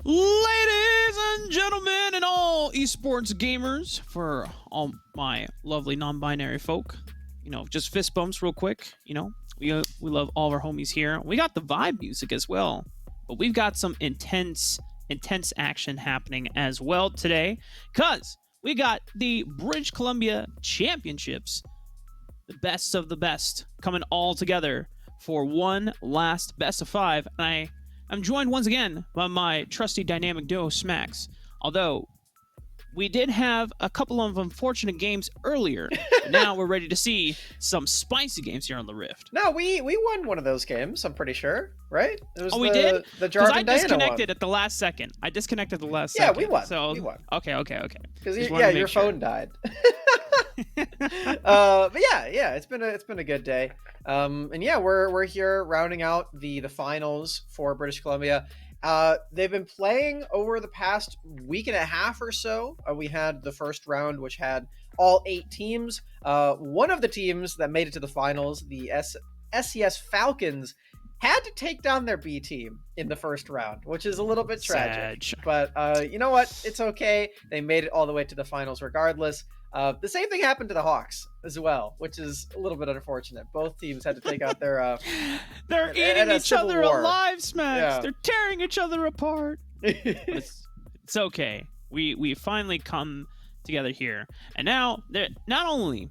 Ladies and gentlemen, and all esports gamers, for all my lovely non-binary folk, just fist bumps real quick. We love all of our homies here. We got the vibe music as well, but we've got some intense action happening as well today, because we got the British Columbia Championships, the best of the best, coming all together for one last best of five. And I'm joined once again by my trusty dynamic duo, Smacks. Although we did have a couple of unfortunate games earlier, now we're ready to see some spicy games here on the Rift. No, we won one of those games, I'm pretty sure, right? It was we did? The Jarvan I disconnected one. at the last second. Yeah, we won. So, we won. Okay. Because your phone died. But yeah, it's been a good day. And yeah, we're here rounding out the finals for British Columbia. They've been playing over the past week and a half or so. We had the first round, which had all 8 teams. One of the teams that made it to the finals, the SES Falcons, had to take down their B team in the first round, which is a little bit tragic. But you know what? It's okay. They made it all the way to the finals regardless. The same thing happened to the Hawks as well, which is a little bit unfortunate. Both teams had to take out their... They're eating each other alive, Smacks! Yeah. They're tearing each other apart! It's okay. We finally come together here. And now, not only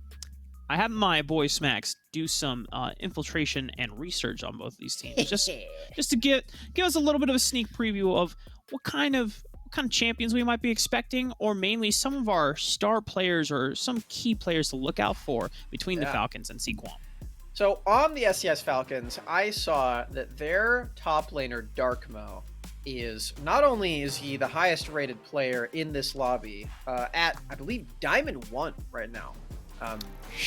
I have my boy Smacks do some infiltration and research on both of these teams, just to give us a little bit of a sneak preview of what kind of champions we might be expecting, or mainly some of our star players or some key players to look out for between the Falcons and Sequam. So on the SES Falcons, I saw that their top laner, Darkmo, is not only is he the highest rated player in this lobby at, I believe, Diamond 1 right now.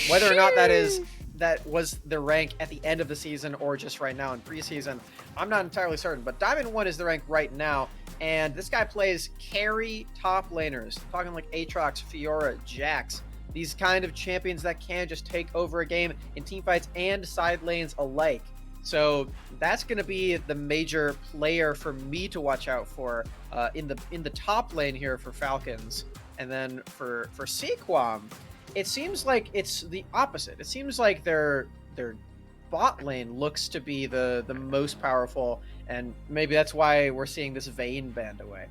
Whether or not that was the rank at the end of the season or just right now in preseason, I'm not entirely certain, but Diamond 1 is the rank right now. And this guy plays carry top laners. I'm talking like Aatrox, Fiora, Jax. These kind of champions that can just take over a game in teamfights and side lanes alike. So that's going to be the major player for me to watch out for in the top lane here for Falcons. And then for Sequam, it seems like it's the opposite. It seems like their bot lane looks to be the most powerful, and maybe that's why we're seeing this Vayne banned away.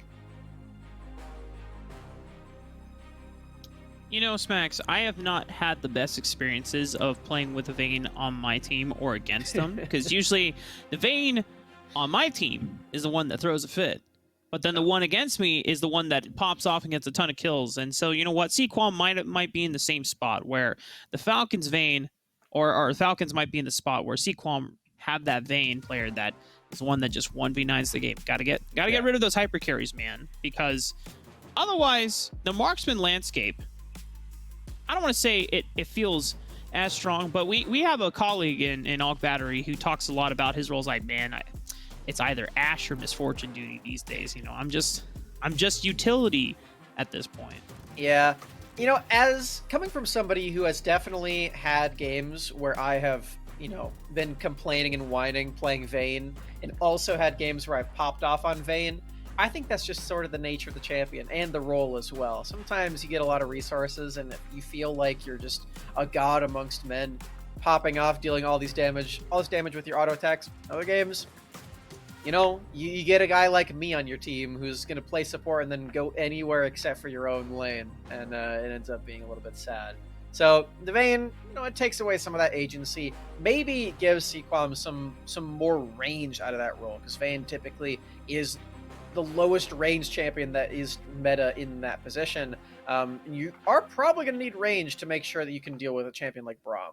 Smacks, I have not had the best experiences of playing with a Vayne on my team or against them, because usually the Vayne on my team is the one that throws a fit, but then the one against me is the one that pops off and gets a ton of kills. And so, you know what, Sequam might be in the same spot where the Falcons Vayne, or Falcons might be in the spot where Sequam have that Vayne player that is the one that just 1v9s the game. Gotta get rid of those hyper carries, man, because otherwise the marksman landscape, I don't want to say it feels as strong, but we have a colleague in Aug Battery who talks a lot about his roles. Like, man, it's either Ash or Misfortune duty these days. I'm just utility at this point. Yeah. As coming from somebody who has definitely had games where I have, been complaining and whining playing Vayne, and also had games where I've popped off on Vayne, I think that's just sort of the nature of the champion and the role as well. Sometimes you get a lot of resources and you feel like you're just a god amongst men, popping off, dealing all this damage with your auto attacks. Other games, you get a guy like me on your team who's going to play support and then go anywhere except for your own lane, and it ends up being a little bit sad. So the Vayne, it takes away some of that agency. Maybe it gives Sequam some more range out of that role, because Vayne typically is the lowest range champion that is meta in that position. You are probably going to need range to make sure that you can deal with a champion like Braum.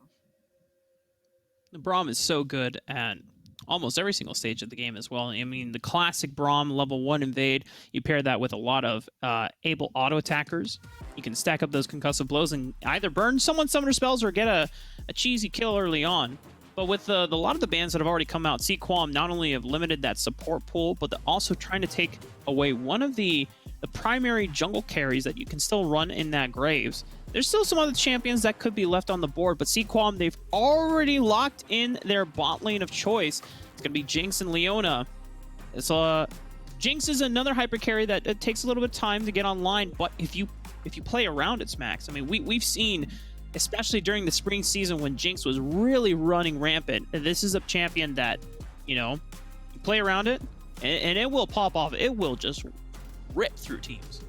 The Braum is so good at almost every single stage of the game as well. I mean, the classic Braum level 1 invade, you pair that with a lot of able auto attackers. You can stack up those concussive blows and either burn someone's summoner spells or get a cheesy kill early on. But with the lot of the bans that have already come out, Sequam not only have limited that support pool, but they're also trying to take away one of the primary jungle carries that you can still run in that Graves. There's still some other champions that could be left on the board, but Sequam, they've already locked in their bot lane of choice. It's going to be Jinx and Leona. It's Jinx is another hyper carry that it takes a little bit of time to get online, but if you play around it, Max, I mean, we've seen, especially during the spring season when Jinx was really running rampant, this is a champion that, you know, you play around it, and it will pop off. It will just rip through teams.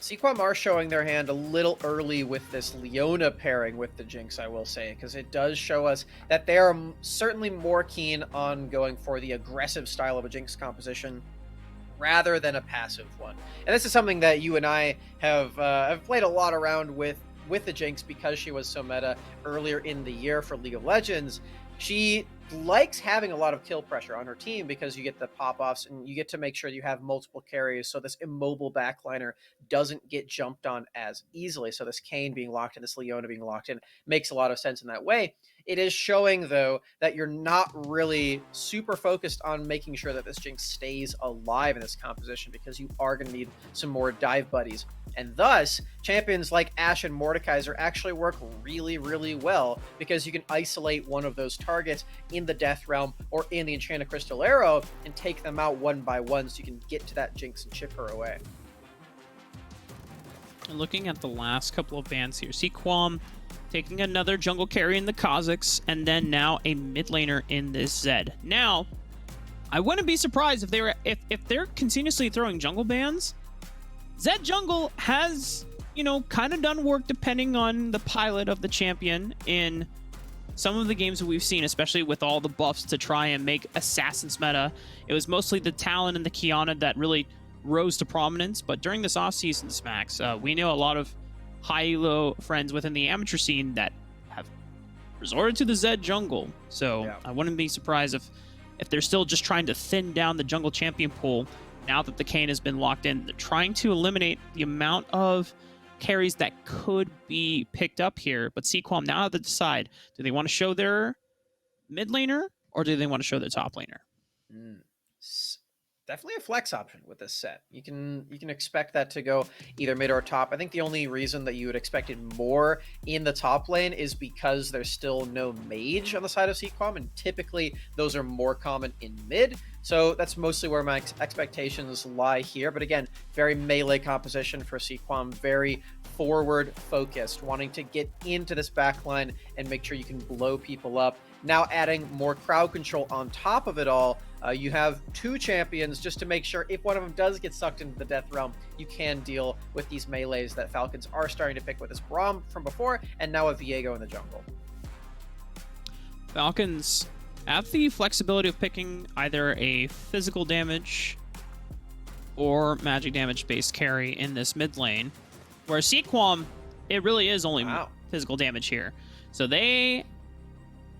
Sequam are showing their hand a little early with this Leona pairing with the Jinx, I will say, because it does show us that they are certainly more keen on going for the aggressive style of a Jinx composition rather than a passive one. And this is something that you and I have played a lot around with the Jinx because she was so meta earlier in the year for League of Legends. She likes having a lot of kill pressure on her team because you get the pop-offs and you get to make sure you have multiple carries so this immobile backliner doesn't get jumped on as easily. So this Kayn being locked in, this Leona being locked in makes a lot of sense in that way. It is showing, though, that you're not really super focused on making sure that this Jinx stays alive in this composition because you are going to need some more dive buddies. And thus, champions like Ashe and Mordekaiser actually work really, really well because you can isolate one of those targets in the Death Realm or in the Enchanted Crystal Arrow and take them out one by one so you can get to that Jinx and chip her away. And looking at the last couple of bans here, Sequam taking another jungle carry in the Kha'Zix, and then now a mid laner in this Zed. Now, I wouldn't be surprised if they were if they're continuously throwing jungle bans. Zed jungle has, you know, kind of done work depending on the pilot of the champion in some of the games that we've seen, especially with all the buffs to try and make assassins meta. It was mostly the Talon and the Kiana that really rose to prominence, but during this offseason, Smacks, we know a lot of high-elo friends within the amateur scene that have resorted to the Zed jungle. So yeah. I wouldn't be surprised if they're still just trying to thin down the jungle champion pool now that the Kayn has been locked in. They're trying to eliminate the amount of carries that could be picked up here. But Sequam now have to decide, do they want to show their mid laner or do they want to show their top laner? Definitely a flex option with this set. You can expect that to go either mid or top. I think the only reason that you would expect it more in the top lane is because there's still no mage on the side of Sequam, and typically those are more common in mid. So that's mostly where my expectations lie here. But again, very melee composition for Sequam, very forward focused, wanting to get into this backline and make sure you can blow people up. Now adding more crowd control on top of it all, you have two champions just to make sure if one of them does get sucked into the Death Realm, you can deal with these melees that Falcons are starting to pick with this Braum from before, and now a Viego in the jungle. Falcons have the flexibility of picking either a physical damage or magic damage based carry in this mid lane, where Sequam, it really is only physical damage here. So I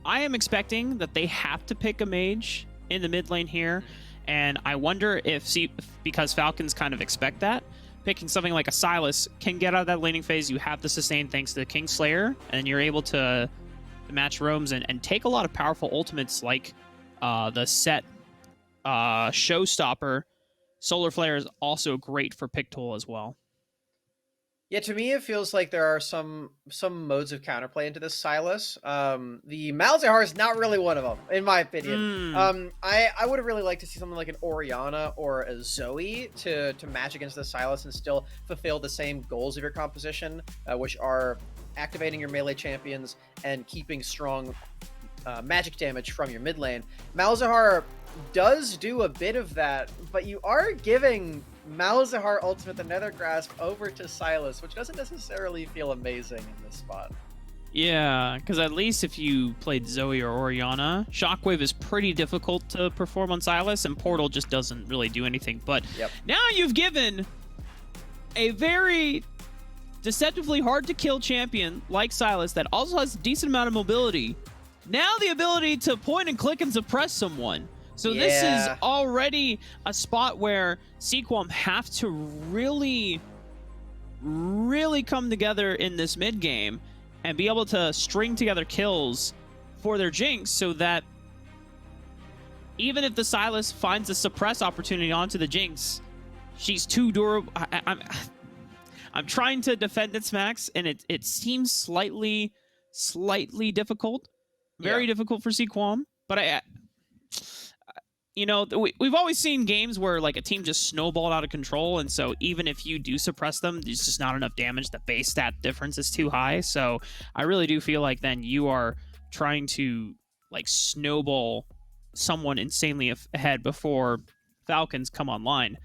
am expecting that they have to pick a mage in the mid lane here, and I wonder if because Falcons kind of expect that, picking something like a Sylas can get out of that laning phase. You have the sustain thanks to Kingslayer, and you're able to match roams and take a lot of powerful ultimates like the set Showstopper. Solar Flare is also great for pick tool as well. Yeah, to me, it feels like there are some modes of counterplay into this Sylas. The Malzahar is not really one of them, in my opinion. I would have really liked to see something like an Orianna or a Zoe to match against the Sylas and still fulfill the same goals of your composition, which are activating your melee champions and keeping strong magic damage from your mid lane. Malzahar does do a bit of that, but you are giving Malzahar Ultimate the Nether Grasp over to Sylas, which doesn't necessarily feel amazing in this spot. Yeah, because at least if you played Zoe or Orianna, Shockwave is pretty difficult to perform on Sylas, and Portal just doesn't really do anything. But now you've given a very deceptively hard to kill champion like Sylas that also has a decent amount of mobility, now the ability to point and click and suppress someone. So this is already a spot where Sequam have to really, really come together in this mid game and be able to string together kills for their Jinx so that even if the Sylas finds a suppress opportunity onto the Jinx, she's too durable. I'm trying to defend its max, and it seems slightly difficult. Very difficult for Sequam, but we've always seen games where like a team just snowballed out of control, and so even if you do suppress them, there's just not enough damage. The base stat difference is too high. So I really do feel like then you are trying to like snowball someone insanely ahead before Falcons come online.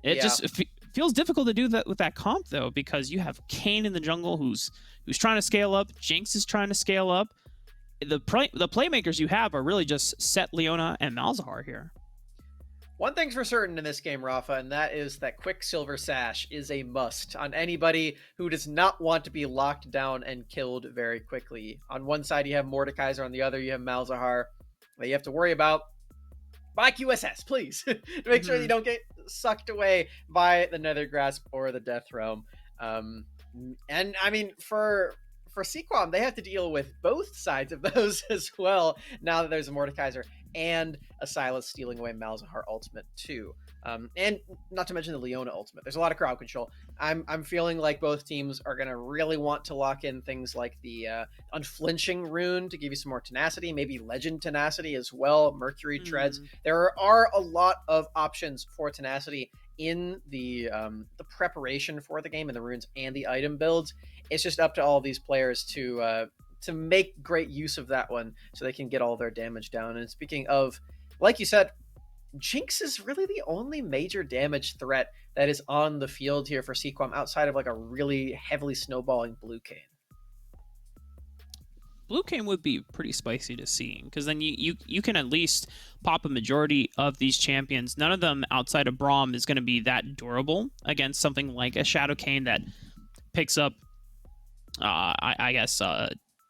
It Yeah. just feels difficult to do that with that comp though, because you have Kane in the jungle who's trying to scale up. Jinx is trying to scale up. The playmakers you have are really just Set, Leona, and Malzahar here. One thing's for certain in this game, Rafa, and that is that Quicksilver Sash is a must on anybody who does not want to be locked down and killed very quickly. On one side, you have Mordekaiser. On the other, you have Malzahar that you have to worry about. Buy QSS, please, to make sure you don't get sucked away by the Nether Grasp or the Death Realm. And I mean, for Sequam, they have to deal with both sides of those as well, now that there's a Mordekaiser and a Silas stealing away Malzahar ultimate too. And not to mention the Leona ultimate. There's a lot of crowd control. I'm feeling like both teams are going to really want to lock in things like the Unflinching rune to give you some more tenacity, maybe Legend tenacity as well, Mercury treads. There are a lot of options for tenacity in the preparation for the game and the runes and the item builds. It's just up to all of these players to make great use of that one so they can get all their damage down. And speaking of, like you said, Jinx is really the only major damage threat that is on the field here for Sequam outside of like a really heavily snowballing Blue Cane. Blue Cane would be pretty spicy to see, because then you can at least pop a majority of these champions. None of them outside of Braum is going to be that durable against something like a Shadow Cane that picks up, I guess,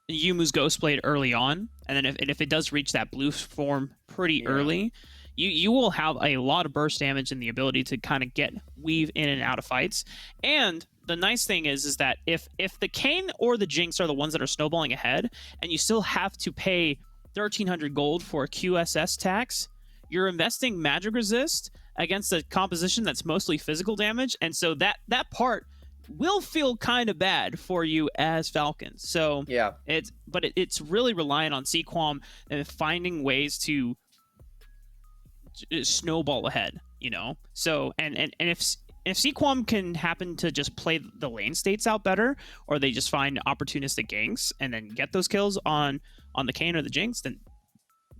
Yumu's Ghostblade early on, and then if it does reach that blue form pretty early, you will have a lot of burst damage and the ability to kind of weave in and out of fights. And the nice thing is that if the Kane or the Jinx are the ones that are snowballing ahead, and you still have to pay 1,300 gold for a QSS tax, you're investing magic resist against a composition that's mostly physical damage, and so that part will feel kind of bad for you as Falcons. So yeah, it's really reliant on Sequam and finding ways to snowball ahead, So and if Sequam can happen to just play the lane states out better, or they just find opportunistic ganks and then get those kills on the Kane or the Jinx, then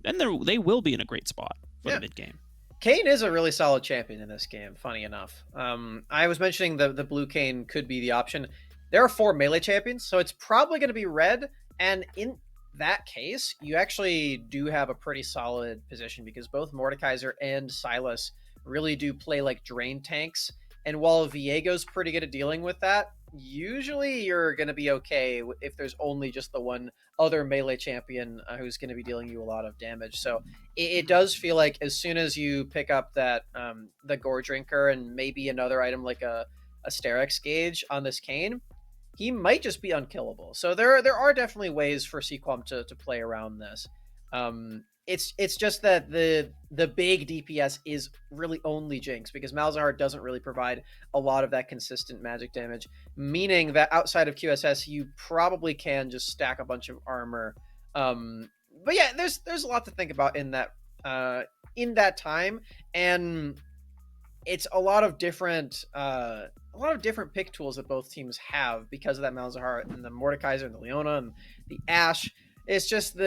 they will be in a great spot for the mid game. Kane is a really solid champion in this game, funny enough. I was mentioning the Blue Cane could be the option. There are 4 melee champions, so it's probably going to be red, and in that case, you actually do have a pretty solid position because both Mordekaiser and Silas really do play like drain tanks, and while Viego's pretty good at dealing with that, usually you're going to be okay if there's only just the one other melee champion who's going to be dealing you a lot of damage. So it does feel like as soon as you pick up that the Gore Drinker and maybe another item like a Sterix Gauge on this Kane, he might just be unkillable. So there are definitely ways for Sequam to play around this. It's just that the big DPS is really only Jinx, because Malzahar doesn't really provide a lot of that consistent magic damage, meaning that outside of QSS, you probably can just stack a bunch of armor. But yeah, there's a lot to think about in that time, and it's a lot of different pick tools that both teams have because of that Malzahar and the Mordekaiser and the Leona and the Ashe. It's just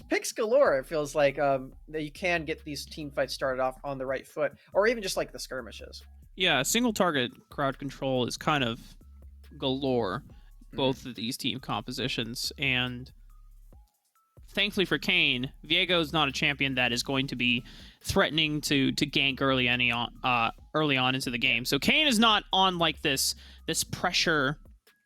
picks galore. It feels like that you can get these team fights started off on the right foot, or even just like the skirmishes. Yeah, single target crowd control is kind of galore, both of these team compositions, and thankfully for Kane, Viego is not a champion that is going to be threatening to gank early on into the game. So Kane is not on like this pressure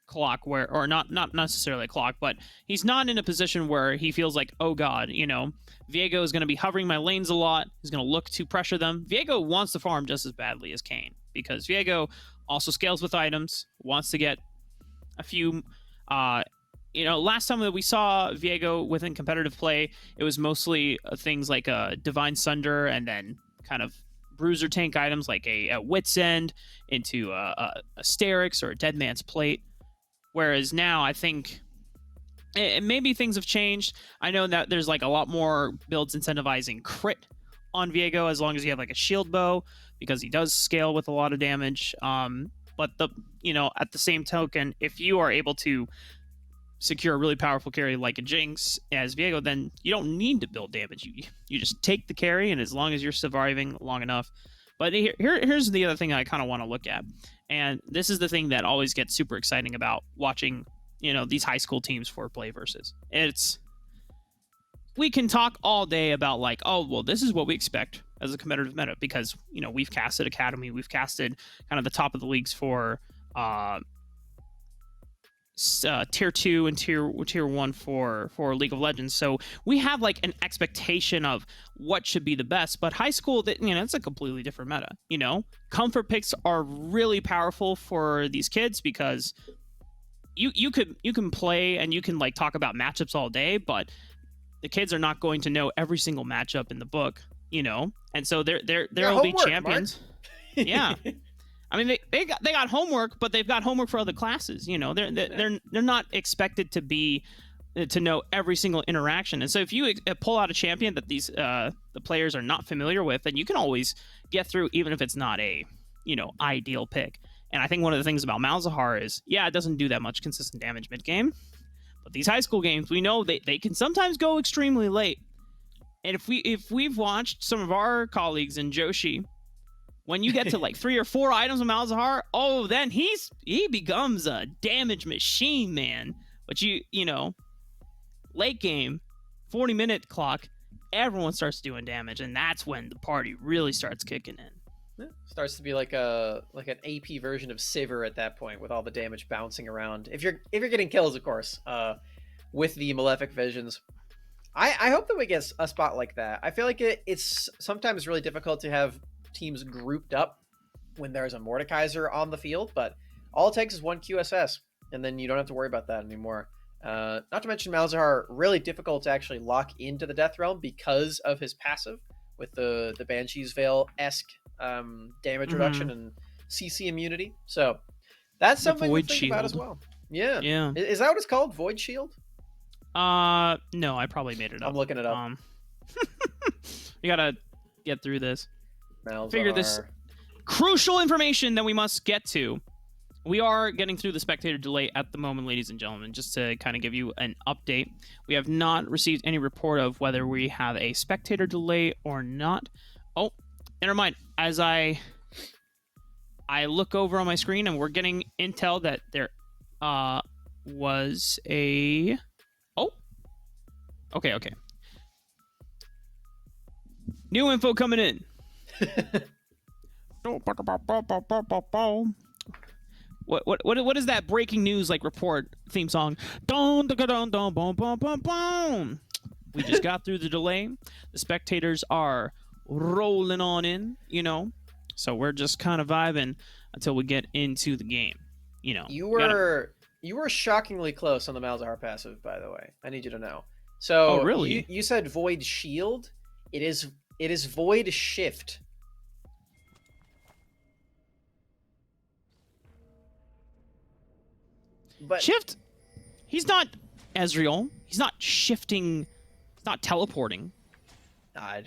clock or not necessarily a clock, but he's not in a position where he feels like, oh god, Viego is going to be hovering my lanes a lot. He's going to look to pressure them. Viego wants to farm just as badly as Kane, because Viego also scales with items, wants to get a few. Last time that we saw Viego within competitive play, it was mostly things like a Divine Sunder and then kind of bruiser tank items like a Wit's End into a Sterix or a Dead Man's Plate. Whereas now, I think And maybe things have changed. I know that there's like a lot more builds incentivizing crit on Viego as long as you have like a shield bow, because he does scale with a lot of damage. But at the same token, if you are able to secure a really powerful carry like a Jinx as Viego, then you don't need to build damage. You just take the carry, and as long as you're surviving long enough. But here's the other thing I kind of want to look at, and this is the thing that always gets super exciting about watching these high school teams for PlayVS. We can talk all day about like, oh well, this is what we expect as a competitive meta, because we've casted Academy, we've casted kind of the top of the leagues for tier 2 and tier 1 for League of Legends, so we have like an expectation of what should be the best. But high school, that it's a completely different meta. Comfort picks are really powerful for these kids, because you can play and you can like talk about matchups all day, but the kids are not going to know every single matchup in the book, and so there will be champions. Yeah. I mean, they got homework, but they've got homework for other classes. They're not expected to know every single interaction. And so if you pull out a champion that the players are not familiar with, then you can always get through, even if it's not a ideal pick. And I think one of the things about Malzahar is, it doesn't do that much consistent damage mid game, but these high school games, we know they can sometimes go extremely late. And if we've watched some of our colleagues in Joshi, when you get to like 3 or 4 items of Malzahar, then he becomes a damage machine, man. But late game, 40-minute clock, everyone starts doing damage, and that's when the party really starts kicking in. Yeah, starts to be like an AP version of Sivir at that point, with all the damage bouncing around. If you're getting kills, of course, with the Malefic Visions. I hope that we get a spot like that. I feel like it's sometimes really difficult to have teams grouped up when there's a Mordekaiser on the field, but all it takes is one QSS, and then you don't have to worry about that anymore. Not to mention Malzahar, really difficult to actually lock into the Death Realm because of his passive with the Banshee's Veil-esque damage reduction and CC immunity. So that's something to think about as well. Yeah. Is that what it's called? Void Shield? No, I probably made it up. I'm looking it up. We gotta get through this. Malzahar. Figure this crucial information that we must get to. We are getting through the spectator delay at the moment, ladies and gentlemen, just to kind of give you an update. We have not received any report of whether we have a spectator delay or not. Oh, never mind. As I look over on my screen, and we're getting intel that there was a... Oh, okay. New info coming in. What is that breaking news like report theme song? Don don don don boom boom boom boom. We just got through the delay. The spectators are rolling on in, so we're just kind of vibing until we get into the game. You were shockingly close on the Malzahar passive, by the way. I need you to know. So, oh, really? You said Void Shield. It is Void Shift. But Shift? He's not Ezreal. He's not shifting. He's not teleporting. I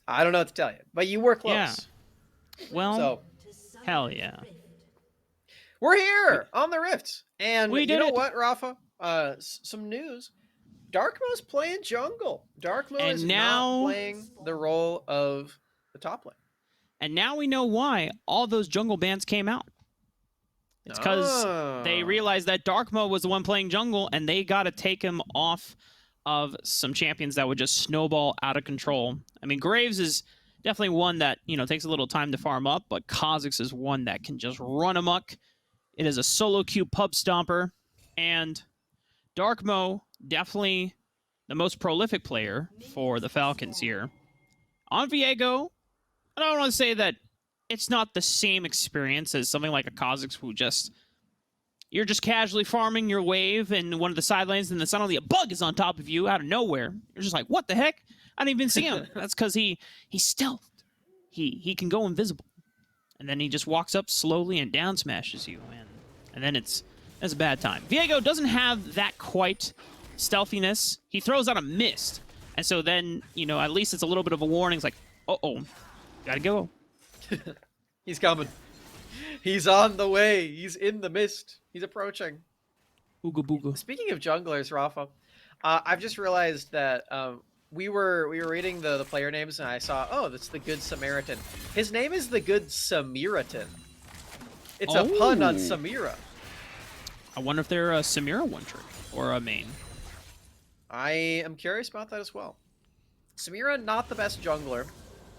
don't know what to tell you, but you were close. Yeah. Well, hell yeah. We're here on the Rifts. And we you know what, Rafa? Some news. Darkmo's playing jungle. Darkmo is not playing the role of the top lane. And now we know why all those jungle bans came out. It's because they realized that Darkmo was the one playing jungle, and they got to take him off of some champions that would just snowball out of control. I mean, Graves is definitely one that, takes a little time to farm up, but Kha'Zix is one that can just run amok. It is a solo queue pub stomper, and Darkmo, definitely the most prolific player for the Falcons here. On Viego, I don't want to say that it's not the same experience as something like a Kha'Zix, who you're just casually farming your wave in one of the side lanes, and then suddenly a bug is on top of you out of nowhere. You're just like, what the heck? I didn't even see him. That's because he's stealthed. He can go invisible. And then he just walks up slowly and down smashes you. And then it's a bad time. Viego doesn't have that quite stealthiness, he throws out a mist. And so then, you know, at least it's a little bit of a warning. It's like, uh-oh, gotta go. He's coming. He's on the way. He's in the mist. He's approaching. Ooga booga. Speaking of junglers, Rafa, I've just realized that we were reading the player names, and I saw, oh, that's the Good Samaritan. His name is the Good Samaritan. It's a pun on Samira. I wonder if they're a Samira one trick or a main. I am curious about that as well. Samira, not the best jungler,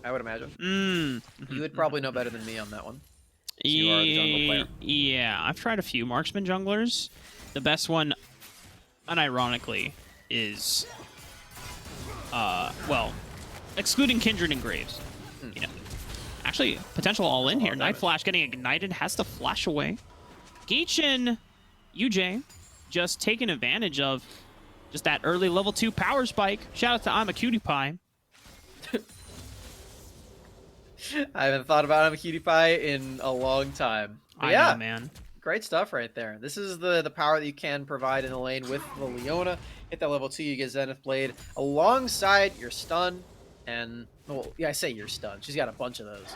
I would imagine. You would probably know better than me on that one. You are the jungle player. Yeah, I've tried a few marksman junglers. The best one, unironically, is, well, excluding Kindred and Graves. Yeah. Actually, potential all-in here. Night Flash getting ignited, has to flash away. Geach and UJ just taking advantage of just that early level 2 power spike. Shout out to I'm a Cutie Pie. I haven't thought about I'm a Cutie Pie in a long time. But I yeah, know, man. Great stuff right there. This is the power that you can provide in the lane with the Leona. Hit that level 2, you get Zenith Blade alongside your stun. And, well, yeah, I say your stun. She's got a bunch of those.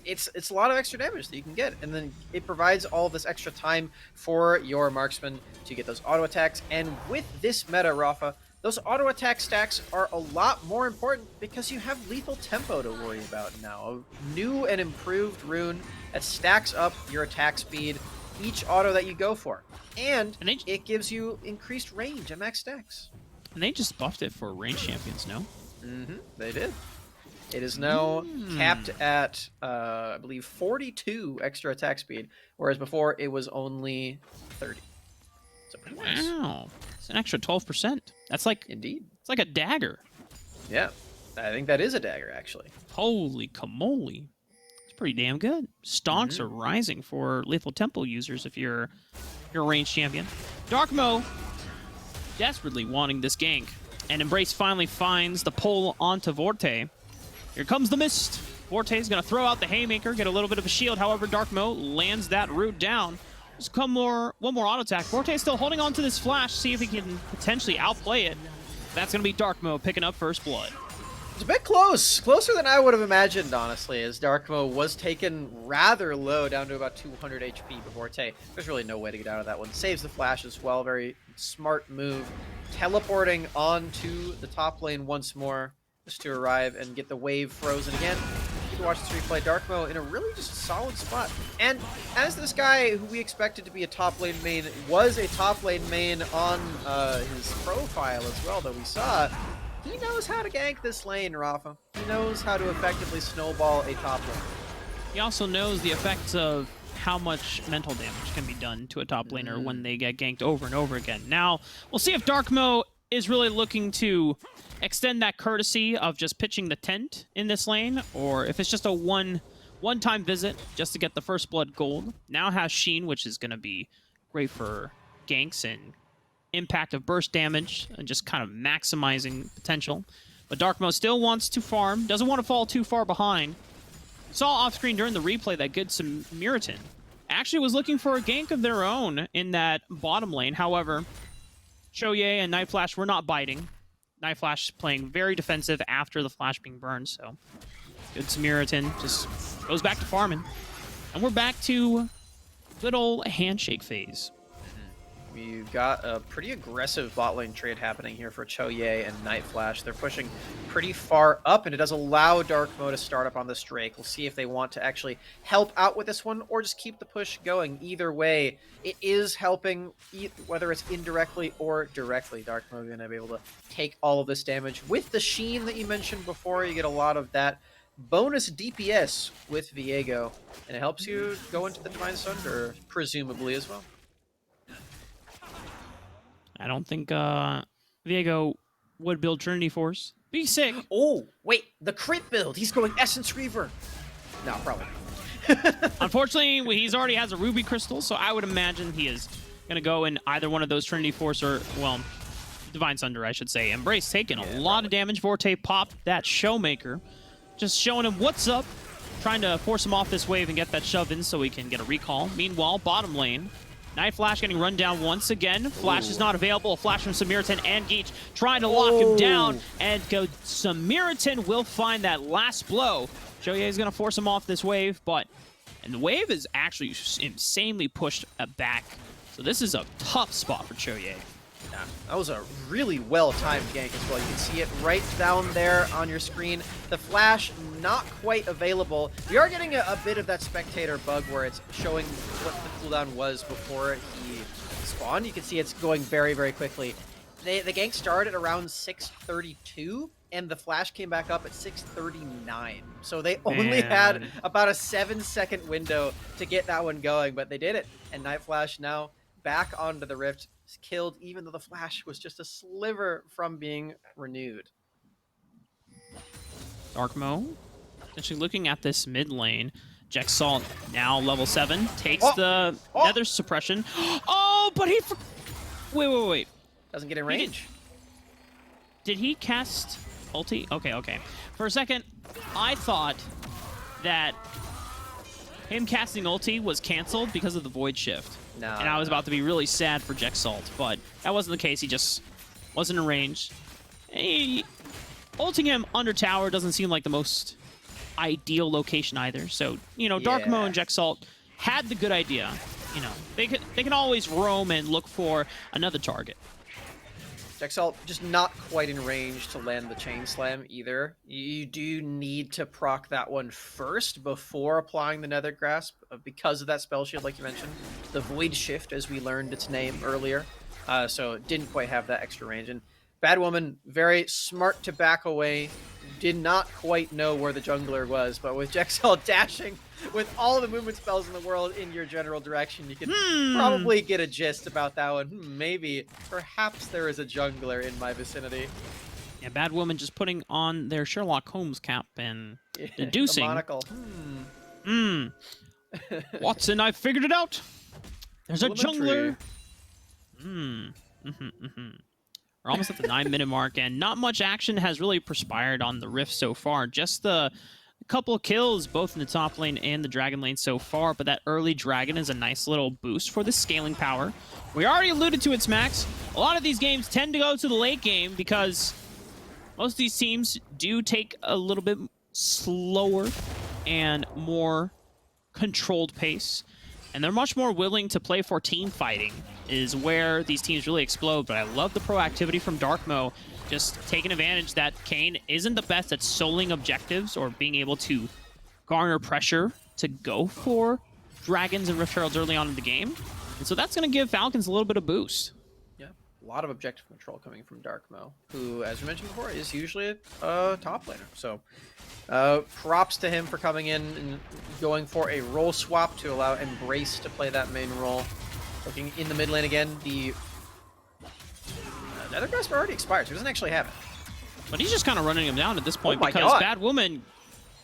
It's a lot of extra damage that you can get. And then it provides all this extra time for your marksman to get those auto attacks. And with this meta, Rafa, those auto attack stacks are a lot more important because you have lethal tempo to worry about now. A new and improved rune that stacks up your attack speed each auto that you go for. And it gives you increased range at max stacks. And they just buffed it for range champions, no? They did. It is now capped at, I believe, 42 extra attack speed, whereas before it was only 30. So pretty nice. Wow. It's an extra 12%. That's like... Indeed. It's like a dagger. Yeah. I think that is a dagger, actually. Holy camole. It's pretty damn good. Stonks are rising for Lethal Temple users if you're a ranged champion. Darkmo desperately wanting this gank. And Embrace finally finds the pull onto Vorte. Here comes the mist. Vorte's going to throw out the Haymaker, get a little bit of a shield. However, Darkmo lands that root down. Just one more auto attack. Vorte still holding on to this flash, see if he can potentially outplay it. That's going to be Darkmo picking up first blood. It's a bit close. Closer than I would have imagined, honestly, as Darkmo was taken rather low, down to about 200 HP before Vorte. There's really no way to get out of that one. Saves the flash as well. Very smart move. Teleporting onto the top lane once more just to arrive and get the wave frozen again. You can watch this replay. Darkmo in a really just solid spot. And as this guy who we expected to be a top lane main was a top lane main on his profile as well, though we saw, he knows how to gank this lane, Rafa. He knows how to effectively snowball a top lane. He also knows the effects of how much mental damage can be done to a top laner when they get ganked over and over again. Now, we'll see if Darkmo is really looking to extend that courtesy of just pitching the tent in this lane, or if it's just a one-time visit just to get the first blood gold. Now has Sheen, which is going to be great for ganks and impact of burst damage and just kind of maximizing potential. But Darkmo still wants to farm, doesn't want to fall too far behind. Saw off-screen during the replay that Good Samaritan actually was looking for a gank of their own in that bottom lane. However, Shoye and Night Flash were not biting. Night Flash playing very defensive after the flash being burned, so Good Samaritan just goes back to farming. And we're back to good old handshake phase. We've got a pretty aggressive bot lane trade happening here for Choye and Night Flash. They're pushing pretty far up, and it does allow Darkmo to start up on this Drake. We'll see if they want to actually help out with this one or just keep the push going. Either way, it is helping, whether it's indirectly or directly. Darkmo going to be able to take all of this damage. With the Sheen that you mentioned before, you get a lot of that bonus DPS with Viego, and it helps you go into the Divine Sunder, presumably, as well. I don't think Viego would build Trinity Force. Be sick. Oh, wait, the crit build. He's going Essence Reaver. No, probably not. Unfortunately, he already has a Ruby Crystal, so I would imagine he is going to go in either one of those Trinity Force or, well, Divine Sunder, I should say. Embrace taking a lot of damage. Vorte popped that Showmaker. Just showing him what's up. Trying to force him off this wave and get that shove in so he can get a recall. Meanwhile, bottom lane. Night Flash getting run down once again. Flash is not available. Flash from Samaritan and Geach trying to lock him down. And Samaritan will find that last blow. Choye is going to force him off this wave, and the wave is actually insanely pushed back. So this is a tough spot for Choye. Yeah, that was a really well-timed gank as well. You can see it right down there on your screen. The Flash not quite available. We are getting a bit of that spectator bug where it's showing what the cooldown was before he spawned. You can see it's going very, very quickly. The gank started around 6:32, and the Flash came back up at 6:39. So they only had about a 7-second window to get that one going, but they did it. And Night Flash now back onto the Rift, killed even though the Flash was just a sliver from being renewed. Darkmo, actually looking at this mid lane. Jexalt now level 7, takes the Nether suppression. Oh, but he... Wait. Doesn't get in range. Did he cast ulti? Okay. For a second, I thought that him casting ulti was canceled because of the Void Shift. No. And I was about to be really sad for Jexalt, but that wasn't the case. He just wasn't in range. Ulting him under tower doesn't seem like the most ideal location either. So, Darkmo and Jexalt had the good idea. They can always roam and look for another target. Jexalt just not quite in range to land the Chain Slam either. You do need to proc that one first before applying the Nether Grasp because of that spell shield, like you mentioned. The Void Shift, as we learned its name earlier. So it didn't quite have that extra range. And Bad Woman, very smart to back away. Did not quite know where the jungler was, but with Jexalt dashing with all the movement spells in the world in your general direction, you can probably get a gist about that one. Perhaps there is a jungler in my vicinity. Yeah, Bad Woman just putting on their Sherlock Holmes cap and deducing. The monocle. Watson, I figured it out. There's a jungler. We're almost at the 9-minute mark, and not much action has really perspired on the Rift so far. Just a couple of kills, both in the top lane and the Dragon lane so far, but that early Dragon is a nice little boost for the scaling power. We already alluded to its Max. A lot of these games tend to go to the late game because most of these teams do take a little bit slower and more controlled pace. And they're much more willing to play for team fighting is where these teams really explode. But I love the proactivity from Darkmo, just taking advantage that Kayn isn't the best at soloing objectives or being able to garner pressure to go for Dragons and Rift Heralds early on in the game. And so that's going to give Falcons a little bit of boost. Yeah, a lot of objective control coming from Darkmo, who, as we mentioned before, is usually a top laner. So props to him for coming in and going for a role swap to allow Embrace to play that main role. Looking in the mid lane again, the Nether Grasp already expired, so he doesn't actually have it. But he's just kind of running him down at this point because Bad Woman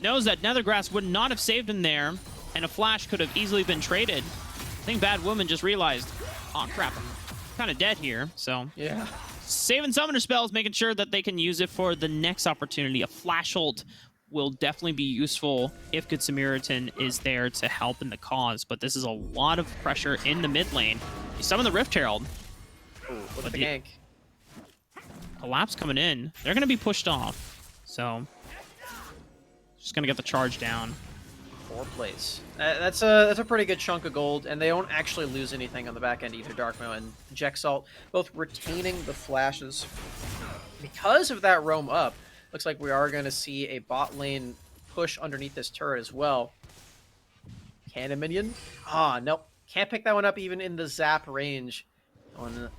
knows that Nether Grasp would not have saved him there, and a flash could have easily been traded. I think Bad Woman just realized, oh crap, I'm kind of dead here, so yeah. Saving summoner spells, making sure that they can use it for the next opportunity. A flash ult will definitely be useful if Good Samaritan is there to help in the cause, but this is a lot of pressure in the mid lane. You summon the Rift Herald. Ooh, look at the gank. Collapse coming in. They're going to be pushed off, so just going to get the charge down. 4 plays. That's a pretty good chunk of gold, and they don't actually lose anything on the back end either. Darkmo and Jexalt both retaining the flashes. Because of that roam up, looks like we are going to see a bot lane push underneath this turret as well. Cannon minion? Ah, nope. Can't pick that one up even in the zap range.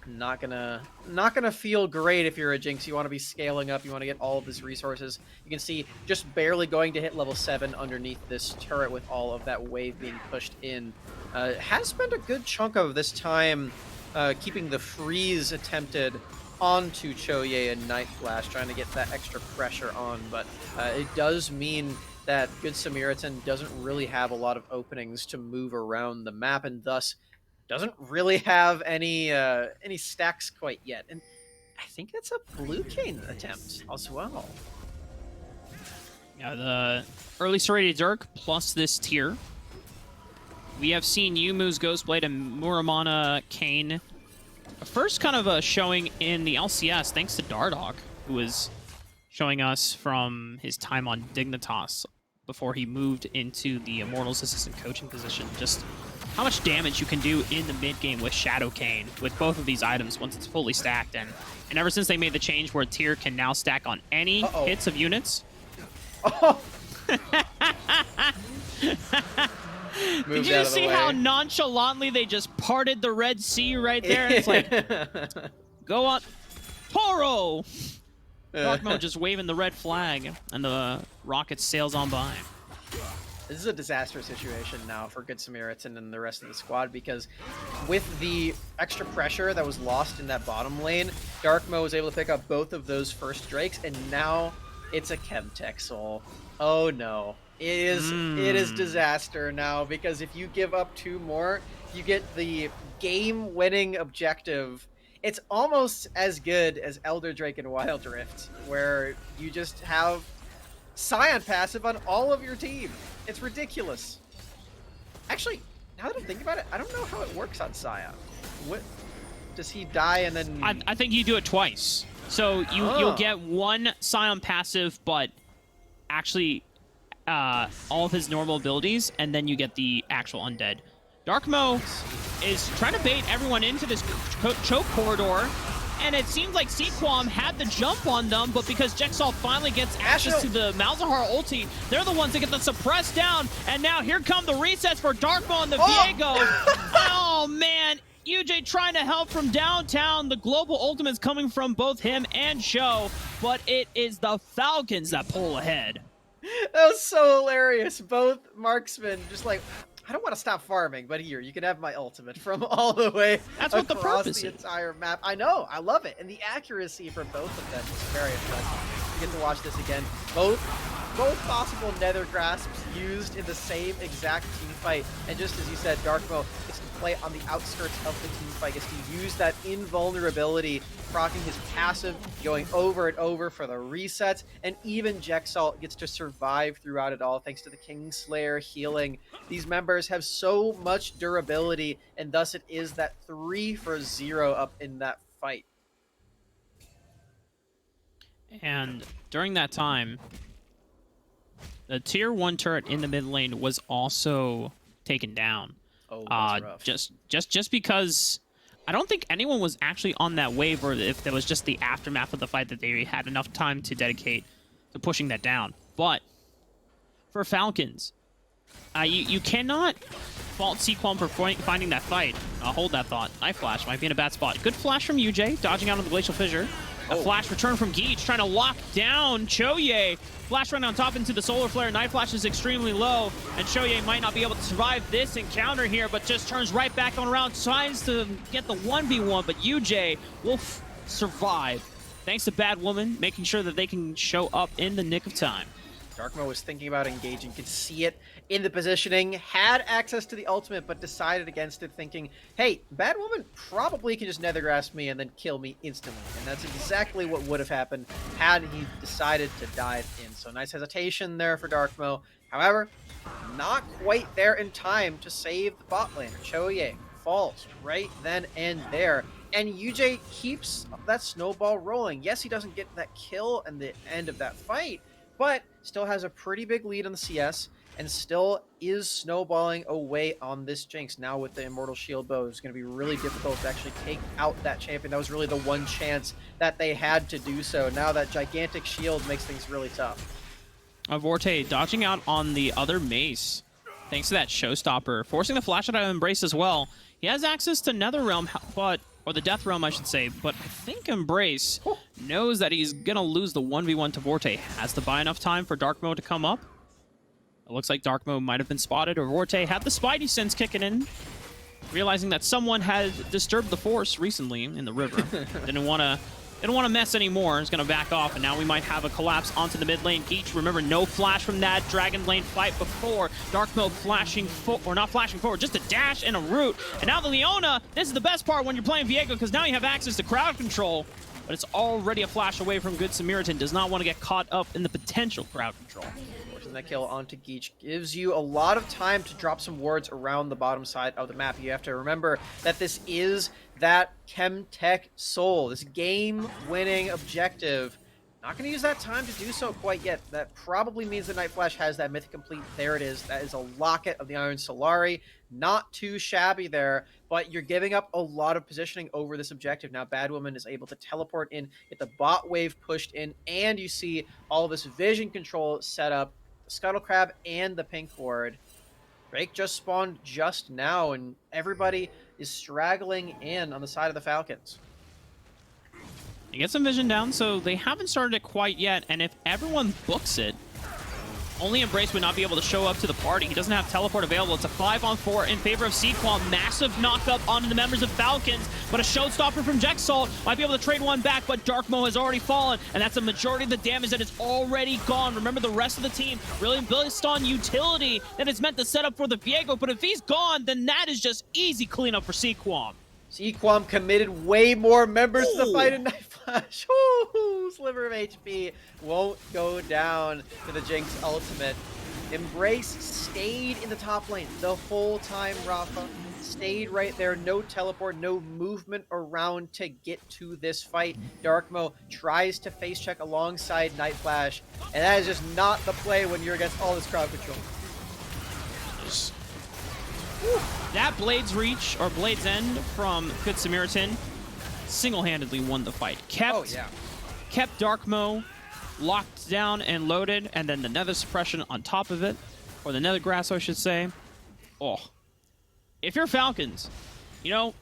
Not gonna feel great if you're a Jinx. You want to be scaling up. You want to get all of his resources. You can see just barely going to hit level 7 underneath this turret with all of that wave being pushed in. Has spent a good chunk of this time keeping the freeze attempted onto Choye and Night Flash, trying to get that extra pressure on, but it does mean that Good Samaritan doesn't really have a lot of openings to move around the map, and thus doesn't really have any stacks quite yet. And I think that's a blue Kayn attempt as well. Yeah, the early Serrated Dirk plus this tier We have seen Yumu's Ghostblade and Muramana Kane. First kind of a showing in the LCS, thanks to Dardog, who was showing us from his time on Dignitas before he moved into the Immortals assistant coaching position. Just how much damage you can do in the mid game with Shadow Kane with both of these items once it's fully stacked. And ever since they made the change where tier can now stack on any hits of units. Oh. Did you just see how nonchalantly they just parted the Red Sea right there? It's like, go on, Toro! Darkmo just waving the red flag, and the rocket sails on by. This is a disaster situation now for Good Samaritan and the rest of the squad, because with the extra pressure that was lost in that bottom lane, Darkmo was able to pick up both of those first Drakes, and now it's a Chemtech Soul. Oh no. It is disaster now, because if you give up 2 more, you get the game-winning objective. It's almost as good as Elder Drake and Wild Rift, where you just have Scion passive on all of your team. It's ridiculous. Actually, now that I'm thinking about it, I don't know how it works on Scion. What does he die and then? I think you do it twice. So you'll get 1 Scion passive, but actually all of his normal abilities, and then you get the actual undead. Darkmo is trying to bait everyone into this choke corridor, and it seems like Sequam had the jump on them, but because Jexalt finally gets access to the Malzahar ulti, they're the ones that get the suppress down, and now here come the resets for Darkmo and the Viego. Oh man, UJ trying to help from downtown. The global ultimate's coming from both him and Show, but it is the Falcons that pull ahead. That was so hilarious. Both marksmen just like, I don't want to stop farming, but here, you can have my ultimate from all the way across the entire map. I know, I love it. And the accuracy for both of them was very impressive. You get to watch this again. Both possible nether grasps used in the same exact team fight. And just as you said, Darkmo gets to play on the outskirts of the team fight, gets to use that invulnerability, proccing his passive, going over and over for the resets, and even Jexalt gets to survive throughout it all thanks to the Kingslayer healing. These members have so much durability, and thus it is that 3-for-0 up in that fight. And during that time, the tier 1 turret in the mid lane was also taken down. Oh, that's rough. Just because I don't think anyone was actually on that wave, or if there was just the aftermath of the fight that they had enough time to dedicate to pushing that down. But for Falcons, you cannot fault Sequam for finding that fight. Hold that thought. Knife Flash might be in a bad spot. Good flash from UJ, dodging out of the Glacial Fissure. A flash return from Geach, trying to lock down Choye. Flash run on top into the Solar Flare. Knife Flash is extremely low, and Choye might not be able to survive this encounter here, but just turns right back on around, tries to get the 1v1, but UJ will survive. Thanks to Bad Woman, making sure that they can show up in the nick of time. Darkmo was thinking about engaging, could see it in the positioning, had access to the ultimate, but decided against it, thinking, hey, Bad Woman probably can just nether grasp me and then kill me instantly. And that's exactly what would have happened had he decided to dive in. So nice hesitation there for Darkmo. However, not quite there in time to save the bot laner. Choye falls right then and there. And UJ keeps that snowball rolling. Yes, he doesn't get that kill in the end of that fight, but still has a pretty big lead on the CS, and still is snowballing away on this Jinx. Now with the Immortal Shield bow, it's going to be really difficult to actually take out that champion. That was really the one chance that they had to do so. Now that gigantic shield makes things really tough. Vorte dodging out on the other Mace, thanks to that Showstopper, forcing the flash out of Embrace as well. He has access to Netherrealm, or the Death Realm, I should say, but I think Embrace knows that he's going to lose the 1v1 to Vorte. Has to buy enough time for Darkmo to come up. It looks like Darkmo might have been spotted, or Vorte had the Spidey sense kicking in, realizing that someone had disturbed the Force recently in the river. Didn't want to mess anymore. He's going to back off, and now we might have a collapse onto the mid lane. Geach, remember, no flash from that Dragon Lane fight before. Darkmo flashing not flashing forward, just a dash and a root. And now the Leona, this is the best part when you're playing Viego, because now you have access to crowd control. but it's already a flash away from Good Samaritan. Does not want to get caught up in the potential crowd control. Forcing that kill onto Geach gives you a lot of time to drop some wards around the bottom side of the map. You have to remember that this is that Chemtech Soul, this game-winning objective. Not going to use that time to do so quite yet. That probably means that Night Flash has that mythic complete. There it is. That is a locket of the Iron Solari. Not too shabby there, but you're giving up a lot of positioning over this objective. Now Badwoman is able to teleport in, get the bot wave pushed in, and you see all of this vision control set up. The Scuttle Crab and the Pink Ward. Drake just spawned just now, and everybody is straggling in on the side of the Falcons. You get some vision down, so they haven't started it quite yet, and if everyone books it, only Embrace would not be able to show up to the party. He doesn't have teleport available. It's a 5-on-4 in favor of Sequel. Massive knock-up onto the members of Falcons, but a showstopper from Jexalt might be able to trade one back, but Darkmo has already fallen, and that's a majority of the damage that is already gone. Remember, the rest of the team really based on utility that is meant to set up for the Viego, but if he's gone, then that is just easy cleanup for Sequam. Sequam committed way more members to the fight in Night Flash. Ooh, sliver of HP won't go down to the Jinx ultimate. Embrace stayed in the top lane the whole time, Rafa. Stayed right there, no teleport, no movement around to get to this fight. Darkmo tries to face check alongside Night Flash, and that is just not the play when you're against all this crowd control. That Blade's Reach, or Blade's End from Good Samaritan, single-handedly won the fight. Kept Darkmo locked down and loaded, and then the Nether Suppression on top of it, or the Nether Grass, I should say. Oh. If you're Falcons, you know,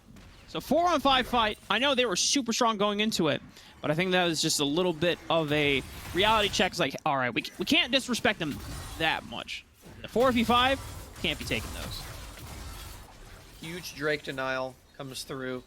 so 4-on-5 fight, I know they were super strong going into it, but I think that was just a little bit of a reality check. It's like, all right, we can't disrespect them that much. The 4v5, can't be taking those. Huge Drake denial comes through.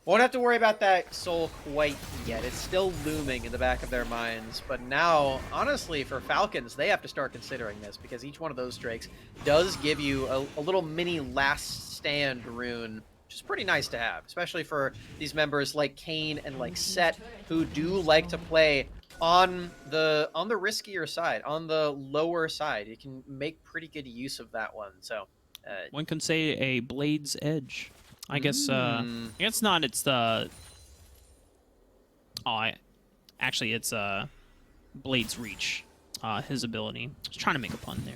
Won't have to worry about that soul quite yet. It's still looming in the back of their minds. But now, honestly, for Falcons, they have to start considering this, because each one of those Drakes does give you a little mini last stand rune, which is pretty nice to have, especially for these members like Kane and like Set, who do like to play on the riskier side, on the lower side. You can make pretty good use of that one. So one can say a Blade's Edge. I guess it's not. It's the. Oh, actually, it's Blade's Reach. His ability. I was trying to make a pun there.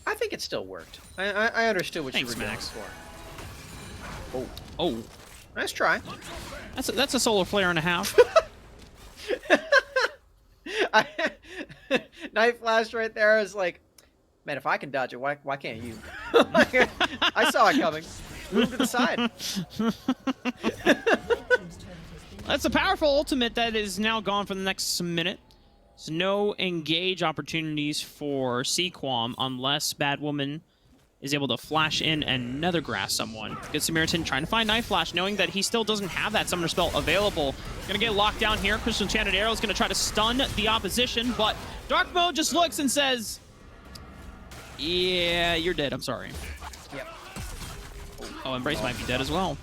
I think it still worked. I understood what Thanks, you were Max. going for. Oh, Nice try. that's a solar flare and a half. Night Flash right there is like, man, if I can dodge it, why can't you? I saw it coming. Move to the side. That's a powerful ultimate that is now gone for the next minute. There's no engage opportunities for Sequam unless Badwoman is able to flash in and Nether Grass someone. Good Samaritan trying to find Night Flash, knowing that he still doesn't have that summoner spell available. Gonna get locked down here. Crystal Enchanted Arrow is gonna try to stun the opposition, but Dark Mode just looks and says, yeah, you're dead, I'm sorry. Yep. Oh, Embrace might be dead as well.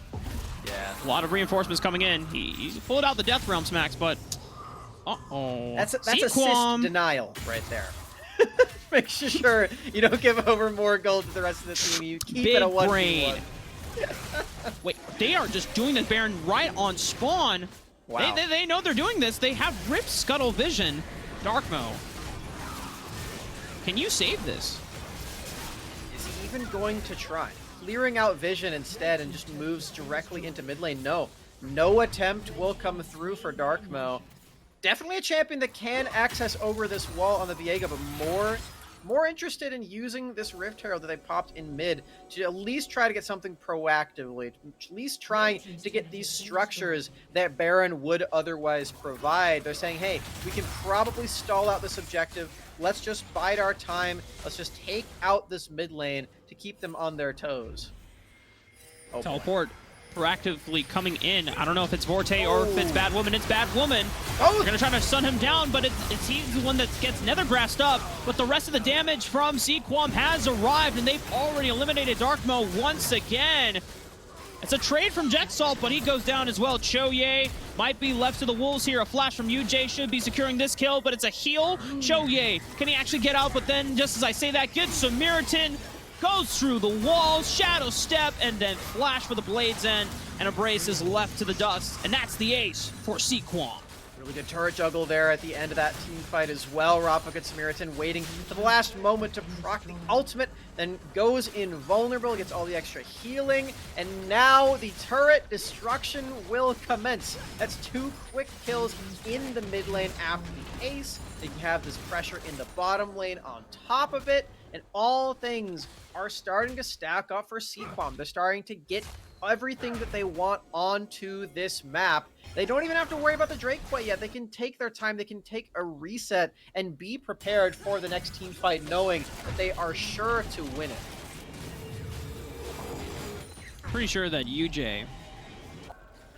Yeah. A lot of reinforcements coming in. He pulled out the Death Realms, Max, but... Uh-oh. That's assist denial right there. Make sure you don't give over more gold to the rest of the team. You keep it a 1v1. Wait, they are just doing the Baron right on spawn. Wow. They know they're doing this. They have Rift Scuttle Vision. Darkmo. Can you save this? Is he even going to try? Clearing out Vision instead and just moves directly into mid lane? No. No attempt will come through for Darkmo. Definitely a champion that can access over this wall on the Viego, but more interested in using this Rift Herald that they popped in mid to at least try to get something proactively, at least trying to get these structures that Baron would otherwise provide. They're saying, hey, we can probably stall out this objective. Let's just bide our time. Let's just take out this mid lane to keep them on their toes. Oh, Teleport proactively coming in. I don't know if it's Vorte or if it's Badwoman. It's Badwoman. Oh! They're going to try to stun him down, but it's he's the one that gets Nethergrassed up. But the rest of the damage from Sequam has arrived, and they've already eliminated Darkmo once again. It's a trade from Jexalt, but he goes down as well. Choye might be left to the wolves here. A flash from UJ should be securing this kill, but it's a heal. Choye, can he actually get out? But then, just as I say that, good Samaritan goes through the walls, shadow step, and then flash for the Blade's End, and Embrace is left to the dust. And that's the ace for Sequam. Really good turret juggle there at the end of that team fight as well. Rafa and Samaritan waiting to the last moment to proc the ultimate, then goes invulnerable, gets all the extra healing, and now the turret destruction will commence. That's 2 quick kills in the mid lane after the ace. They can have this pressure in the bottom lane on top of it, and all things are starting to stack up for Sequam. They're starting to get everything that they want onto this map. They don't even have to worry about the Drake quite yet. They can take their time, they can take a reset and be prepared for the next team fight, knowing that they are sure to win it. Pretty sure that UJ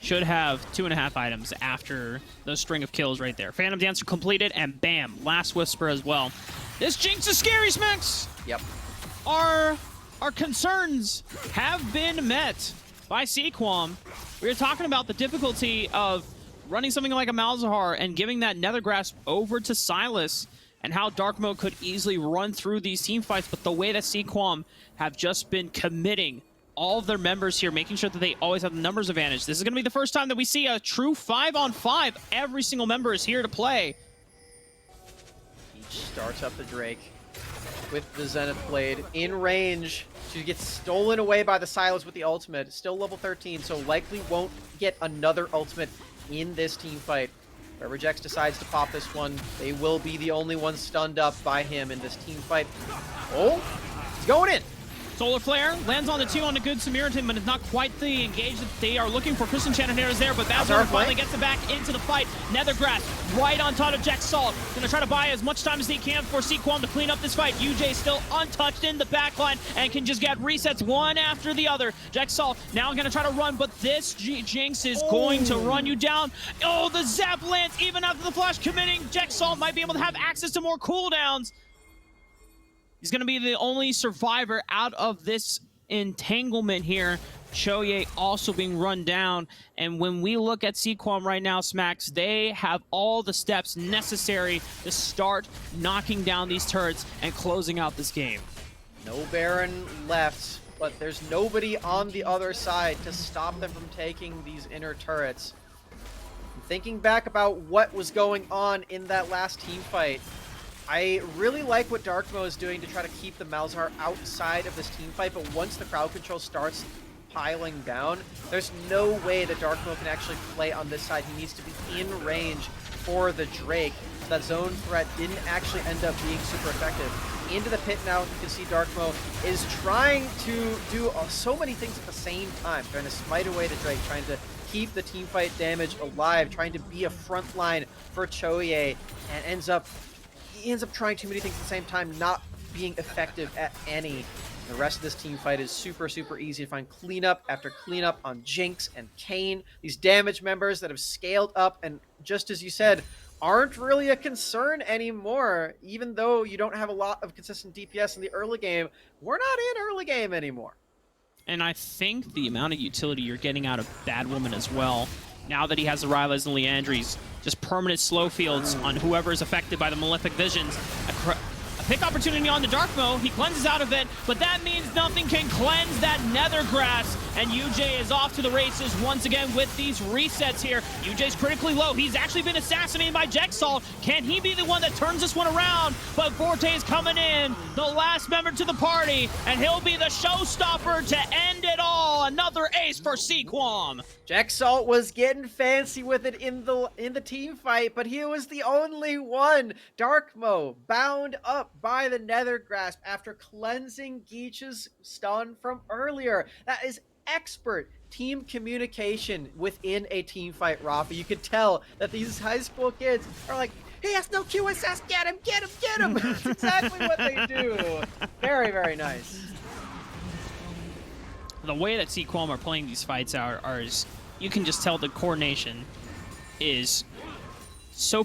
should have 2.5 items after the string of kills right there. Phantom Dancer completed, and bam, Last Whisper as well. This Jinx is scary, Smacks! Yep. Our concerns have been met by Sequam. We were talking about the difficulty of running something like a Malzahar and giving that Nether Grasp over to Silas, and how Dark Mode could easily run through these team fights, but the way that Sequam have just been committing all of their members here, making sure that they always have the numbers advantage. This is going to be the first time that we see a true 5-on-5. Every single member is here to play. Each starts up the Drake with the Zenith Blade in range. She gets stolen away by the Silas with the ultimate. Still level 13, so likely won't get another ultimate in this team fight. Wherever Jex decides to pop this one, they will be the only ones stunned up by him in this team fight. Oh, he's going in. Solar Flare lands on the 2 on the good Samaritan, but it's not quite the engage that they are looking for. Christian Chandler is there, but Bazar finally gets it back into the fight. Nethergrass right on top of Jexalt. Gonna try to buy as much time as they can for Sequam to clean up this fight. UJ still untouched in the backline and can just get resets one after the other. Jexalt now gonna try to run, but this Jinx is going to run you down. Oh, the Zap lands even after the flash committing. Jexalt might be able to have access to more cooldowns. He's going to be the only survivor out of this entanglement here. Choye also being run down. And when we look at Sequam right now, Smacks, they have all the steps necessary to start knocking down these turrets and closing out this game. No Baron left, but there's nobody on the other side to stop them from taking these inner turrets. Thinking back about what was going on in that last team fight, I really like what Darkmo is doing to try to keep the Malzahar outside of this team fight, but once the crowd control starts piling down, there's no way that Darkmo can actually play on this side. He needs to be in range for the Drake. So that zone threat didn't actually end up being super effective. Into the pit now, you can see Darkmo is trying to do so many things at the same time, trying to smite away the Drake, trying to keep the team fight damage alive, trying to be a front line for Choye, and he ends up trying too many things at the same time, not being effective at any. The rest of this team fight is super, super easy to find cleanup after cleanup on Jinx and Kayn. These damage members that have scaled up and, just as you said, aren't really a concern anymore. Even though you don't have a lot of consistent DPS in the early game, we're not in early game anymore. And I think the amount of utility you're getting out of Badwoman as well, now that he has the Rylas and Leandries, just permanent slow fields on whoever is affected by the Malefic Visions. A pick opportunity on the Darkmo. He cleanses out of it, but that means nothing can cleanse that Nether Grass. And UJ is off to the races once again with these resets here. UJ's critically low. He's actually been assassinated by Jexalt. Can he be the one that turns this one around? But Forte is coming in, the last member to the party, and he'll be the showstopper to end it all. Another ace for Sequam. Jexalt was getting fancy with it in the team fight, but he was the only one. Darkmo bound up by the Nether Grasp after cleansing Geech's stun from earlier. That is expert team communication within a team fight, Rafa. You could tell that these high school kids are like, he has no QSS, get him, get him, get him. That's exactly what they do. Very, very nice. The way that Sequam are playing these fights is, you can just tell the coordination is so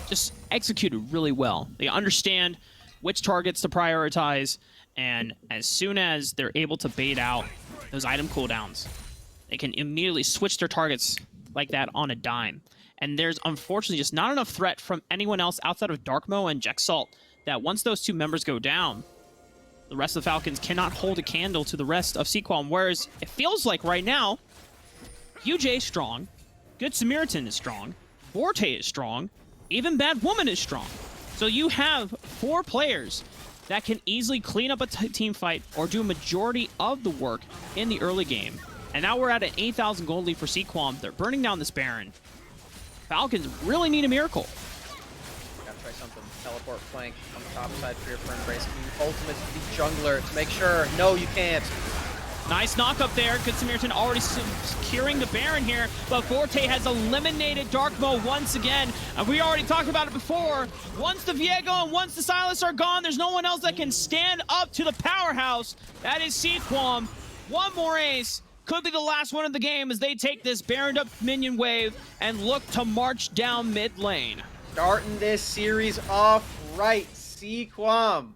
just executed really well. They understand which targets to prioritize, and as soon as they're able to bait out those item cooldowns. They can immediately switch their targets like that on a dime. And there's unfortunately just not enough threat from anyone else outside of Darkmo and Jexalt that once those two members go down, the rest of the Falcons cannot hold a candle to the rest of Sequam. Whereas it feels like right now, UJ is strong, Good Samaritan is strong, Forte is strong, even Bad Woman is strong. So you have 4 players that can easily clean up a team fight or do a majority of the work in the early game. And now we're at an 8,000 gold lead for Sequam. They're burning down this Baron. Falcons really need a miracle. Gotta try something. Teleport flank on the top side for Embrace. Ultimate to the jungler to make sure. No, you can't. Nice knock up there. Good Samaritan already securing the Baron here, but Forte has eliminated Darkmo once again. And we already talked about it before. Once the Viego and once the Silas are gone, there's no one else that can stand up to the powerhouse. That is Sequam. One more ace. Could be the last one of the game as they take this Baroned up minion wave and look to march down mid lane. Starting this series off right, Sequam.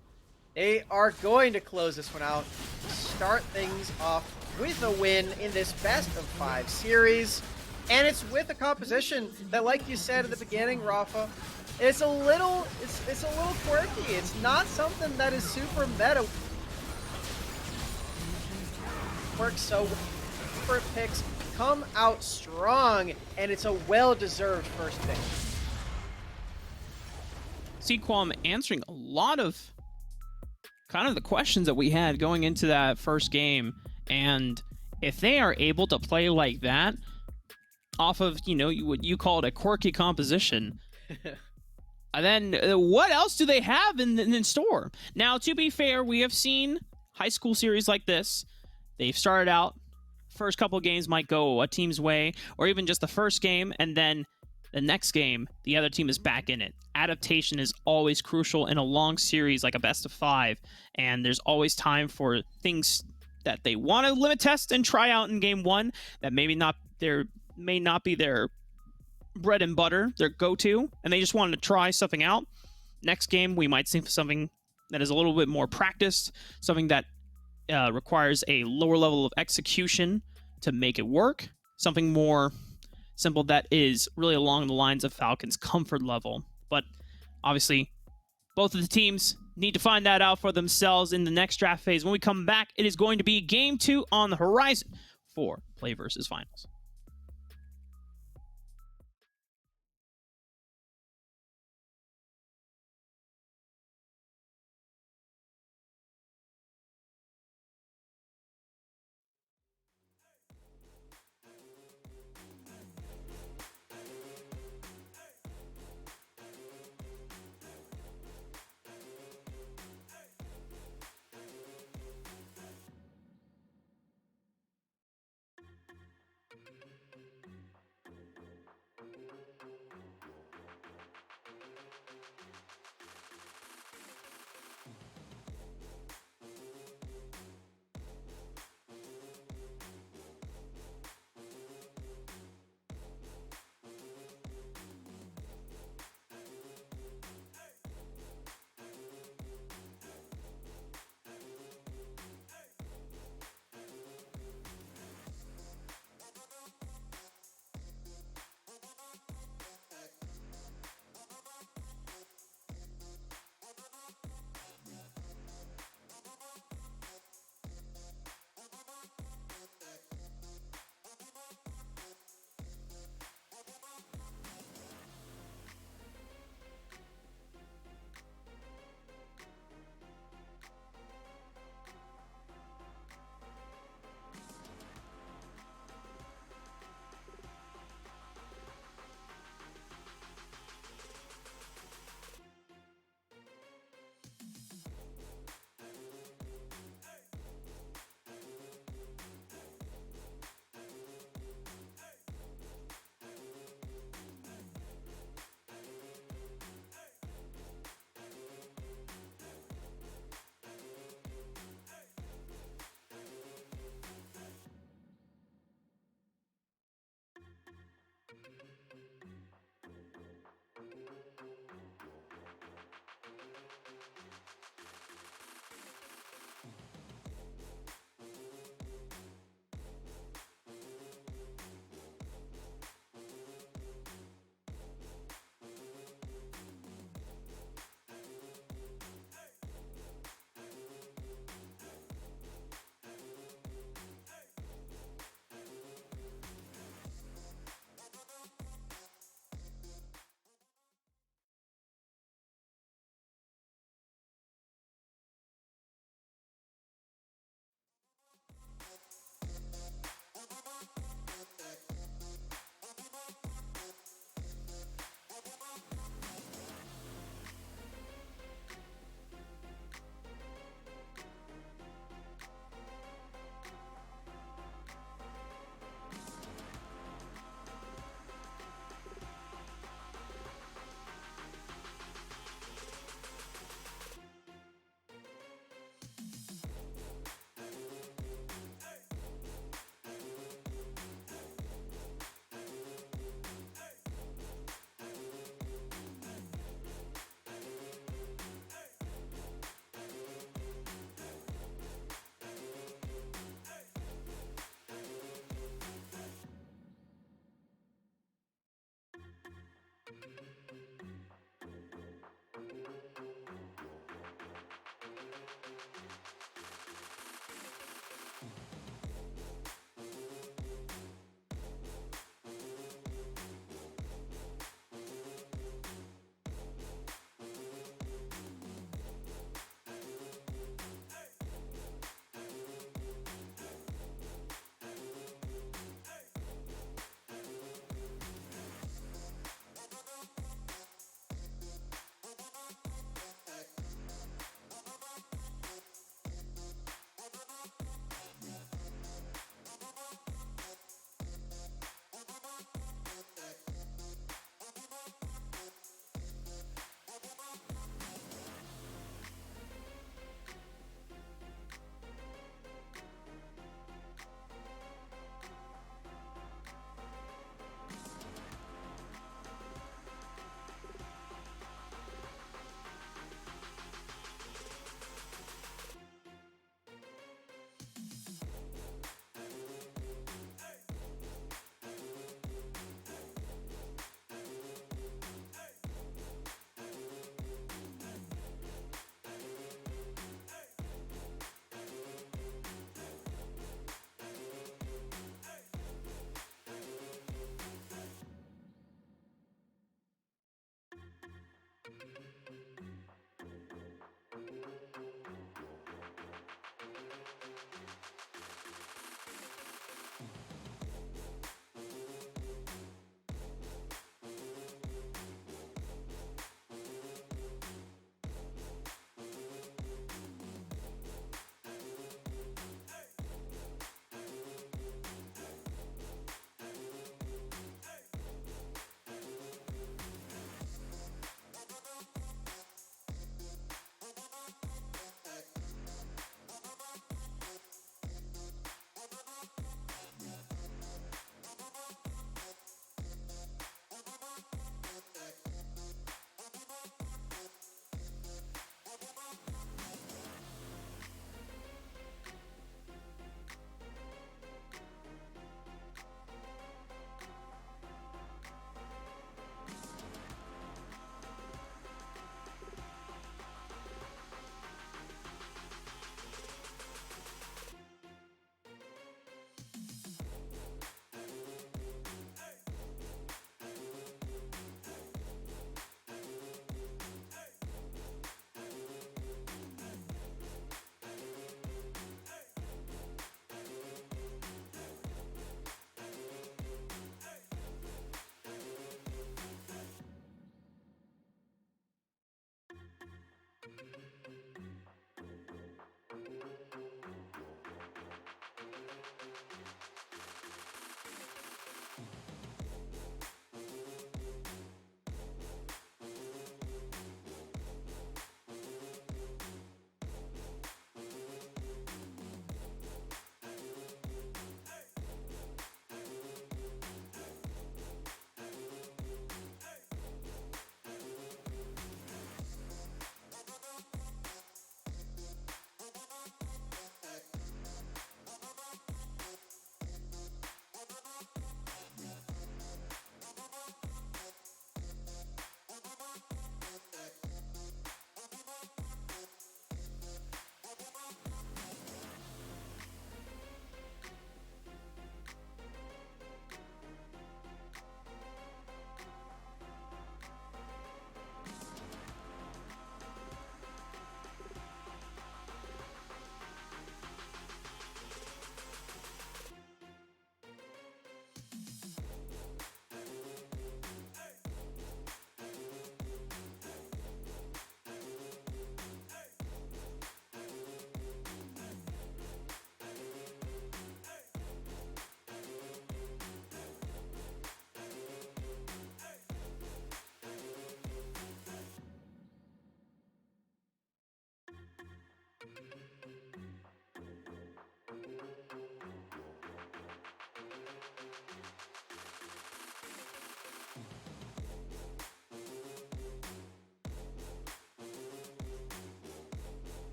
They are going to close this one out. Start things off with a win in this best of 5 series. And it's with a composition that, like you said at the beginning, Rafa, it's a little quirky. It's not something that is super meta. Works so well. Picks come out strong, and it's a well-deserved first pick. Sequam answering a lot of kind of the questions that we had going into that first game, and if they are able to play like that off of, you know, what you call it a quirky composition, then what else do they have in store? Now, to be fair, we have seen high school series like this. They've started out, first couple games might go a team's way, or even just the first game, and then the next game, the other team is back in it. Adaptation is always crucial in a long series like a best of 5, and there's always time for things that they want to limit test and try out in game 1 that may not be their bread and butter, their go-to, and they just wanted to try something out. Next game, we might see something that is a little bit more practiced, something that requires a lower level of execution to make it work, something more simple that is really along the lines of Falcon's comfort level. But obviously, both of the teams need to find that out for themselves in the next draft phase. When we come back, it is going to be Game 2 on the horizon for PlayVS Finals.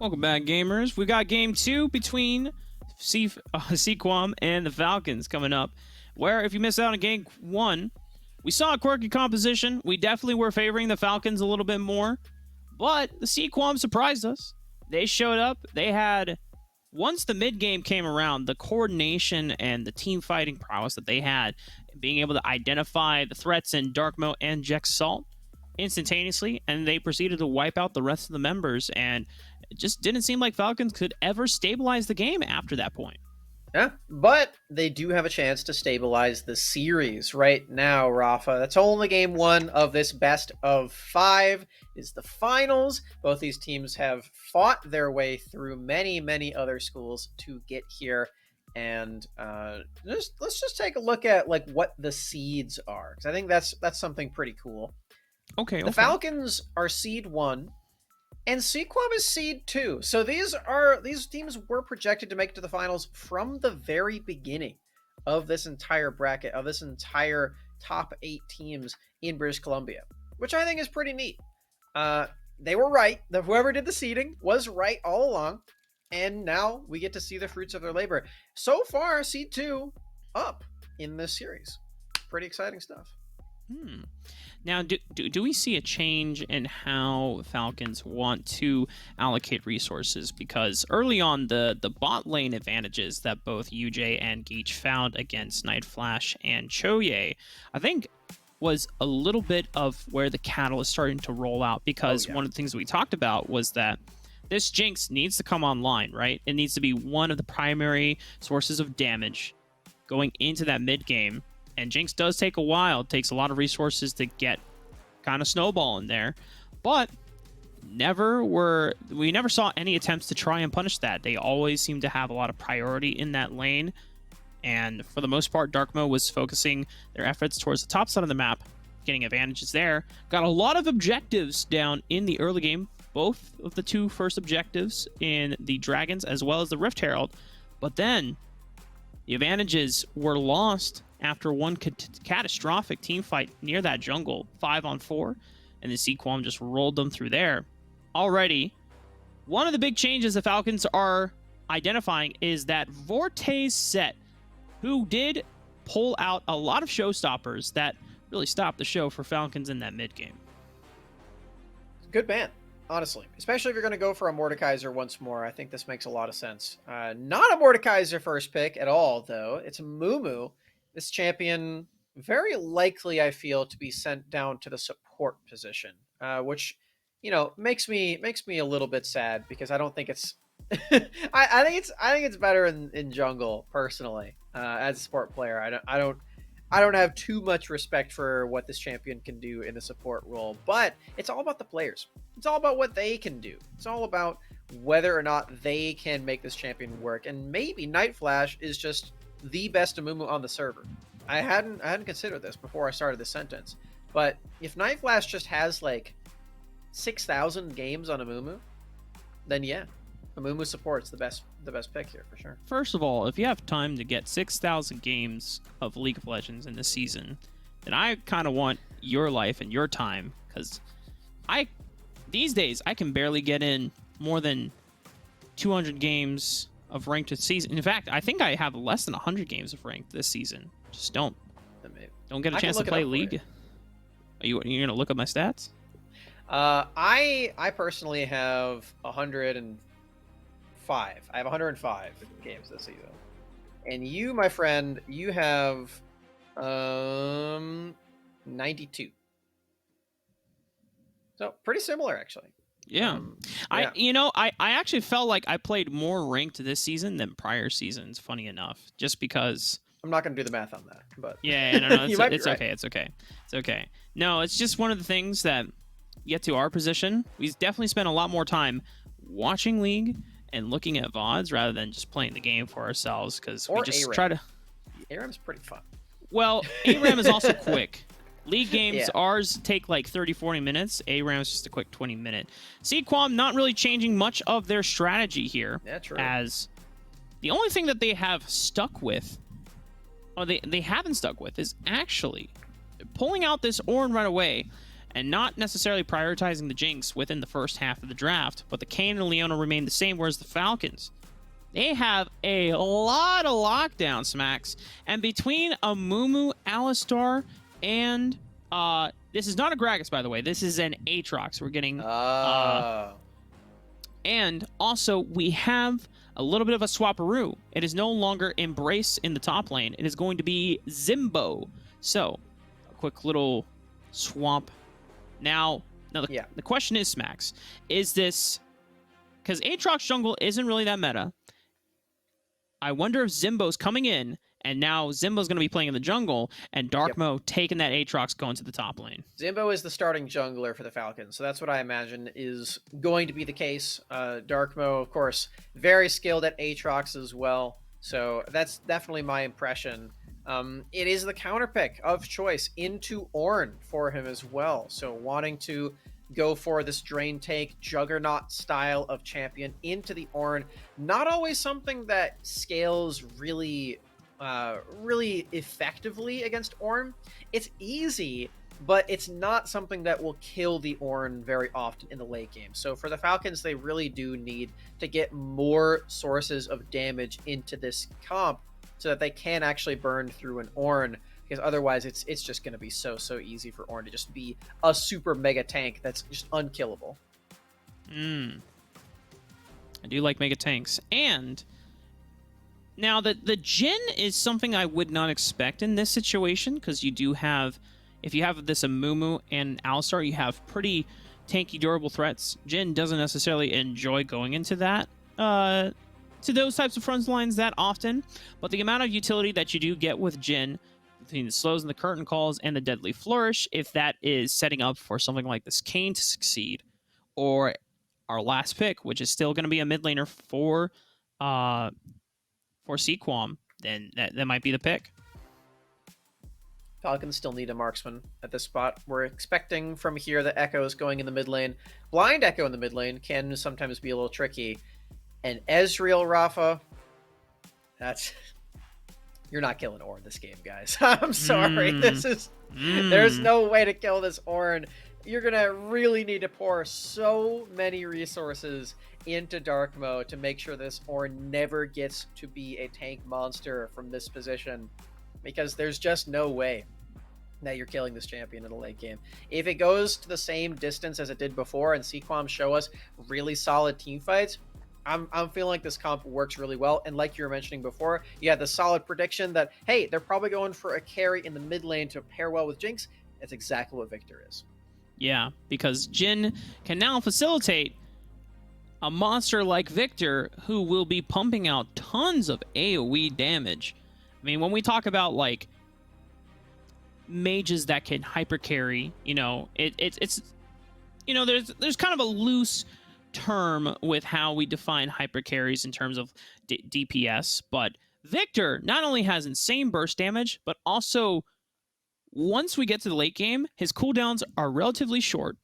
Welcome back, gamers. We got game 2 between Sequam and the Falcons coming up, where if you missed out on game 1, we saw a quirky composition. We definitely were favoring the Falcons a little bit more, but the Sequam surprised us. They showed up. They had, once the mid-game came around, the coordination and the team fighting prowess that they had, being able to identify the threats in Dark Mode and Jex Salt instantaneously, and they proceeded to wipe out the rest of the members, and it just didn't seem like Falcons could ever stabilize the game after that point. Yeah, but they do have a chance to stabilize the series right now, Rafa. That's only game 1 of this best of 5 is the finals. Both these teams have fought their way through many other schools to get here. And let's just take a look at like what the seeds are, because I think that's something pretty cool. Okay. The Falcons are seed 1. And Sequam is seed 2. So these teams were projected to make it to the finals from the very beginning of this entire bracket, of this entire top 8 teams in British Columbia, which I think is pretty neat. They were right. Whoever did the seeding was right all along. And now we get to see the fruits of their labor. So far, seed 2 up in this series. Pretty exciting stuff. Now, do we see a change in how Falcons want to allocate resources? Because early on, the bot lane advantages that both UJ and Geach found against Night Flash and Choye, I think, was a little bit of where the cattle is starting to roll out. Because one of the things we talked about was that this Jinx needs to come online, right? It needs to be one of the primary sources of damage going into that mid game. And Jinx does take a while. It takes a lot of resources to get kind of snowballing there. But we never saw any attempts to try and punish that. They always seem to have a lot of priority in that lane. And for the most part, Dark Mode was focusing their efforts towards the top side of the map, getting advantages there. Got a lot of objectives down in the early game. Both of the 2 first objectives in the Dragons as well as the Rift Herald. But then the advantages were lost after one catastrophic team fight near that jungle, 5-on-4, and the Sequam just rolled them through there. Already, one of the big changes the Falcons are identifying is that Vorte's set, who did pull out a lot of showstoppers that really stopped the show for Falcons in that mid game. Good ban, honestly. Especially if you're going to go for a Mordekaiser once more. I think this makes a lot of sense. Not a Mordekaiser first pick at all, though. It's a Mumu. This champion, very likely, I feel, to be sent down to the support position, which, makes me a little bit sad because I don't think it's. I think it's better in jungle personally as a support player. I don't have too much respect for what this champion can do in the support role, but it's all about the players. It's all about what they can do. It's all about whether or not they can make this champion work, and maybe Night Flash is just the best Amumu on the server. I hadn't considered this before I started this sentence, but if Night Flash just has like 6,000 games on Amumu, then yeah, Amumu support's the best pick here for sure. First of all, if you have time to get 6,000 games of League of Legends in this season, then I kind of want your life and your time, because these days I can barely get in more than 200 games of ranked this season. In fact, I think I have less than 100 games of ranked this season. Just don't get a chance to play League. Are you gonna look up my stats? I personally have 105. I have 105 games this season. And you, my friend, you have 92. So pretty similar, actually. Yeah. I actually felt like I played more ranked this season than prior seasons, funny enough, just because I'm not going to do the math on that, but yeah, no, it's right. okay. It's okay. No, it's just one of the things that get to our position. We definitely spend a lot more time watching League and looking at VODs rather than just playing the game for ourselves, because we just ARAM. try to. ARAM's pretty fun. Well, ARAM is also quick. League games, ours take like 30-40 minutes. ARAM is just a quick 20-minute. Sequam not really changing much of their strategy here. Yeah, true. As the only thing that they have stuck with, or they haven't stuck with, is actually pulling out this Ornn right away. and not necessarily prioritizing the Jinx within the first half of the draft, but the Kayn and Leona remain the same, whereas the Falcons, they have a lot of lockdown smacks. And between a Mumu, Alistar, and this is not a Gragas, by the way. This is an Aatrox. We're getting and also we have a little bit of a swaparoo. It is no longer Embrace in the top lane. It is going to be Zimbo. So, a quick little swap. Now the question is, Smacks, is this, because Aatrox jungle isn't really that meta. I wonder if Zimbo's coming in, and now Zimbo's going to be playing in the jungle, and Darkmo taking that Aatrox going to the top lane. Zimbo is the starting jungler for the Falcons, so that's what I imagine is going to be the case. Darkmo, of course, very skilled at Aatrox as well, so that's definitely my impression. It is the counter pick of choice into Ornn for him as well, so wanting to go for this drain take juggernaut style of champion into the Ornn, not always something that scales really effectively against Ornn. It's easy, but it's not something that will kill the Ornn very often in the late game. So for the Falcons, they really do need to get more sources of damage into this comp so that they can actually burn through an Ornn, because otherwise it's just going to be so easy for Ornn to just be a super mega tank that's just unkillable. I do like mega tanks. And now the Jhin is something I would not expect in this situation, because you do have, if you have this Amumu and Alistar, you have pretty tanky, durable threats. Jhin doesn't necessarily enjoy going into that, to those types of front lines that often, but the amount of utility that you do get with Jhin, between the slows and the curtain calls and the deadly flourish, if that is setting up for something like this Kayn to succeed, or our last pick, which is still going to be a mid laner for Sequam, then that might be the pick. Falcons still need a marksman at this spot. We're expecting from here that Echo is going in the mid lane. Blind Echo in the mid lane can sometimes be a little tricky. And Ezreal, Rafa, that's... You're not killing Ornn this game, guys. I'm sorry. There's no way to kill this Ornn. You're going to really need to pour so many resources into Dark Mode to make sure this Ornn never gets to be a tank monster from this position, because there's just no way that you're killing this champion in the late game. If it goes to the same distance as it did before and Sequam show us really solid team fights, I'm feeling like this comp works really well. And like you were mentioning before, you had the solid prediction that, hey, they're probably going for a carry in the mid lane to pair well with Jinx. That's exactly what Victor is. Yeah, because Jhin can now facilitate a monster like Victor, who will be pumping out tons of AoE damage. I mean, when we talk about, like, mages that can hyper carry, you know, it's you know, there's kind of a loose term with how we define hyper carries in terms of DPS, but Victor not only has insane burst damage, but also once we get to the late game, his cooldowns are relatively short.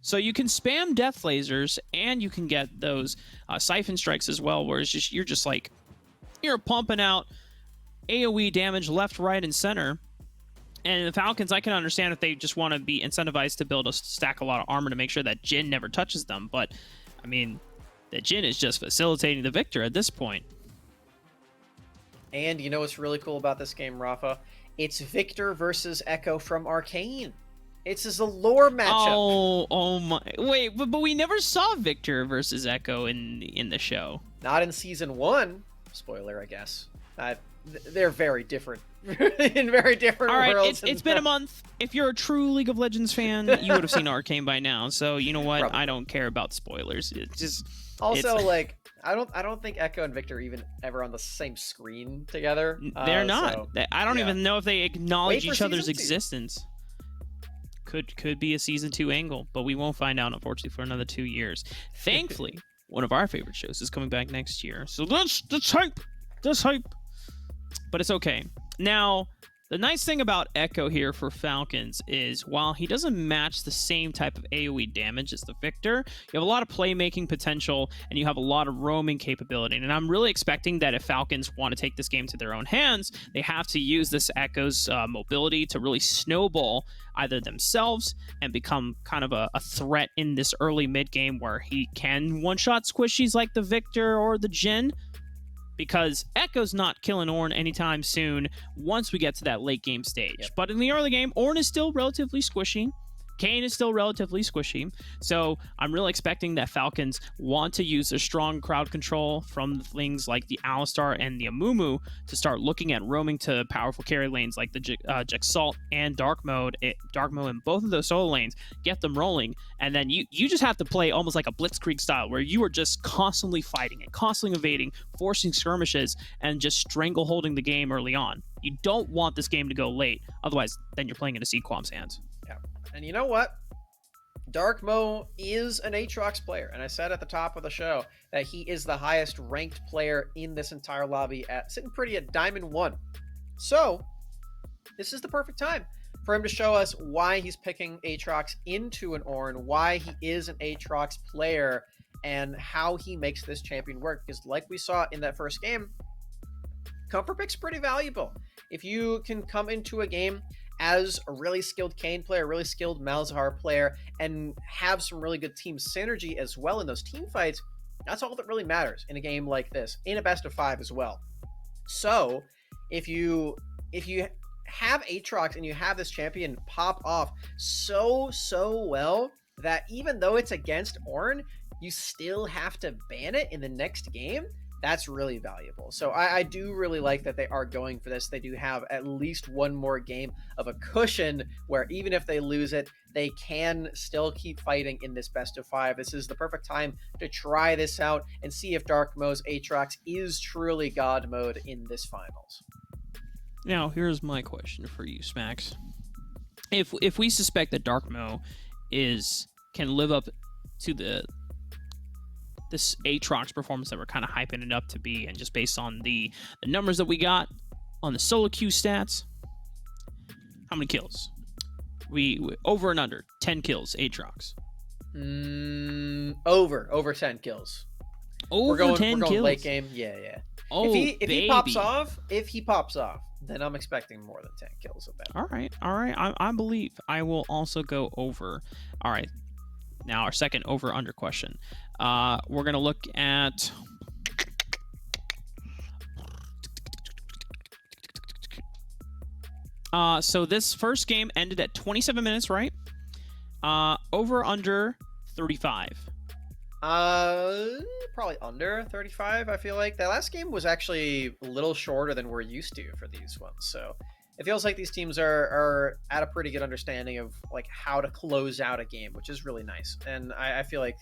So you can spam death lasers and you can get those siphon strikes as well, where it's just you're pumping out AoE damage left, right, and center. And the Falcons, I can understand if they just want to be incentivized to build a stack a lot of armor to make sure that Jhin never touches them. But, I mean, the Jhin is just facilitating the Victor at this point. And you know what's really cool about this game, Rafa? It's Victor versus Echo from Arcane. It's a lore matchup. Oh my. Wait, but we never saw Victor versus Echo in the show. Not in Season 1. Spoiler, I guess. They're very different. In very different worlds. It's been a month. If you're a true League of Legends fan, you would have seen Arcane by now. So you know what? Probably. I don't care about spoilers. It's just like I don't think Echo and Victor are even ever on the same screen together. They're not. So, I don't even know if they acknowledge Wait for each other's Season 2. existence. Could be a Season 2 angle, but we won't find out, unfortunately, for another 2 years. Thankfully, one of our favorite shows is coming back next year. So let's hype. But it's okay. Now, The nice thing about Echo here for Falcons is while he doesn't match the same type of AoE damage as the Victor, you have a lot of playmaking potential and you have a lot of roaming capability. And I'm really expecting that if Falcons want to take this game to their own hands, they have to use this Echo's mobility to really snowball either themselves and become kind of a threat in this early mid game where he can one-shot squishies like the Victor or the Jhin, because Echo's not killing Ornn anytime soon once we get to that late game stage. Yep. But in the early game, Ornn is still relatively squishy. Kayn is still relatively squishy. So I'm really expecting that Falcons want to use their strong crowd control from things like the Alistar and the Amumu to start looking at roaming to powerful carry lanes like the Jexalt and Dark Mode in both of those solo lanes, get them rolling, and then you just have to play almost like a Blitzkrieg style where you are just constantly fighting and constantly evading, forcing skirmishes, and just strangle holding the game early on. You don't want this game to go late, otherwise then you're playing into Sequam's hands. Yeah. And you know what? Dark Mo is an Aatrox player, and I said at the top of the show that he is the highest ranked player in this entire lobby, at sitting pretty at Diamond 1. So, this is the perfect time for him to show us why he's picking Aatrox into an Ornn, why he is an Aatrox player, and how he makes this champion work. Because like we saw in that first game, comfort pick's pretty valuable. If you can come into a game as a really skilled Kayn player, a really skilled Malzahar player, and have some really good team synergy as well in those team fights, that's all that really matters in a game like this, in a best of 5 as well. So if you have Aatrox and you have this champion pop off so well that even though it's against Ornn, you still have to ban it in the next game, that's really valuable. So I do really like that they are going for this. They do have at least one more game of a cushion where even if they lose it, they can still keep fighting in this best of 5. This is the perfect time to try this out and see if Dark Mo's Aatrox is truly God mode in this finals. Now, here's my question for you, Smacks. If we suspect that Dark Mo can live up to this Aatrox performance that we're kind of hyping it up to be, and just based on the numbers that we got on the solo queue stats, how many kills? We over and under 10 kills, Aatrox. Over 10 kills. Over 10 kills. We're going late game. Yeah. Oh, if he pops off, then I'm expecting more than 10 kills of that. All right. I believe I will also go over. All right. Now our second over-under question. We're going to look at... so this first game ended at 27 minutes, right? Over-under 35. Probably under 35, I feel like. That last game was actually a little shorter than we're used to for these ones, so... It feels like these teams are at a pretty good understanding of like how to close out a game, which is really nice. And I feel like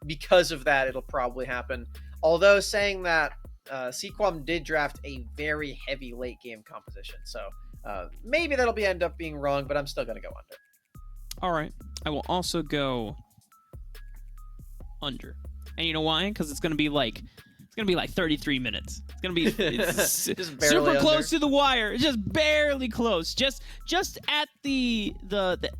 because of that, it'll probably happen. Although saying that, Sequam did draft a very heavy late game composition. So maybe that'll end up being wrong, but I'm still going to go under. All right. I will also go under. And you know why? Because it's going to be like 33 minutes. It's gonna be just barely super under. close to the wire. It's just barely close. Just at the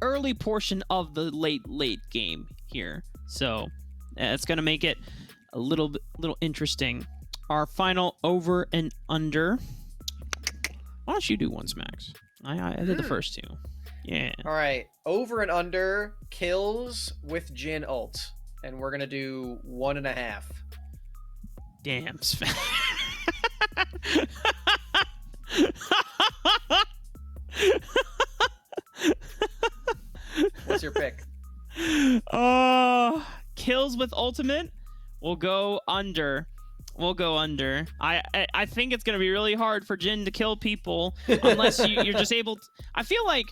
early portion of the late game here. So it's gonna make it a little interesting. Our final over and under. Why don't you do one, Smacks? I did the first two. Yeah. All right. Over and under kills with Jhin ult, and we're gonna do 1.5. Damn. What's your pick? Kills with ultimate. We'll go under. I think it's gonna be really hard for Jhin to kill people unless you're just able to. I feel like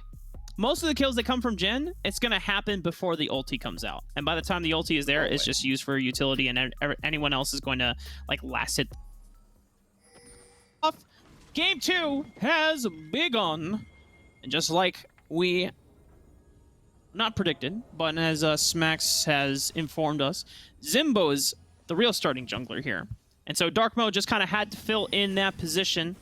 most of the kills that come from Jhin, it's going to happen before the ulti comes out. And by the time the ulti is there, it's just used for utility, and anyone else is going to, like, last it. Game 2 has begun. And just like we not predicted, but as Smacks has informed us, Zimbo is the real starting jungler here. And so Dark Mode just kind of had to fill in that position.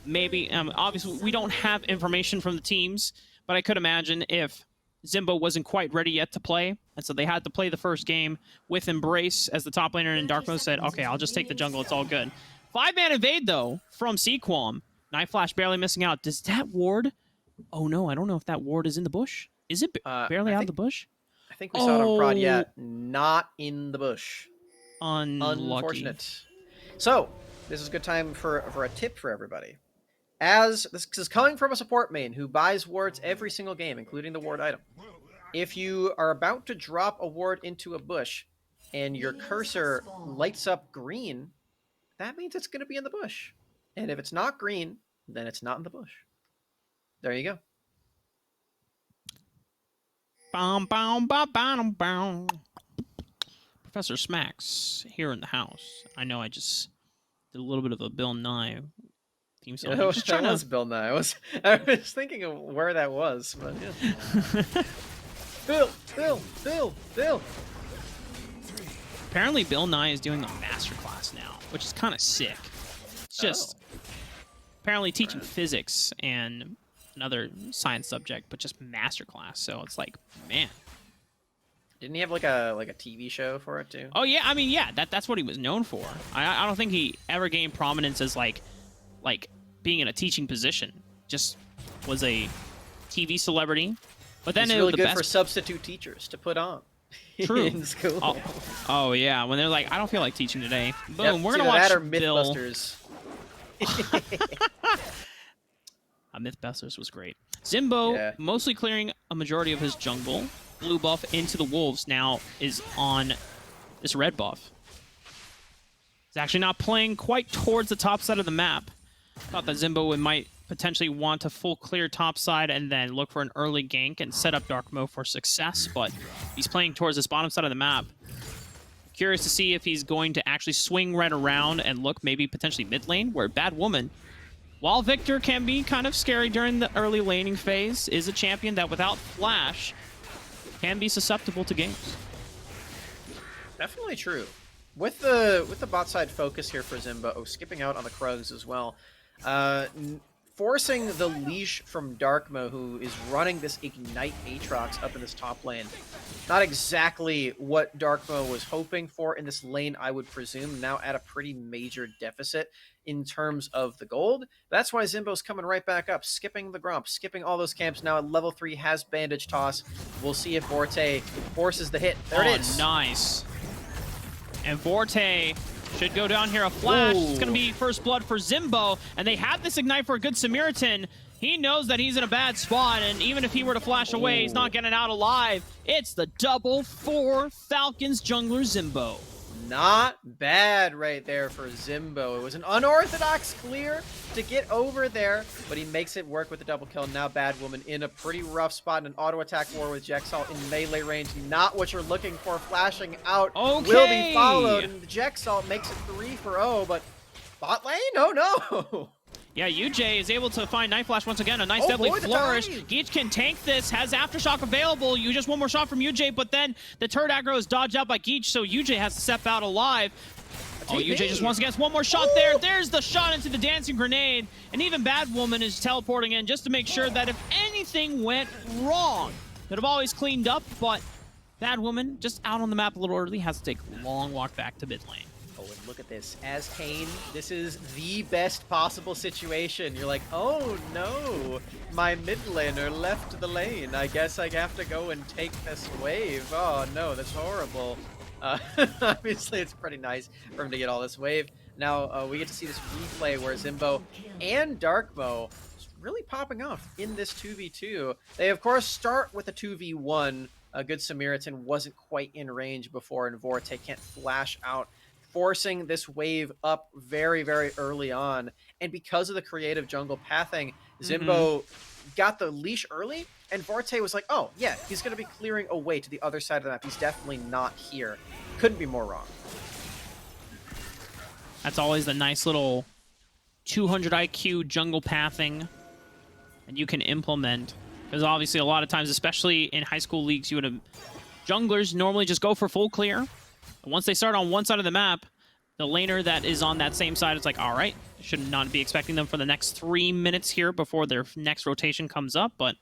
maybe, obviously, we don't have information from the teams, but I could imagine if Zimbo wasn't quite ready yet to play, and so they had to play the first game with Embrace as the top laner, and Dark Mode said, okay, I'll just take the jungle, it's all good. 5-man evade, though, from Sequam. Night Flash barely missing out. Does that ward? Oh, no, I don't know if that ward is in the bush. Is it barely out of the bush? I think we saw it on prod yet. Not in the bush. Unlucky. Unfortunate. So, this is a good time for a tip for everybody. As this is coming from a support main who buys wards every single game, including the ward item. If you are about to drop a ward into a bush and your cursor lights up green, that means it's going to be in the bush. And if it's not green, then it's not in the bush. There you go. Professor Smacks here in the house. I know I just did a little bit of a Bill Nye theme song. Yeah, that was Bill Nye. I was thinking of where that was, but yeah. Bill. Apparently, Bill Nye is doing a masterclass now, which is kind of sick. It's just apparently teaching physics and another science subject, but just masterclass. So it's like, man. Didn't he have like a TV show for it too? Oh yeah, I mean yeah, that's what he was known for. I don't think he ever gained prominence as like being in a teaching position. Just was a TV celebrity. But then it's really good for substitute teachers to put on. True. In school. Oh yeah, when they're like, I don't feel like teaching today. Boom, Yep, we're gonna watch that or Bill. Mythbusters. Mythbusters was great. Zimbo mostly clearing a majority of his jungle. Blue buff into the wolves now is on this red buff. He's actually not playing quite towards the top side of the map. Thought that Zimbo might potentially want to full clear top side and then look for an early gank and set up Dark Mode for success, but he's playing towards this bottom side of the map. Curious to see if he's going to actually swing right around and look maybe potentially mid lane, where Bad Woman, while Victor can be kind of scary during the early laning phase, is a champion that without flash can be susceptible to games. Definitely true. With the bot side focus here for Zimbo, skipping out on the Krugs as well, forcing the leash from Darkmo, who is running this Ignite Aatrox up in this top lane. Not exactly what Darkmo was hoping for in this lane, I would presume, now at a pretty major deficit in terms of the gold. That's why Zimbo's coming right back up, skipping the Grump, skipping all those camps. Now at level 3 has Bandage Toss. We'll see if Vorte forces the hit. There it is. Nice. And Vorte should go down here a flash. Ooh. It's going to be first blood for Zimbo. And they have this Ignite for a good Samaritan. He knows that he's in a bad spot, and even if he were to flash away, he's not getting out alive. It's the double for Falcons jungler Zimbo. Not bad right there for Zimbo. It was an unorthodox clear to get over there, but he makes it work with the double kill. Now Bad Woman in a pretty rough spot in an auto attack war with Jexal in melee range. Not what you're looking for. Flashing out will be followed, and the Jexal makes it 3-0, but bot lane? Oh no! Yeah, UJ is able to find Night Flash once again. A nice deadly flourish. Geach can tank this, has Aftershock available. You just one more shot from UJ, but then the turret aggro is dodged out by Geach, so UJ has to step out alive. Oh, UJ just once again, one more shot there. There's the shot into the dancing grenade. And even Bad Woman is teleporting in just to make sure that if anything went wrong, they'd have always cleaned up, but Bad Woman, just out on the map a little early, has to take a long walk back to mid lane. Oh, and look at this. As Kane, this is the best possible situation. You're like, oh no, my mid laner left the lane. I guess I have to go and take this wave. Oh no, that's horrible. Obviously, it's pretty nice for him to get all this wave. Now, we get to see this replay where Zimbo and Darkmo is really popping off in this 2v2. They, of course, start with a 2v1. A good Samaritan wasn't quite in range before, and Vorte can't flash out, forcing this wave up very, very early on. And because of the creative jungle pathing, Zimbo got the leash early, and Vorte was like, oh, yeah, he's going to be clearing away to the other side of the map. He's definitely not here. Couldn't be more wrong. That's always the nice little 200 IQ jungle pathing that you can implement. Because obviously a lot of times, especially in high school leagues, you would have junglers normally just go for full clear. And once they start on one side of the map, the laner that is on that same side is like, all right, should not be expecting them for the next 3 minutes here before their next rotation comes up, but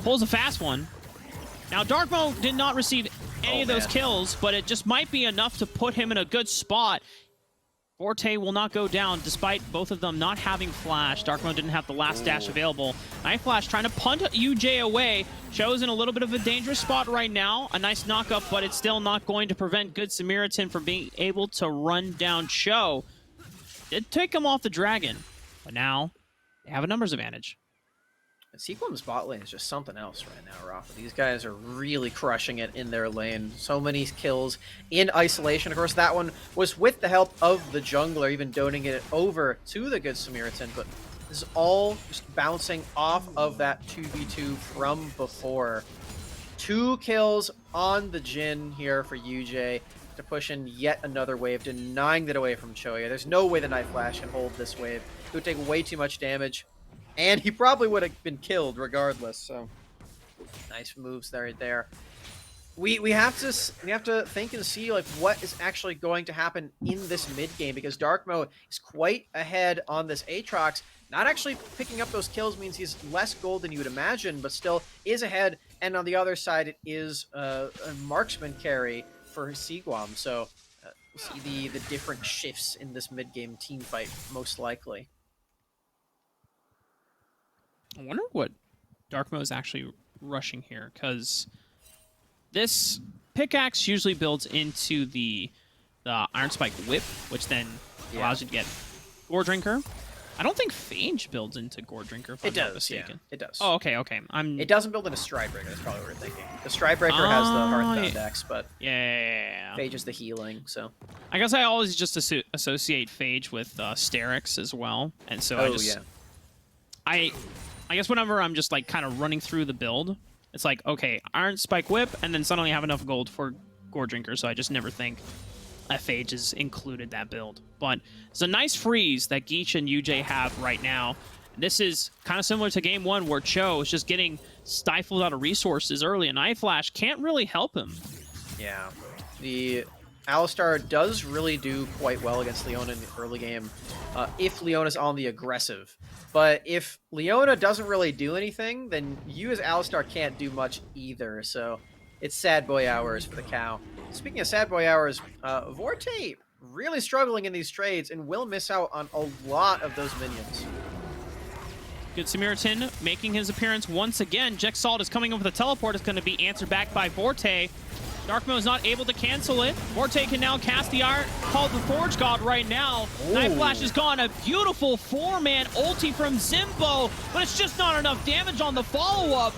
pulls a fast one. Now, Darkmo did not receive any of those kills, but it just might be enough to put him in a good spot. Forte will not go down, despite both of them not having flash. Darkmo didn't have the last dash available. Night Flash trying to punt UJ away. Cho's in a little bit of a dangerous spot right now. A nice knock-up, but it's still not going to prevent Good Samaritan from being able to run down Cho. Did take him off the dragon, but now they have a numbers advantage. Sequum's bot lane is just something else right now, Rafa. These guys are really crushing it in their lane. So many kills in isolation. Of course, that one was with the help of the jungler, even donating it over to the Good Samaritan. But this is all just bouncing off of that 2v2 from before. 2 kills on the Jhin here for UJ to push in yet another wave, denying that away from Choya. There's no way the Night Flash can hold this wave. It would take way too much damage. And he probably would have been killed regardless. So nice moves there. We have to think and see like what is actually going to happen in this mid game, because Darkmo is quite ahead on this Aatrox. Not actually picking up those kills means he's less gold than you would imagine, but still is ahead. And on the other side, it is a marksman carry for Sequum. So we'll see the different shifts in this mid game team fight most likely. I wonder what Darkmo is actually rushing here, because this pickaxe usually builds into the Iron Spike Whip, which then allows you to get Gore Drinker. I don't think Phage builds into Gore Drinker, if I'm not mistaken. Yeah, it does. Oh, okay. It doesn't build into Stride Breaker, that's probably what we're thinking. The Stride Breaker has the Hearthbound X, but Phage is the healing, so. I guess I always just associate Phage with Sterix as well, and so I guess whenever I'm just like kind of running through the build, it's like, okay, Iron Spike Whip, and then suddenly I have enough gold for Gore Drinker, so I just never think Phage has included that build. But it's a nice freeze that Geach and UJ have right now. This is kind of similar to game 1 where Cho is just getting stifled out of resources early, and Night Flash can't really help him. Yeah, the Alistar does really do quite well against Leona in the early game if Leona's on the aggressive. But if Leona doesn't really do anything, then you as Alistar can't do much either. So it's sad boy hours for the cow. Speaking of sad boy hours, Vorte really struggling in these trades and will miss out on a lot of those minions. Good Samaritan making his appearance once again. Jexalt is coming over the teleport. It's going to be answered back by Vorte. Darkmo is not able to cancel it. Vorte can now cast the art called the Forge God right now. Night Flash is gone. A beautiful 4-man ulti from Zimbo, but it's just not enough damage on the follow-up.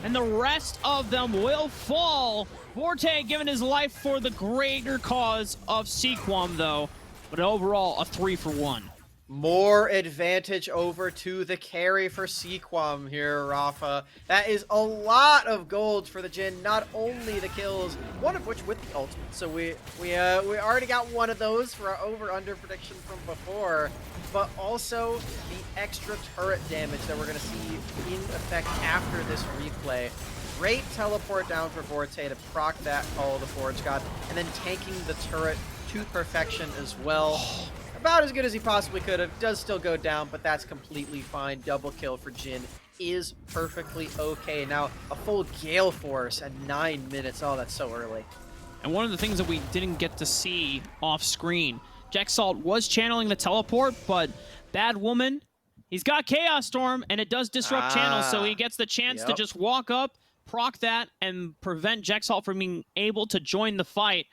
And the rest of them will fall. Vorte giving his life for the greater cause of Sequum, though. But overall, a 3-for-1. More advantage over to the carry for Sequum here, Rafa. That is a lot of gold for the Jhin. Not only the kills, one of which with the ultimate. So we already got one of those for our over-under prediction from before, but also the extra turret damage that we're going to see in effect after this replay. Great teleport down for Vorte to proc that Call of the Forge God, and then tanking the turret to perfection as well. About as good as he possibly could have. Does still go down, but that's completely fine. Double kill for Jhin is perfectly okay. Now, a full Gale Force at 9 minutes. Oh, that's so early. And one of the things that we didn't get to see off screen, Jexalt was channeling the teleport, but Bad Woman, he's got Chaos Storm, and it does disrupt channels, so he gets the chance to just walk up, proc that, and prevent Jexalt from being able to join the fight.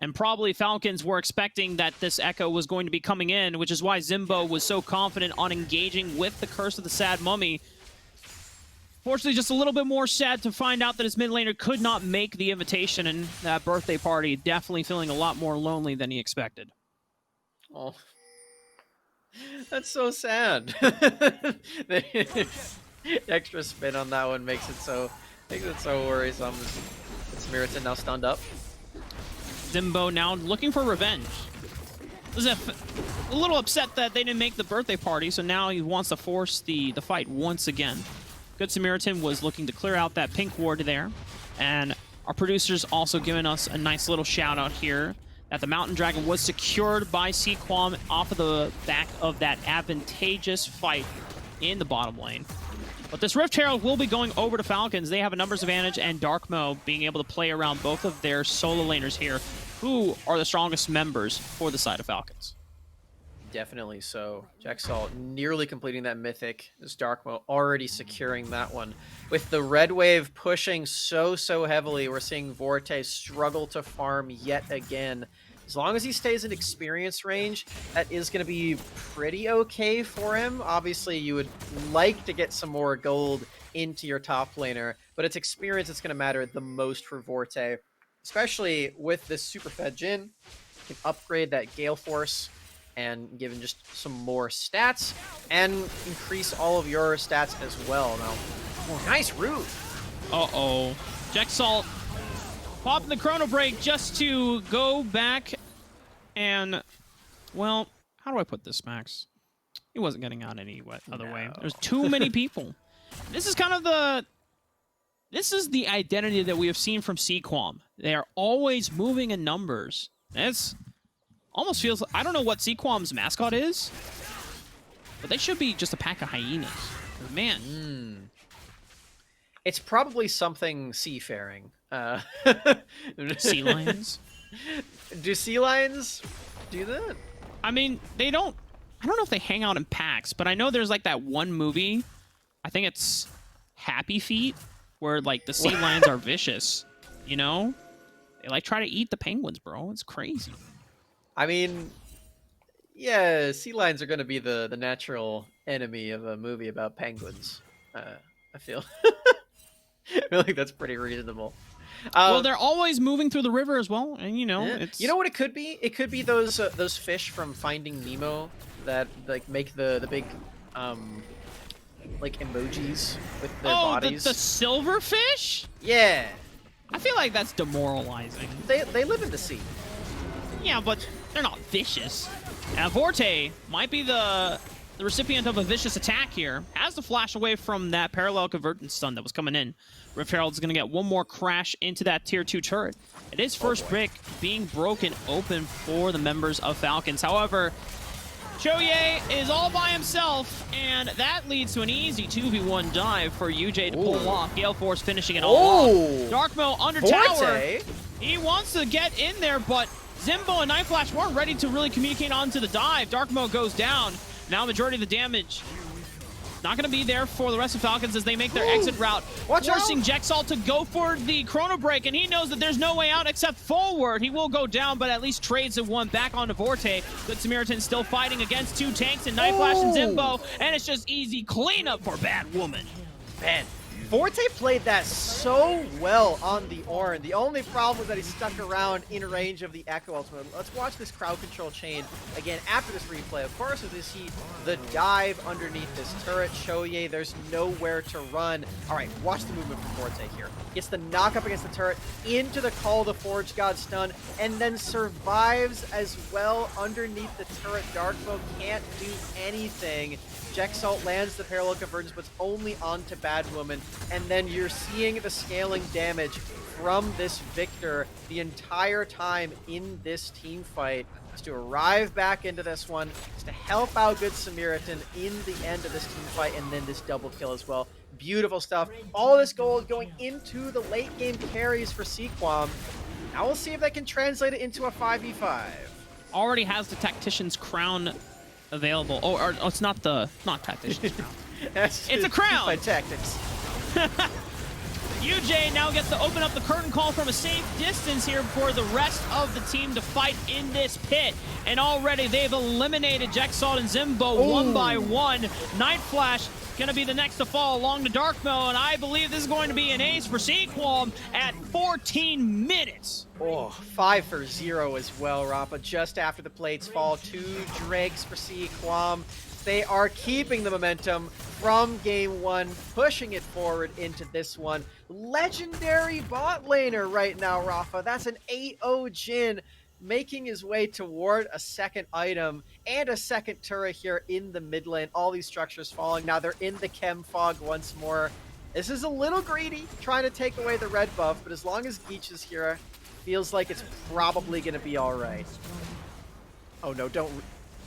And probably Falcons were expecting that this Echo was going to be coming in, which is why Zimbo was so confident on engaging with the Curse of the Sad Mummy. Fortunately, just a little bit more sad to find out that his mid laner could not make the invitation, and that birthday party definitely feeling a lot more lonely than he expected. Oh, that's so sad. The extra spin on that one makes it so worrisome. Samaritan now stunned up. Zimbo now looking for revenge. Was a little upset that they didn't make the birthday party, so now he wants to force the fight once again. Good Samaritan was looking to clear out that pink ward there, and Our producer's also giving us a nice little shout out here that the Mountain Dragon was secured by Sequam off of the back of that advantageous fight in the bottom lane. But this Rift Herald will be going over to Falcons. They have a numbers advantage, and Darkmo being able to play around both of their solo laners here, who are the strongest members for the side of Falcons. Definitely so. Jexalt nearly completing that mythic. This Darkmo already securing that one. With the red wave pushing so heavily, we're seeing Vorte struggle to farm yet again. As long as he stays in experience range, that is going to be pretty okay for him. Obviously, you would like to get some more gold into your top laner, but it's experience that's going to matter the most for Vorte, especially with this super fed Jhin. You can upgrade that Gale Force and give him just some more stats and increase all of your stats as well. Now, nice root. Uh-oh. Jexalt popping the Chrono Break just to go back and, well, how do I put this, Max? He wasn't getting out any other way. There's too many people. This is kind of this is the identity that we have seen from Sequam. They are always moving in numbers. It's almost feels like, I don't know what Sequam's mascot is, but they should be just a pack of hyenas. Man. It's probably something seafaring. Sea lions? Do sea lions do that? I mean, I don't know if they hang out in packs, but I know there's like that one movie, I think it's Happy Feet, where like the sea lions are vicious, you know? They like try to eat the penguins, bro. It's crazy. I mean, yeah, sea lions are going to be the natural enemy of a movie about penguins. I feel I feel like that's pretty reasonable. Well, they're always moving through the river as well, and you know, it's... You know what it could be? It could be those fish from Finding Nemo that like make the big like emojis with their bodies. The silverfish? Yeah. I feel like that's demoralizing. They live in the sea. Yeah, but they're not vicious. Now, Vorte might be the recipient of a vicious attack here. Has to flash away from that parallel convergence stun that was coming in. Rift Herald's going to get one more crash into that tier 2 turret. It is first brick being broken open for the members of Falcons. However, Choye is all by himself, and that leads to an easy 2v1 dive for UJ to pull off. Gale Force finishing it all off. Darkmo under tower. He wants to get in there, but Zimbo and Night Flash weren't ready to really communicate onto the dive. Darkmo goes down. Now majority of the damage not going to be there for the rest of Falcons as they make their exit route. Forcing Jexalt to go for the Chrono Break, and he knows that there's no way out except forward. He will go down, but at least trades the one back onto Vorte. Good Samaritan still fighting against two tanks and Night Flash and Zimbo, and it's just easy cleanup for Bad Woman. Man, Vorte played that so well on the Ornn. The only problem was that he stuck around in range of the Echo ultimate. Let's watch this crowd control chain again after this replay. Of course, with this heat, the dive underneath this turret. Choye, there's nowhere to run. All right, watch the movement from Vorte here. Gets the knock up against the turret, into the Call of the Forge God stun, and then survives as well underneath the turret. Darkmo can't do anything. Jexalt lands the parallel convergence, but it's only onto Bad Woman, and then you're seeing the scaling damage from this Victor the entire time in this team fight. Is to arrive back into this one, is to help out Good Samaritan in the end of this team fight, and then this double kill as well. Beautiful stuff. All this gold going into the late game carries for Sequam. Now we'll see if they can translate it into a 5v5. Already has the Tactician's Crown available. Oh, it's not Tactician's Crown. It's a crown! By tactics. UJ now gets to open up the curtain call from a safe distance here for the rest of the team to fight in this pit. And already they've eliminated Jexalt and Zimbo one by one. Night Flash gonna be the next to fall along to Darkmo, and I believe this is going to be an ace for Sequam at 14 minutes. 5 for 0 as well, Rappa. Just after the plates fall, 2 dregs for Sequam. They are keeping the momentum from game 1, pushing it forward into this one. Legendary bot laner right now, Rafa. That's an 8-0 Jhin, making his way toward a second item and a second turret here in the mid lane. All these structures falling. Now they're in the chem fog once more. This is a little greedy, trying to take away the red buff, but as long as Geach is here, feels like it's probably going to be all right. Oh, no, don't...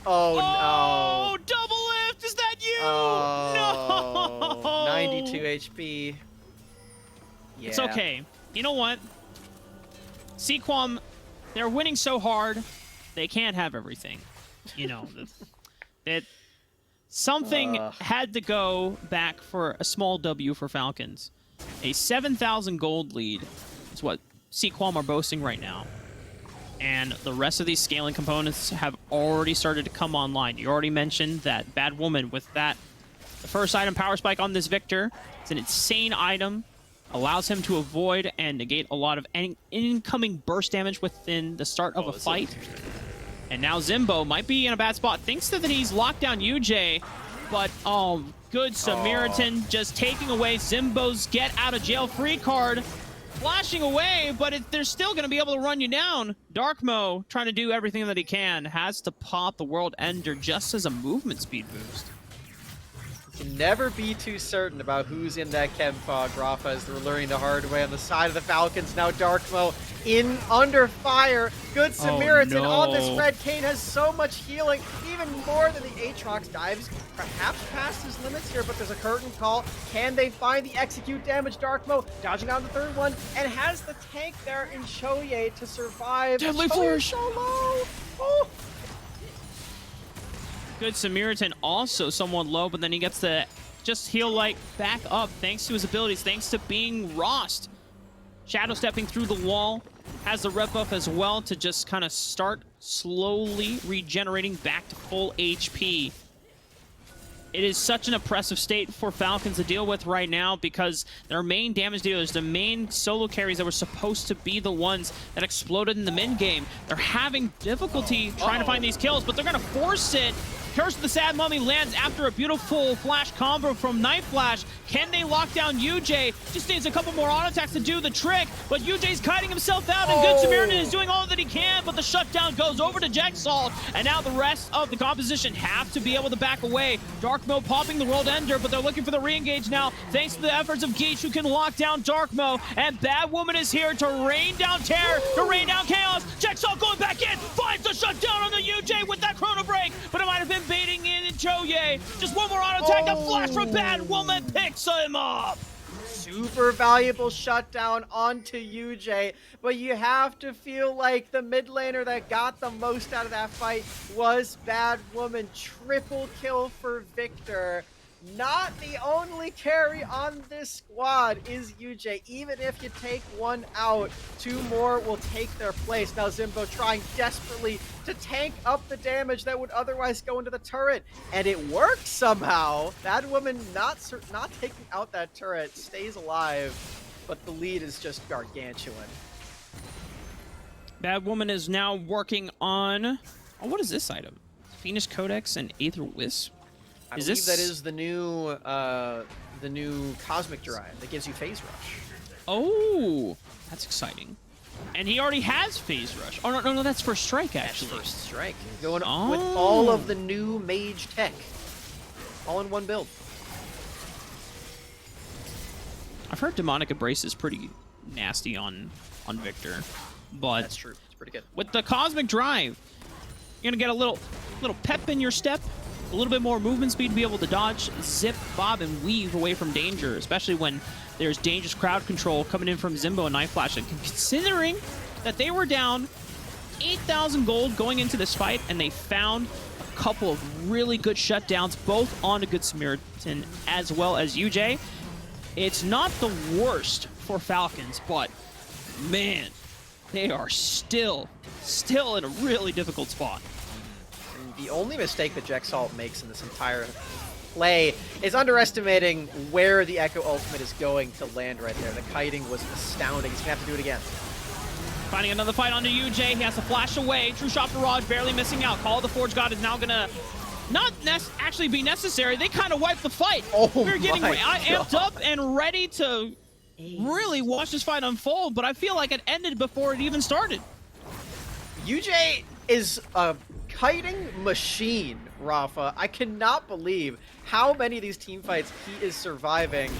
Oh, Oh, no. double lift! Is that you? Oh, No! 92 HP. Yeah. It's okay. You know what? Sequam, they're winning so hard, they can't have everything. You know, that something had to go back for a small W for Falcons. A 7,000 gold lead is what Sequam are boasting right now. And the rest of these scaling components have already started to come online. You already mentioned that Bad Woman with that. The first item, Power Spike on this Victor. It's an insane item. Allows him to avoid and negate a lot of incoming burst damage within the start of a fight. And now Zimbo might be in a bad spot. Thinks that he's locked down UJ, but good Samaritan just taking away Zimbo's get out of jail free card. Flashing away, but they're still going to be able to run you down. Darkmo, trying to do everything that he can, has to pop the World Ender just as a movement speed boost. You can never be too certain about who's in that chem fog, Rafa, as they're learning the hard way on the side of the Falcons. Now Darkmo in under fire. Good Samaritan on this red. Kane has so much healing, even more than the Aatrox dives. Perhaps past his limits here, but there's a curtain call. Can they find the execute damage? Darkmo dodging out the third one and has the tank there in Choye to survive. Deadly Flourish! So low. Oh. Good Samaritan also somewhat low, but then he gets to just heal like back up thanks to his abilities, thanks to being Rost. Shadow stepping through the wall, has the red buff as well to just kind of start slowly regenerating back to full HP. It is such an oppressive state for Falcons to deal with right now because their main damage dealers, the main solo carries that were supposed to be the ones that exploded in the mid game, they're having difficulty trying to find these kills, but they're going to force it. Curse of the Sad Mummy lands after a beautiful flash combo from Night Flash. Can they lock down UJ? Just needs a couple more auto attacks to do the trick, but UJ's kiting himself out, and Good Samaritan is doing all that he can, but the shutdown goes over to Jexalt, and now the rest of the composition have to be able to back away. Darkmo popping the World Ender, but they're looking for the re-engage now, thanks to the efforts of Geach, who can lock down Darkmo, and Bad Woman is here to rain down terror, to rain down chaos. Jexalt going back in, finds the shutdown on the UJ with that Chrono Break, but it might have been baiting in Choye. Just one more auto attack, a flash from Bad Woman picks him up. Super valuable shutdown onto UJ, but you have to feel like the mid laner that got the most out of that fight was Bad Woman. Triple kill for Victor. Not the only carry on this squad is UJ. Even if you take one out, two more will take their place. Now Zimbo trying desperately to tank up the damage that would otherwise go into the turret, and it works somehow. Bad Woman not taking out that turret, stays alive, but the lead is just gargantuan. Bad Woman is now working on... Oh, what is this item? Phoenix Codex and Aether Wisp? I believe that is the new Cosmic Drive that gives you Phase Rush. Oh, that's exciting. And he already has Phase Rush. Oh, no, that's First Strike, actually. That's First Strike. Going with all of the new Mage tech. All in one build. I've heard Demonic Embrace is pretty nasty on Victor. But that's true. It's pretty good. With the Cosmic Drive, you're going to get a little pep in your step. A little bit more movement speed to be able to dodge, zip, bob, and weave away from danger, especially when there's dangerous crowd control coming in from Zimbo and Night Flash. And considering that they were down 8,000 gold going into this fight, and they found a couple of really good shutdowns, both on a Good Samaritan as well as UJ, it's not the worst for Falcons, but man, they are still in a really difficult spot. The only mistake that Jexalt makes in this entire play is underestimating where the Echo Ultimate is going to land right there. The kiting was astounding. He's going to have to do it again. Finding another fight onto UJ. He has to flash away. True Shot Barrage barely missing out. Call of the Forge God is now going to not actually be necessary. They kind of wiped the fight. Oh, we're getting amped up and ready to really watch this fight unfold, but I feel like it ended before it even started. UJ is a kiting machine, Rafa. I cannot believe how many of these team fights he is surviving.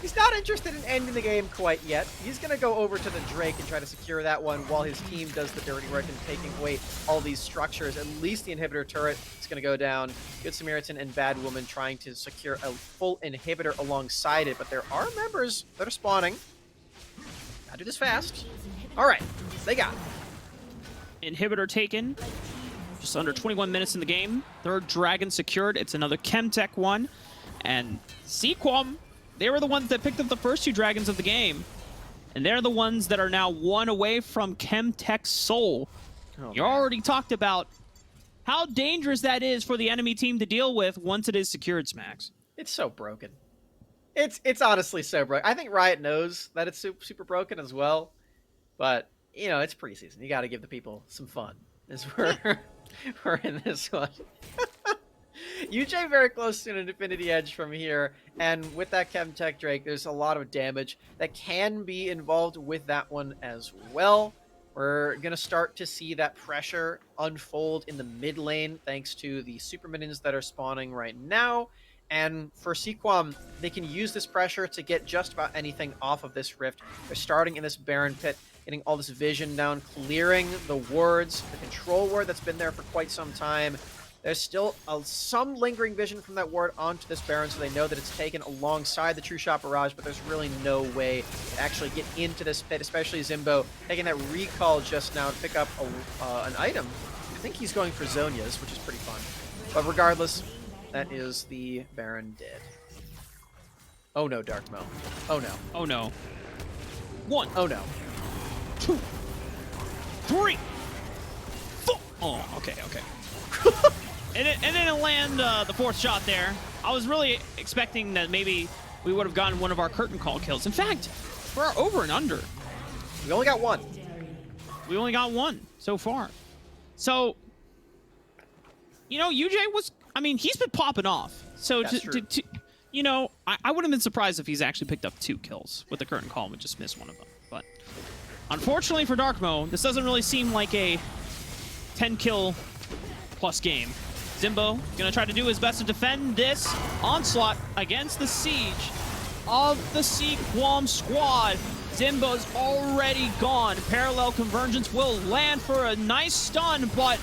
He's not interested in ending the game quite yet. He's going to go over to the Drake and try to secure that one while his team does the dirty work and taking away all these structures. At least the inhibitor turret is going to go down. Good Samaritan and Bad Woman trying to secure a full inhibitor alongside it, but there are members that are spawning. Gotta do this fast. All right, they got it. Inhibitor taken. Just under 21 minutes in the game. Third dragon secured. It's another Chemtech one. And Sequam, they were the ones that picked up the first 2 dragons of the game. And they're the ones that are now 1 away from Chemtech's soul. You already talked about how dangerous that is for the enemy team to deal with once it is secured, Smacks. It's so broken. It's honestly so broken. I think Riot knows that it's super broken as well. But, you know, it's preseason. You got to give the people some fun as we're in this one. UJ very close to an Infinity Edge from here, and with that Chemtech Drake, there's a lot of damage that can be involved with that one as well. We're going to start to see that pressure unfold in the mid lane thanks to the super minions that are spawning right now. And for Sequam, they can use this pressure to get just about anything off of this rift. They're starting in this Baron Pit, getting all this vision down, clearing the wards, the control ward that's been there for quite some time. There's still some lingering vision from that ward onto this Baron, so they know that it's taken alongside the True Shot Barrage, but there's really no way to actually get into this pit, especially Zimbo taking that recall just now to pick up an item. I think he's going for Zonia's, which is pretty fun. But regardless, that is the Baron dead. Oh no, Dark Mo. Oh no. Oh no. 1. Oh no. 2. 3. 4. Oh, okay. And it didn't land the 4th shot there. I was really expecting that maybe we would have gotten one of our curtain call kills. In fact, for our over and under, we only got 1. We only got 1 so far. So, you know, UJ was, I mean, he's been popping off. So, you know, I wouldn't have been surprised if he's actually picked up 2 kills with the curtain call and would just miss one of them. But unfortunately for Darkmo, this doesn't really seem like a 10 kill plus game. Zimbo gonna try to do his best to defend this onslaught against the siege of the Sequam squad. Zimbo's already gone. Parallel convergence will land for a nice stun, but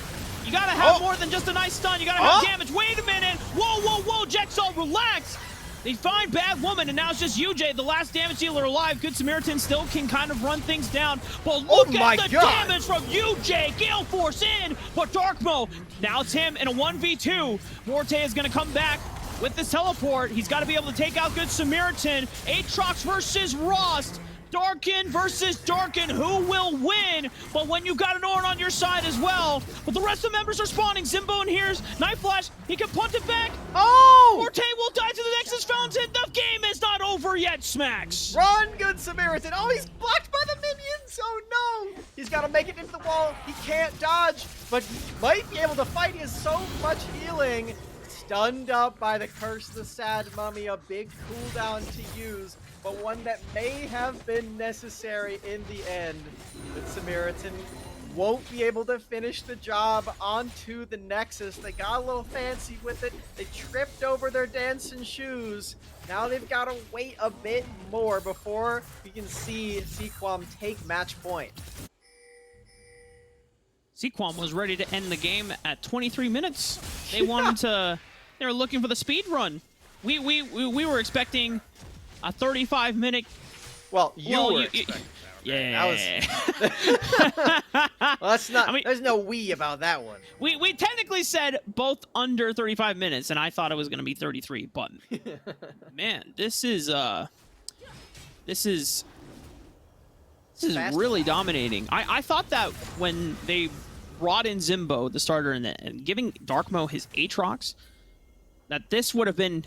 you gotta have more than just a nice stun. You gotta have damage. Wait a minute. Whoa, Jexall, relax. They find Bad Woman, and now it's just UJ, the last damage dealer alive. Good Samaritan still can kind of run things down. But look at the damage from UJ. Gale Force in, but Darkmo, now it's him in a 1v2. Morte is going to come back with this teleport. He's got to be able to take out Good Samaritan. Aatrox versus Rost. Darkin versus Darkin, who will win? But when you got an Ornn on your side as well, but the rest of the members are spawning. Zimbo in here's Night Flash. He can punt it back. Oh! Morte will die to the Nexus Fountain. The game is not over yet, Smacks. Run, Good Samaritan. Oh, he's blocked by the minions. Oh, no. He's got to make it into the wall. He can't dodge, but he might be able to fight. He has so much healing. Stunned up by the Curse of the Sad Mummy. A big cooldown to use, but one that may have been necessary in the end. But Samaritan won't be able to finish the job onto the Nexus. They got a little fancy with it. They tripped over their dancing shoes. Now they've got to wait a bit more before we can see Sequam take match point. Sequam was ready to end the game at 23 minutes. They wanted to, they were looking for the speed run. We were expecting a 35-minute. Well, were expecting. Yeah. Well, that's not. I mean, there's no we about that one. We technically said both under 35 minutes, and I thought it was going to be 33. But man, this is really dominating. I thought that when they brought in Zimbo, the starter, and giving Darkmo his Aatrox, that this would have been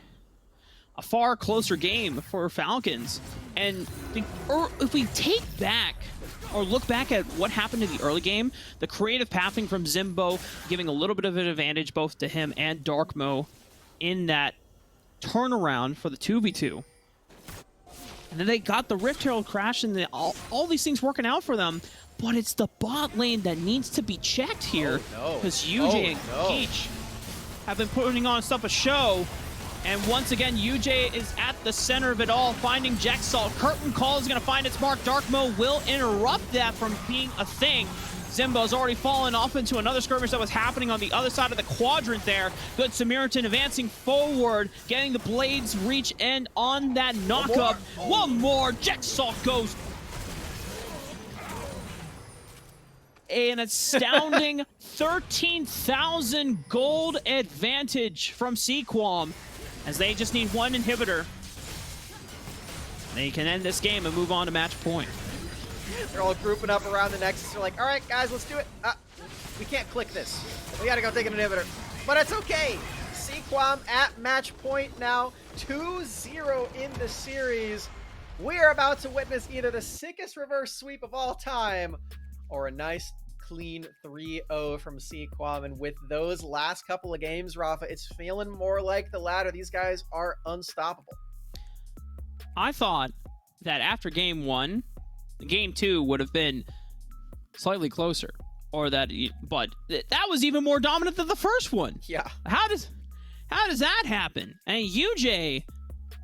a far closer game for Falcons. And if we take back or look back at what happened in the early game, the creative pathing from Zimbo giving a little bit of an advantage both to him and Darkmo in that turnaround for the 2v2. And then they got the Rift Herald crash and all these things working out for them. But it's the bot lane that needs to be checked here. Because UJ and Peach have been putting on stuff a show. And once again, UJ is at the center of it all, finding Jexalt. Curtain Call is going to find its mark. Darkmo will interrupt that from being a thing. Zimbo's already fallen off into another skirmish that was happening on the other side of the quadrant there. Good Samaritan advancing forward, getting the Blades reach in on that knockup. One more. Jexalt goes. An astounding 13,000 gold advantage from Sequam, as they just need one inhibitor. They can end this game and move on to match point. They're all grouping up around the Nexus. They're like, all right, guys, let's do it. We can't click this. We got to go take an inhibitor. But it's okay. Sequam at match point now. 2-0 in the series. We are about to witness either the sickest reverse sweep of all time or a nice, clean 3-0 from Sequam. And with those last couple of games, Rafa, it's feeling more like the latter. These guys are unstoppable. I thought that after game one, game two would have been slightly closer, but that was even more dominant than the first one. Yeah. How does that happen? And UJ,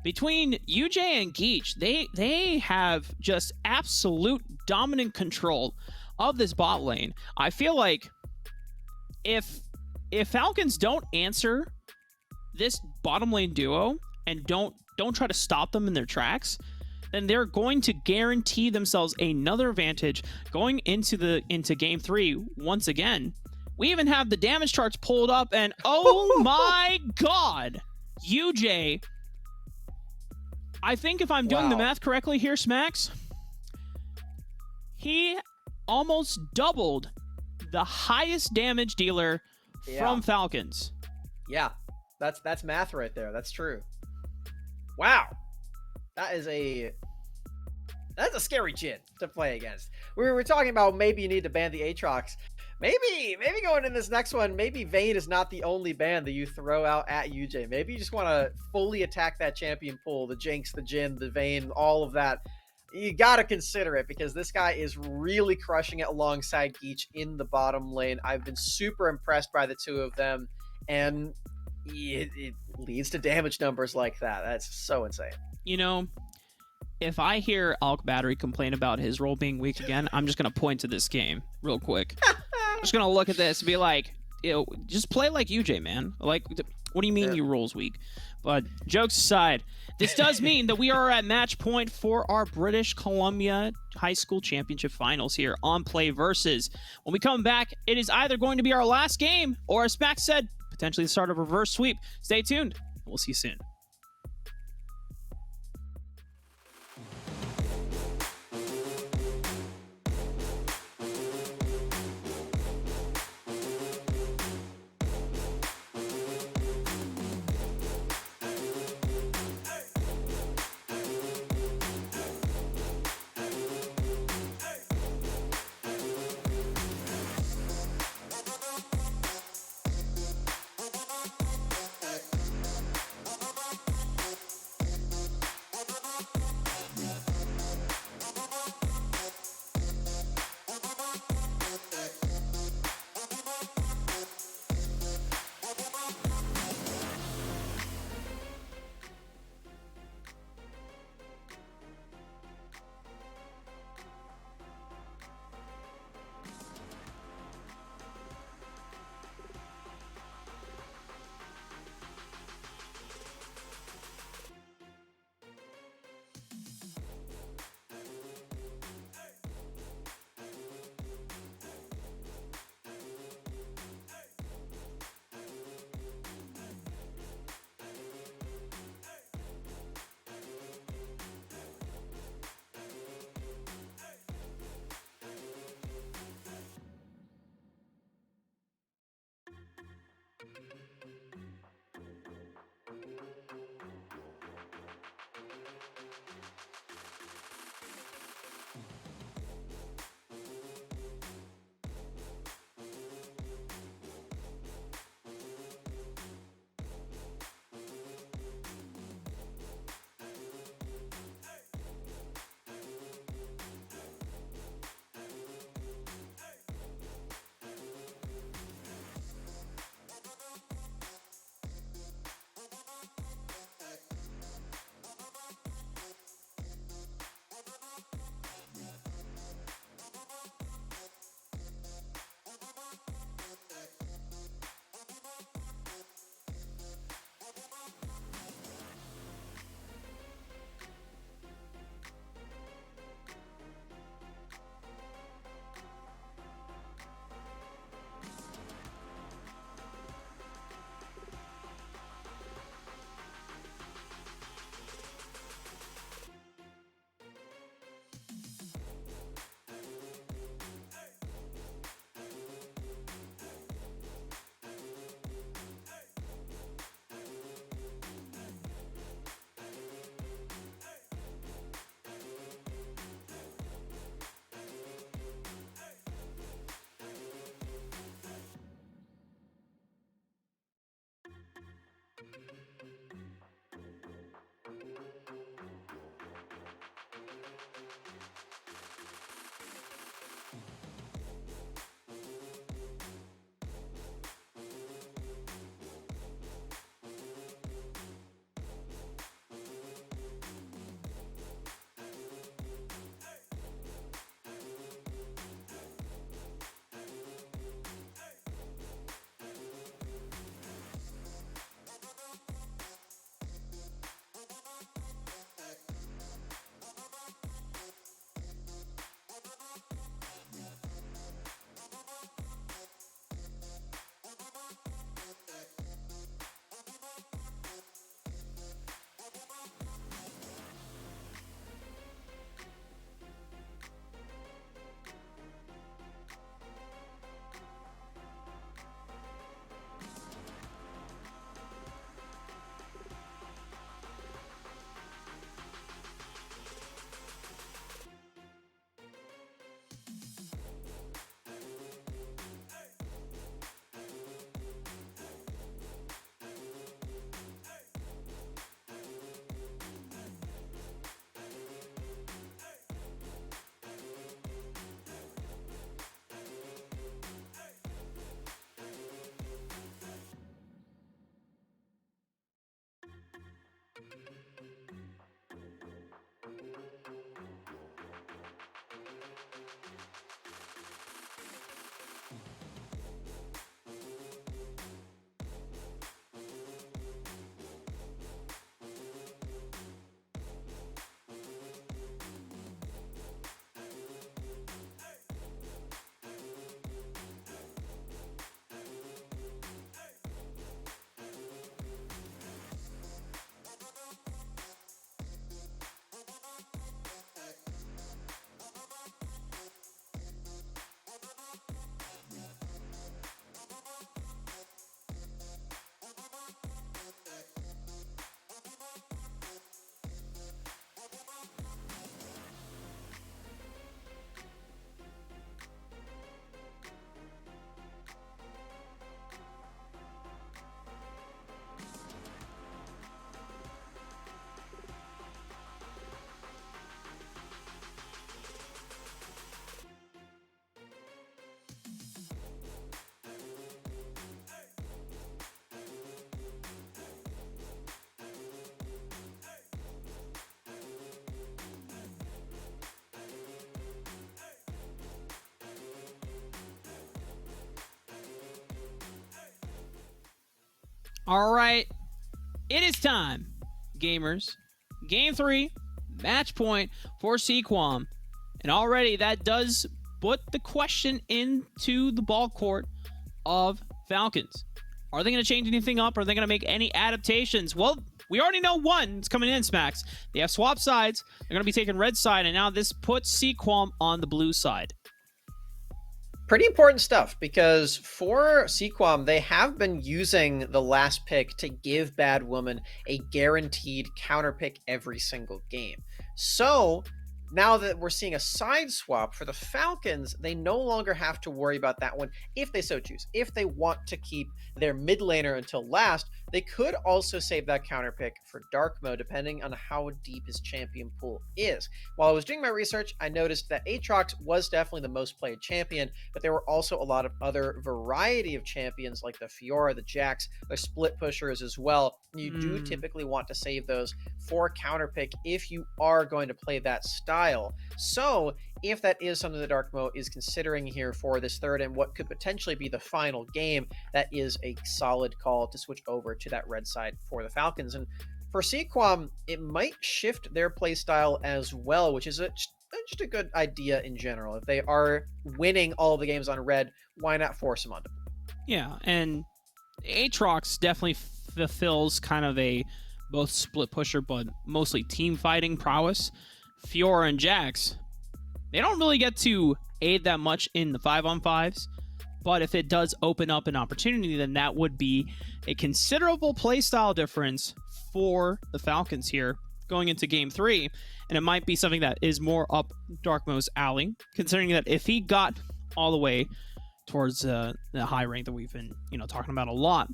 between UJ and Geach, they have just absolute dominant control of this bot lane. I feel like if Falcons don't answer this bottom lane duo and don't try to stop them in their tracks, then they're going to guarantee themselves another advantage going into game three once again. We even have the damage charts pulled up, and oh my god, UJ, I think if I'm doing the math correctly here, Smacks, he almost doubled the highest damage dealer from Falcons. Yeah, that's math right there. That's true. Wow. That's a scary Jhin to play against. We were talking about maybe you need to ban the Aatrox. Maybe going in this next one, maybe Vayne is not the only ban that you throw out at UJ. Maybe you just want to fully attack that champion pool, the Jinx, the Jhin, the Vayne, all of that. You got to consider it because this guy is really crushing it alongside Geach in the bottom lane. I've been super impressed by the two of them, and it leads to damage numbers like that. That's so insane. You know, if I hear Alk Battery complain about his role being weak again, I'm just going to point to this game real quick. I'm just going to look at this and be like, just play like UJ, man. Like, what do you mean your role's weak? But jokes aside, this does mean that we are at match point for our British Columbia High School Championship Finals here on PlayVS. When we come back, it is either going to be our last game or, as Max said, potentially the start of a reverse sweep. Stay tuned. We'll see you soon. All right, it is time, gamers. Game 3, match point for Sequam. And already that does put the question into the ball court of Falcons. Are they going to change anything up? Are they going to make any adaptations? Well, we already know one is coming in, Smacks. They have swapped sides. They're going to be taking red side, and now this puts Sequam on the blue side. Pretty important stuff, because for Sequam, they have been using the last pick to give Bad Woman a guaranteed counter pick every single game. So now that we're seeing a side swap for the Falcons, they no longer have to worry about that one if they so choose. If they want to keep their mid laner until last, they could also save that counter pick for dark mode, depending on how deep his champion pool is. While I was doing my research, I noticed that Aatrox was definitely the most played champion, but there were also a lot of other variety of champions like the Fiora, the Jax, the split pushers as well. You do typically want to save those for counter pick if you are going to play that style. So if that is something that Dark Mo is considering here for this third and what could potentially be the final game, that is a solid call to switch over to that red side for the Falcons. And for Sequam, it might shift their play style as well, which is just a good idea in general. If they are winning all of the games on red, why not force them on them? Yeah, and Aatrox definitely fulfills kind of a both split pusher but mostly team fighting prowess. Fiora and Jax, they don't really get to aid that much in the 5-on-5s, but if it does open up an opportunity, then that would be a considerable playstyle difference for the Falcons here going into game 3, and it might be something that is more up Darkmo's alley, considering that if he got all the way towards the high rank that we've been talking about a lot,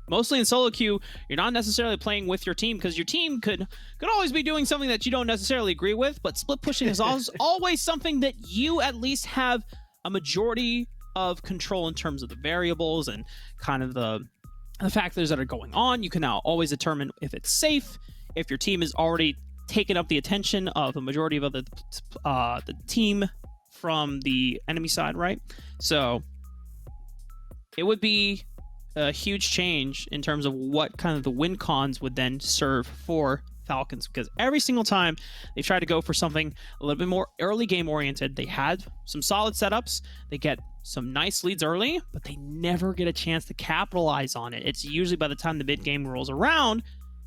mostly in solo queue, you're not necessarily playing with your team because your team could always be doing something that you don't necessarily agree with, but split pushing is always something that you at least have a majority of control in terms of the variables and kind of the factors that are going on. You can now always determine if it's safe, if your team is already taken up the attention of a majority of the team from the enemy side, right? So it would be a huge change in terms of what kind of the win cons would then serve for Falcons, because every single time they try to go for something a little bit more early game oriented, they had some solid setups, they get some nice leads early, but they never get a chance to capitalize on it. It's usually by the time the mid game rolls around,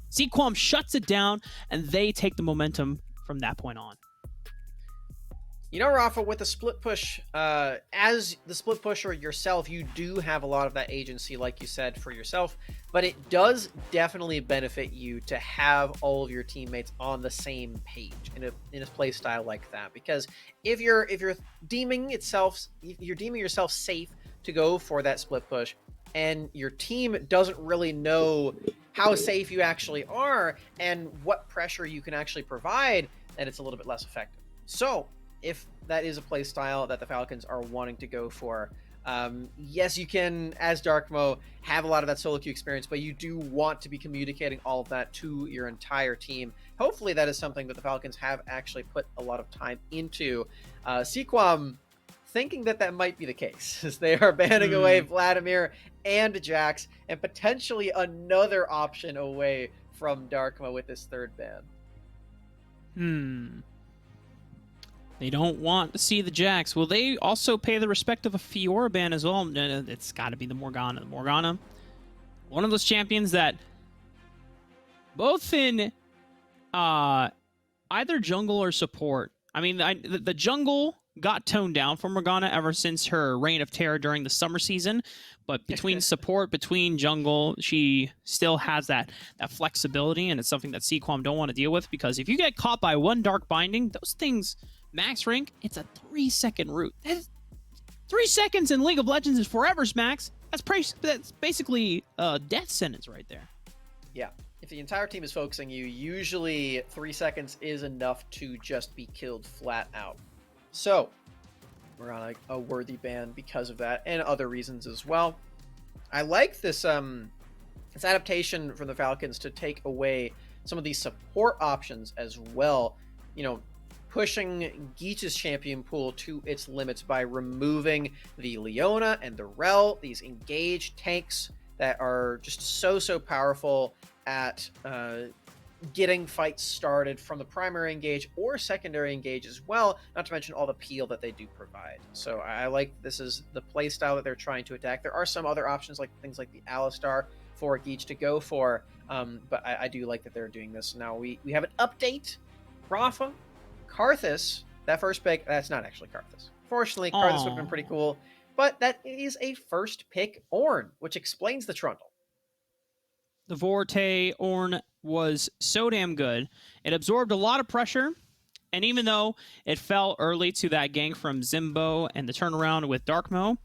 Sequam shuts it down and they take the momentum from that point on. Rafa, with the split push, as the split pusher yourself, you do have a lot of that agency, like you said, for yourself, but it does definitely benefit you to have all of your teammates on the same page in a play style like that. Because if you're deeming yourself safe to go for that split push, and your team doesn't really know how safe you actually are and what pressure you can actually provide, then it's a little bit less effective. So if that is a play style that the Falcons are wanting to go for, yes, you can, as Darkmo, have a lot of that solo queue experience, but you do want to be communicating all of that to your entire team. Hopefully that is something that the Falcons have actually put a lot of time into. Sequam thinking that might be the case, as they are banning away Vladimir and Jax, and potentially another option away from Darkmo with this third ban. They don't want to see the Jax. Will they also pay the respect of a Fiora ban as well? It's got to be the Morgana. Morgana, one of those champions that both in either jungle or support. I mean, the jungle got toned down for Morgana ever since her reign of terror during the summer season, but between support, between jungle, she still has that flexibility, and it's something that Sequam don't want to deal with, because if you get caught by one dark binding, those things max rank, it's a 3-second route. 3 seconds in League of Legends is forever, Max. That's basically a death sentence right there. Yeah. If the entire team is focusing you, usually 3 seconds is enough to just be killed flat out. So we're on a worthy ban because of that, and other reasons as well. I like this adaptation from the Falcons to take away some of these support options as well. Pushing Geech's champion pool to its limits by removing the Leona and the Rel, these engaged tanks that are just so powerful at getting fights started from the primary engage or secondary engage as well, not to mention all the peel that they do provide. So I like this is the play style that they're trying to attack. There are some other options like things like the Alistar for Geach to go for, but I do like that they're doing this. Now we have an update. Rafa, Karthus, that first pick, that's not actually Karthus. Fortunately, Karthus would have been pretty cool, but that is a first pick Ornn, which explains the Trundle. The Vorte Ornn was so damn good. It absorbed a lot of pressure, and even though it fell early to that gank from Zimbo and the turnaround with Darkmo,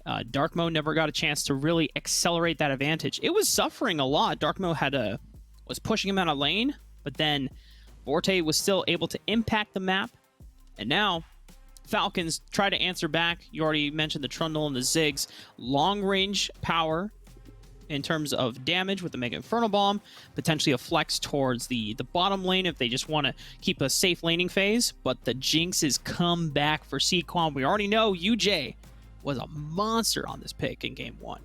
Darkmo never got a chance to really accelerate that advantage. It was suffering a lot. Darkmo was pushing him out of lane, but then Vorte was still able to impact the map, and now Falcons try to answer back. You already mentioned the Trundle and the Ziggs. Long-range power in terms of damage with the Mega Inferno Bomb, potentially a flex towards the bottom lane if they just want to keep a safe laning phase, but the Jinxes come back for Sequan. We already know UJ was a monster on this pick in Game 1.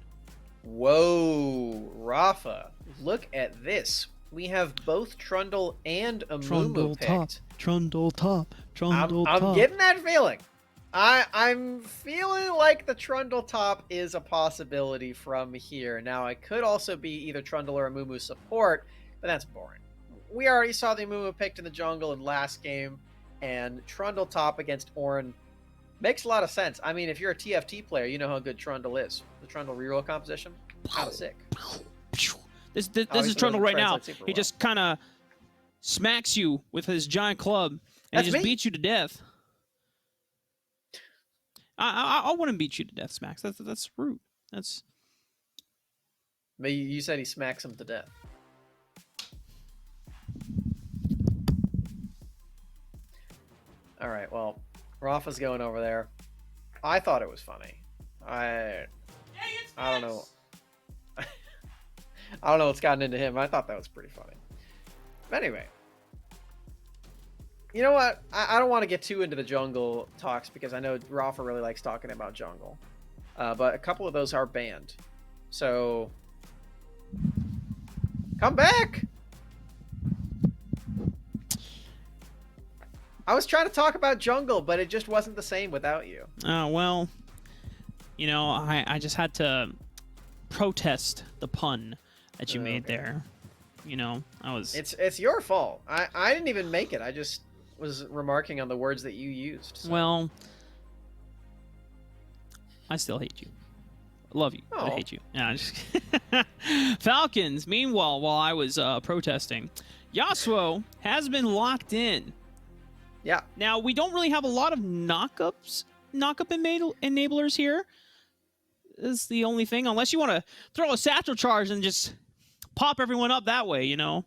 Whoa, Rafa, look at this. We have both Trundle and Amumu picked. Trundle top, Trundle top. I'm getting that feeling. I'm feeling like the Trundle top is a possibility from here. Now, it could also be either Trundle or Amumu support, but that's boring. We already saw the Amumu picked in the jungle in last game, and Trundle top against Ornn makes a lot of sense. I mean, if you're a TFT player, you know how good Trundle is. The Trundle reroll composition, kind of sick. This is Trundle right now. He just kind of smacks you with his giant club, and he just beats you to death. I wouldn't beat you to death, Smacks. That's rude. That's. But you said he smacks him to death. All right. Well, Rafa's going over there. I thought it was funny. I don't know. I don't know what's gotten into him. I thought that was pretty funny. But anyway. You know what? I don't want to get too into the jungle talks because I know Rafa really likes talking about jungle. But a couple of those are banned. So, come back! I was trying to talk about jungle, but it just wasn't the same without you. Oh, well, you know, I just had to protest the pun that you made there. You know, I was... It's your fault. I didn't even make it. I just was remarking on the words that you used. So. Well, I still hate you. I love you, but I hate you. Yeah, Falcons, meanwhile, while I was protesting, Yasuo has been locked in. Yeah. Now, we don't really have a lot of knockup enablers here. This is the only thing, unless you want to throw a satchel charge and just pop everyone up that way, you know?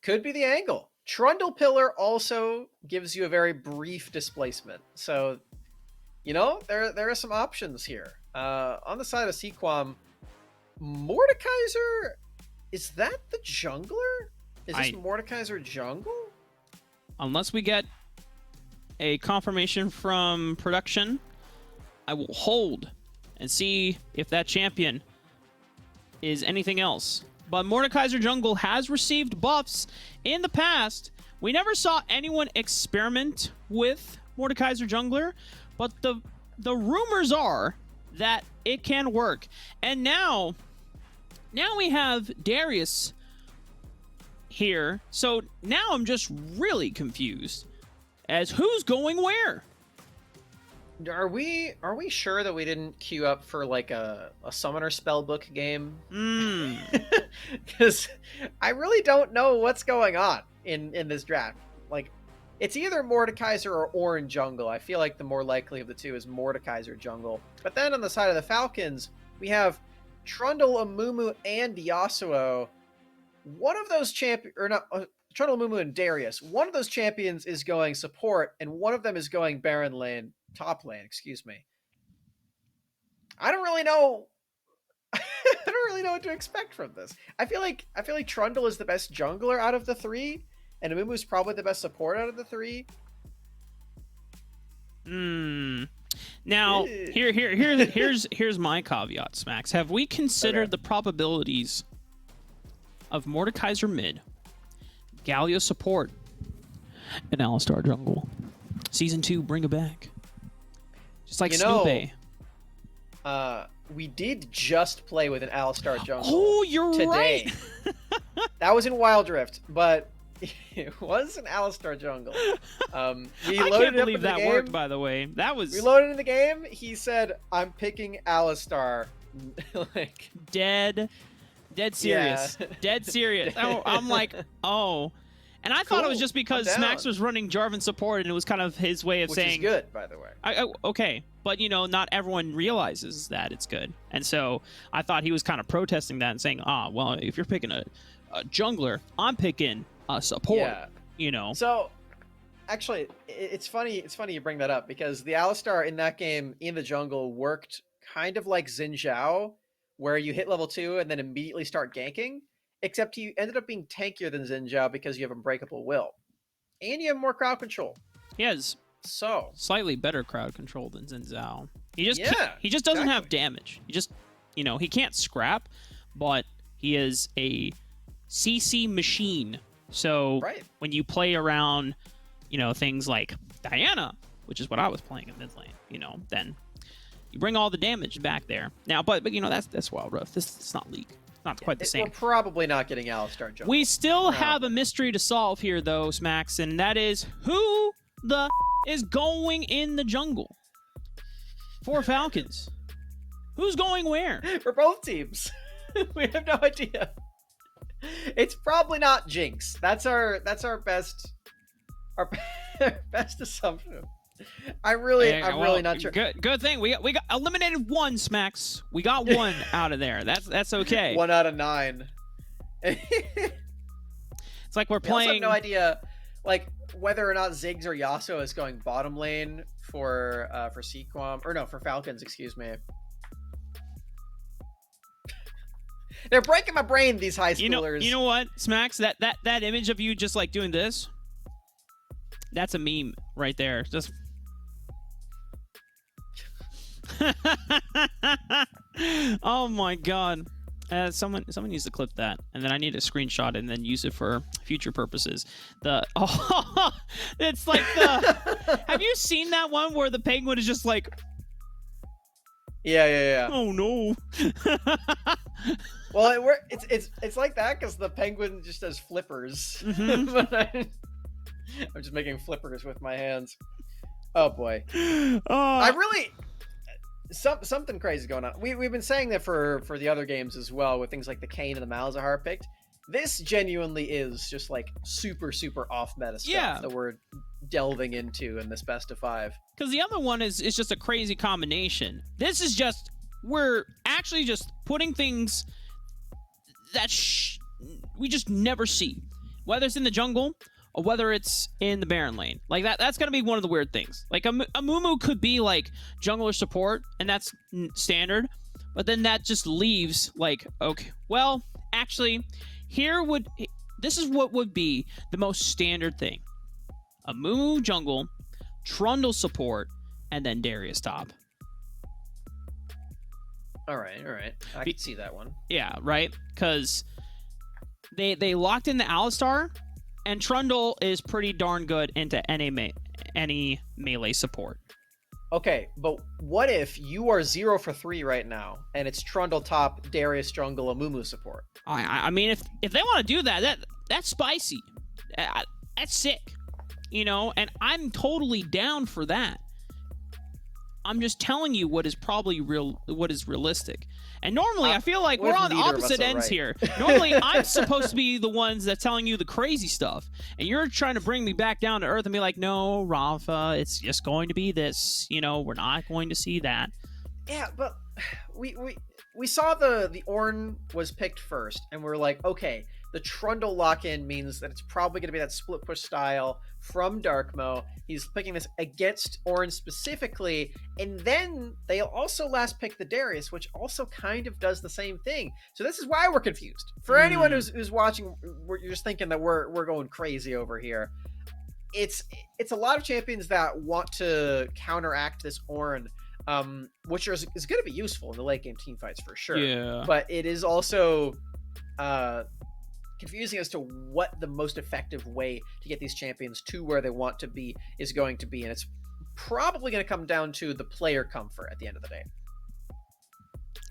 Could be the angle. Trundle Pillar also gives you a very brief displacement. So, you know, there are some options here. On the side of Sequam, Mordekaiser, is that the jungler? Is this Mordekaiser jungle? Unless we get a confirmation from production, I will hold and see if that champion is anything else. But Mordekaiser jungle has received buffs in the past. We never saw anyone experiment with Mordekaiser jungler, but the rumors are that it can work. And now we have Darius here. So now I'm just really confused as who's going where. Are we sure that we didn't queue up for like a summoner spellbook game? Because I really don't know what's going on in this draft. Like, it's either Mordekaiser or Ornn jungle. I feel like the more likely of the two is Mordekaiser jungle. But then on the side of the Falcons, we have Trundle, Amumu, and Yasuo. One of those Trundle, Amumu, and Darius. One of those champions is going support, and one of them is going Baron lane. Top lane, excuse me. I don't really know. I don't really know what to expect from this. I feel like Trundle is the best jungler out of the three, and Amumu is probably the best support out of the three. Now, here's my caveat, Smacks. Have we considered the probabilities of Mordekaiser mid, Galio support, and Alistar jungle? Season 2, bring it back. Just like Snoopy. We did just play with an Alistar jungle. Oh, you're today. right. That was in Wild Rift, but it was an Alistar jungle. We I loaded can't it up believe in the that game. worked, by the way. That was... We loaded in the game. He said, "I'm picking Alistar." Like dead serious. Yeah. Dead serious. I'm like, oh. And I thought it was just because Smacks was running Jarvan support, and it was kind of his way of saying... Which is good, by the way. Okay, but, you know, not everyone realizes that it's good. And so I thought he was kind of protesting that and saying, well, if you're picking a jungler, I'm picking a support, you know? So, actually, it's funny you bring that up, because the Alistar in that game in the jungle worked kind of like Xin Zhao, where you hit level 2 and then immediately start ganking. Except he ended up being tankier than Xin Zhao because you have Unbreakable Will. And you have more crowd control. He has slightly better crowd control than Xin Zhao. He just doesn't have damage. He just, you know, he can't scrap, but he is a CC machine. So when you play around, you know, things like Diana, which is what I was playing in mid lane, you know, then you bring all the damage back there. Now, but you know, that's Wild Rift. It's not League. Not quite the same. We're probably not getting Alistar jungle. We still have a mystery to solve here, though, Smacks, and that is who the is going in the jungle for Falcons? Who's going where? For both teams. We have no idea. It's probably not Jinx. That's our best best assumption. I'm really not sure. Good thing we got eliminated one, Smacks. We got one out of there. That's okay. 1 out of 9. It's like we're playing. I have no idea, like whether or not Ziggs or Yasuo is going bottom lane for Sequam, or no, for Falcons. Excuse me. They're breaking my brain, these high schoolers. You know what, Smacks? That image of you just like doing this. That's a meme right there. Just. Oh my god. Someone needs to clip that, and then I need to screenshot it and then use it for future purposes. It's like the have you seen that one where the penguin is just like yeah. Oh no. Well, it's like that because the penguin just does flippers. Mm-hmm. I'm just making flippers with my hands. Oh boy. I really something crazy going on. We've been saying that for the other games as well, with things like the Kayn and the Malzahar picked. This genuinely is just like super off meta stuff that we're delving into in this best of 5. Because the other one is just a crazy combination. This is just we're actually just putting things that we just never see, whether it's in the jungle or whether it's in the Baron lane. Like that's gonna be one of the weird things. Like a Mumu could be like jungler support, and that's standard, but then that just leaves like, okay, well, actually, this is what would be the most standard thing: a Mumu jungle, Trundle support, and then Darius top. All right. I can see that one. Yeah, right? Because they locked in the Alistar, and Trundle is pretty darn good into any melee support. Okay, but what if you are 0 for 3 right now, and it's Trundle top, Darius jungle, Amumu support? I mean, if they want to do that's spicy. That's sick, you know, and I'm totally down for that. I'm just telling you what is probably what is realistic. And normally, I feel like we're on opposite ends here. Normally, I'm supposed to be the ones that's telling you the crazy stuff, and you're trying to bring me back down to earth and be like, "No, Rafa, it's just going to be this. You know, we're not going to see that." Yeah, but we saw the Ornn was picked first, and we're like, okay, the Trundle lock-in means that it's probably going to be that split push style from Darkmo. He's picking this against Ornn specifically, and then they also last pick the Darius, which also kind of does the same thing. So this is why we're confused. For anyone who's watching, you're just thinking that we're going crazy over here. it's a lot of champions that want to counteract this Ornn, which is going to be useful in the late game team fights for sure. Yeah. But it is also confusing as to what the most effective way to get these champions to where they want to be is going to be, and it's probably going to come down to the player comfort at the end of the day.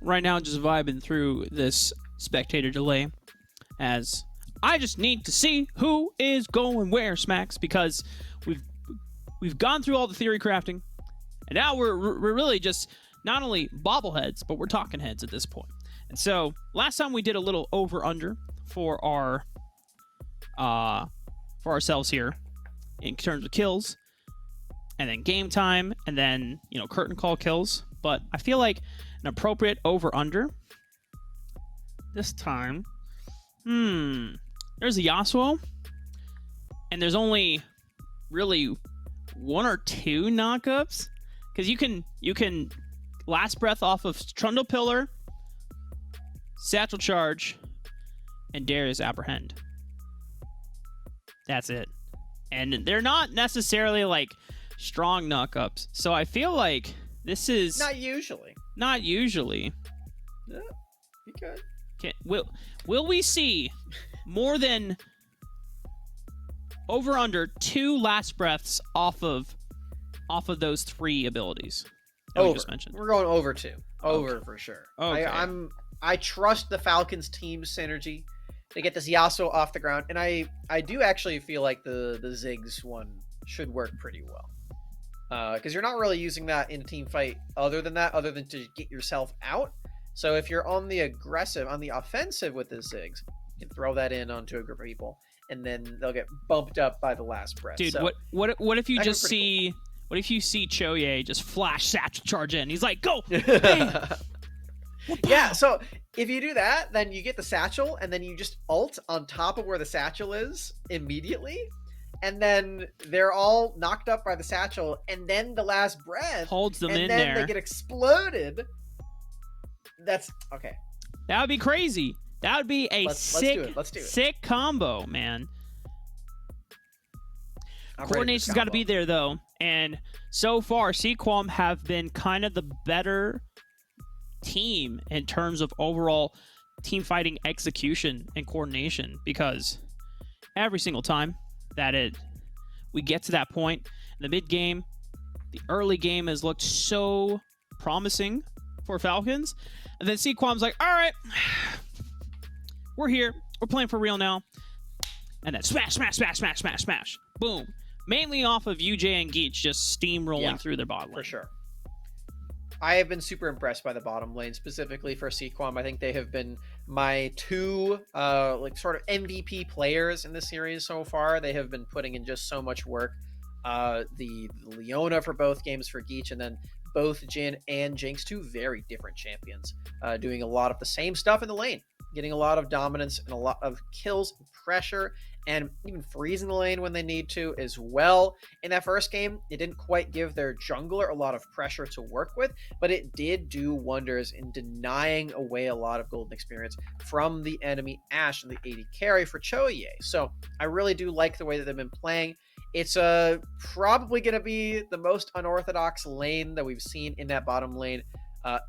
Right now, just vibing through this spectator delay, as I just need to see who is going where, Smacks, because we've gone through all the theory crafting, and now we're really just not only bobbleheads, but we're talking heads at this point. And so last time we did a little over under for ourselves here in terms of kills, and then game time, and then curtain call kills. But I feel like an appropriate over under this time. There's a Yasuo, and there's only really 1 or 2 knockups, because you can last breath off of Trundle Pillar, Satchel Charge, and Darius Apprehend. That's it, and they're not necessarily like strong knockups. So I feel like this is not usually. Yeah, you could. Will we see more than over under 2 last breaths off of those 3 abilities that we just mentioned? We're going over 2. Over for sure. Okay. I trust the Falcons team synergy to get this Yasuo off the ground, and I do actually feel like the Ziggs one should work pretty well. Because you're not really using that in a team fight other than to get yourself out. So if you're on the offensive with the Ziggs, you can throw that in onto a group of people, and then they'll get bumped up by the last breath. Dude, so, what if you just see cool. What if you see Choye just flash Satchel Charge in? He's like, go! Bam! Yeah, so if you do that, then you get the Satchel, and then you just ult on top of where the Satchel is immediately, and then they're all knocked up by the Satchel, and then the last breath holds them and in then there. They get exploded. That's okay. That would be crazy. That would be a sick combo, man. Coordination's got to be there, though. And so far, Sequam have been kind of the better team in terms of overall team fighting execution and coordination, because every single time that we get to that point in the mid game, the early game has looked so promising for Falcons, and then Sequam's like, all right, we're here, we're playing for real now, and then smash, boom, mainly off of UJ and Geach just steamrolling through their bot lane. For sure. I have been super impressed by the bottom lane, specifically for Sequam. I think they have been my 2 sort of MVP players in the series so far. They have been putting in just so much work. The Leona for both games for Geach, and then both Jin and Jinx, 2 very different champions, doing a lot of the same stuff in the lane, getting a lot of dominance and a lot of kills and pressure, and even freezing the lane when they need to as well. In that first game, it didn't quite give their jungler a lot of pressure to work with, but it did do wonders in denying away a lot of golden experience from the enemy Ashe and the AD carry for Choye. So I really do like the way that they've been playing. It's probably going to be the most unorthodox lane that we've seen in that bottom lane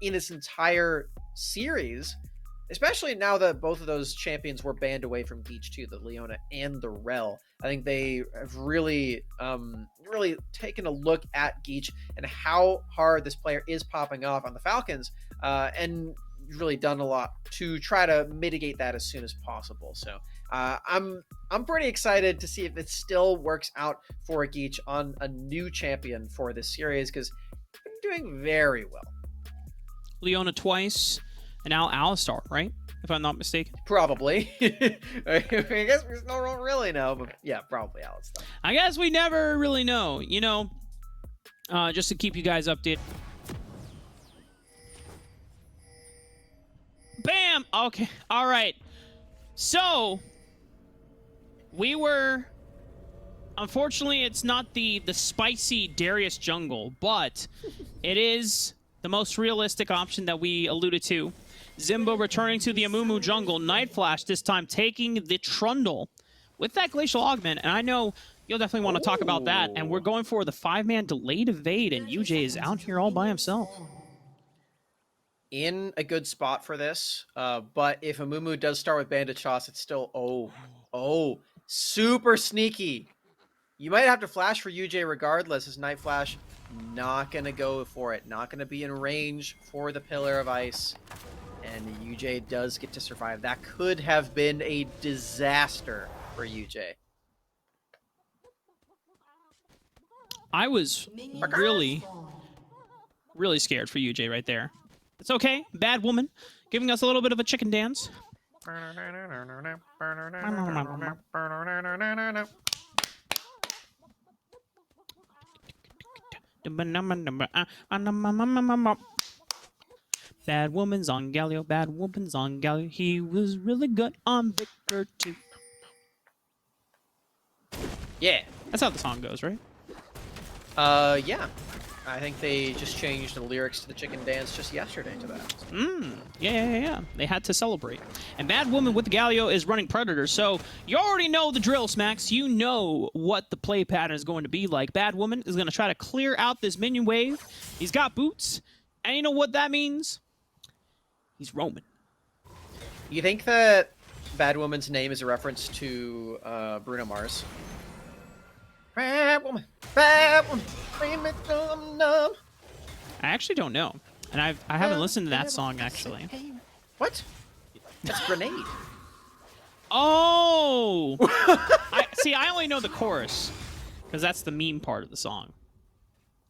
in this entire series, especially now that both of those champions were banned away from Geach too, the Leona and the Rel. I think they have really taken a look at Geach and how hard this player is popping off on the Falcons, and really done a lot to try to mitigate that as soon as possible. So I'm pretty excited to see if it still works out for Geach on a new champion for this series, because they're doing very well. Leona twice, and now Alistar, right? If I'm not mistaken. Probably. I guess we don't really know, but yeah, probably Alistar. I guess we never really know. Just to keep you guys updated. Bam! Okay. All right. So, unfortunately, it's not the spicy Darius jungle, but it is the most realistic option that we alluded to. Zimbo returning to the Amumu jungle. Night Flash this time taking the Trundle with that Glacial Augment. And I know you'll definitely want to talk about that. And we're Ooh. going for the 5-man delayed evade, and UJ is out here all by himself. In a good spot for this, but if Amumu does start with Bandit Toss, it's still, super sneaky. You might have to flash for UJ regardless, as Night Flash not going to go for it. Not going to be in range for the Pillar of Ice. And UJ does get to survive. That could have been a disaster for UJ. I was really, really scared for UJ right there. It's okay. Bad woman giving us a little bit of a chicken dance. Bad woman's on Galio, bad woman's on Galio. He was really good on Victor too. Yeah. That's how the song goes, right? Yeah. I think they just changed the lyrics to the chicken dance just yesterday to that. Yeah. They had to celebrate. And Bad Woman with the Galio is running Predator, so you already know the drill, Smacks. You know what the play pattern is going to be like. Bad Woman is going to try to clear out this minion wave. He's got boots, and you know what that means? He's roaming. You think that Bad Woman's name is a reference to Bruno Mars? Bad woman, bring me numb. I actually don't know, and I haven't listened to that song actually. What? That's Grenade. Oh! I only know the chorus because that's the meme part of the song.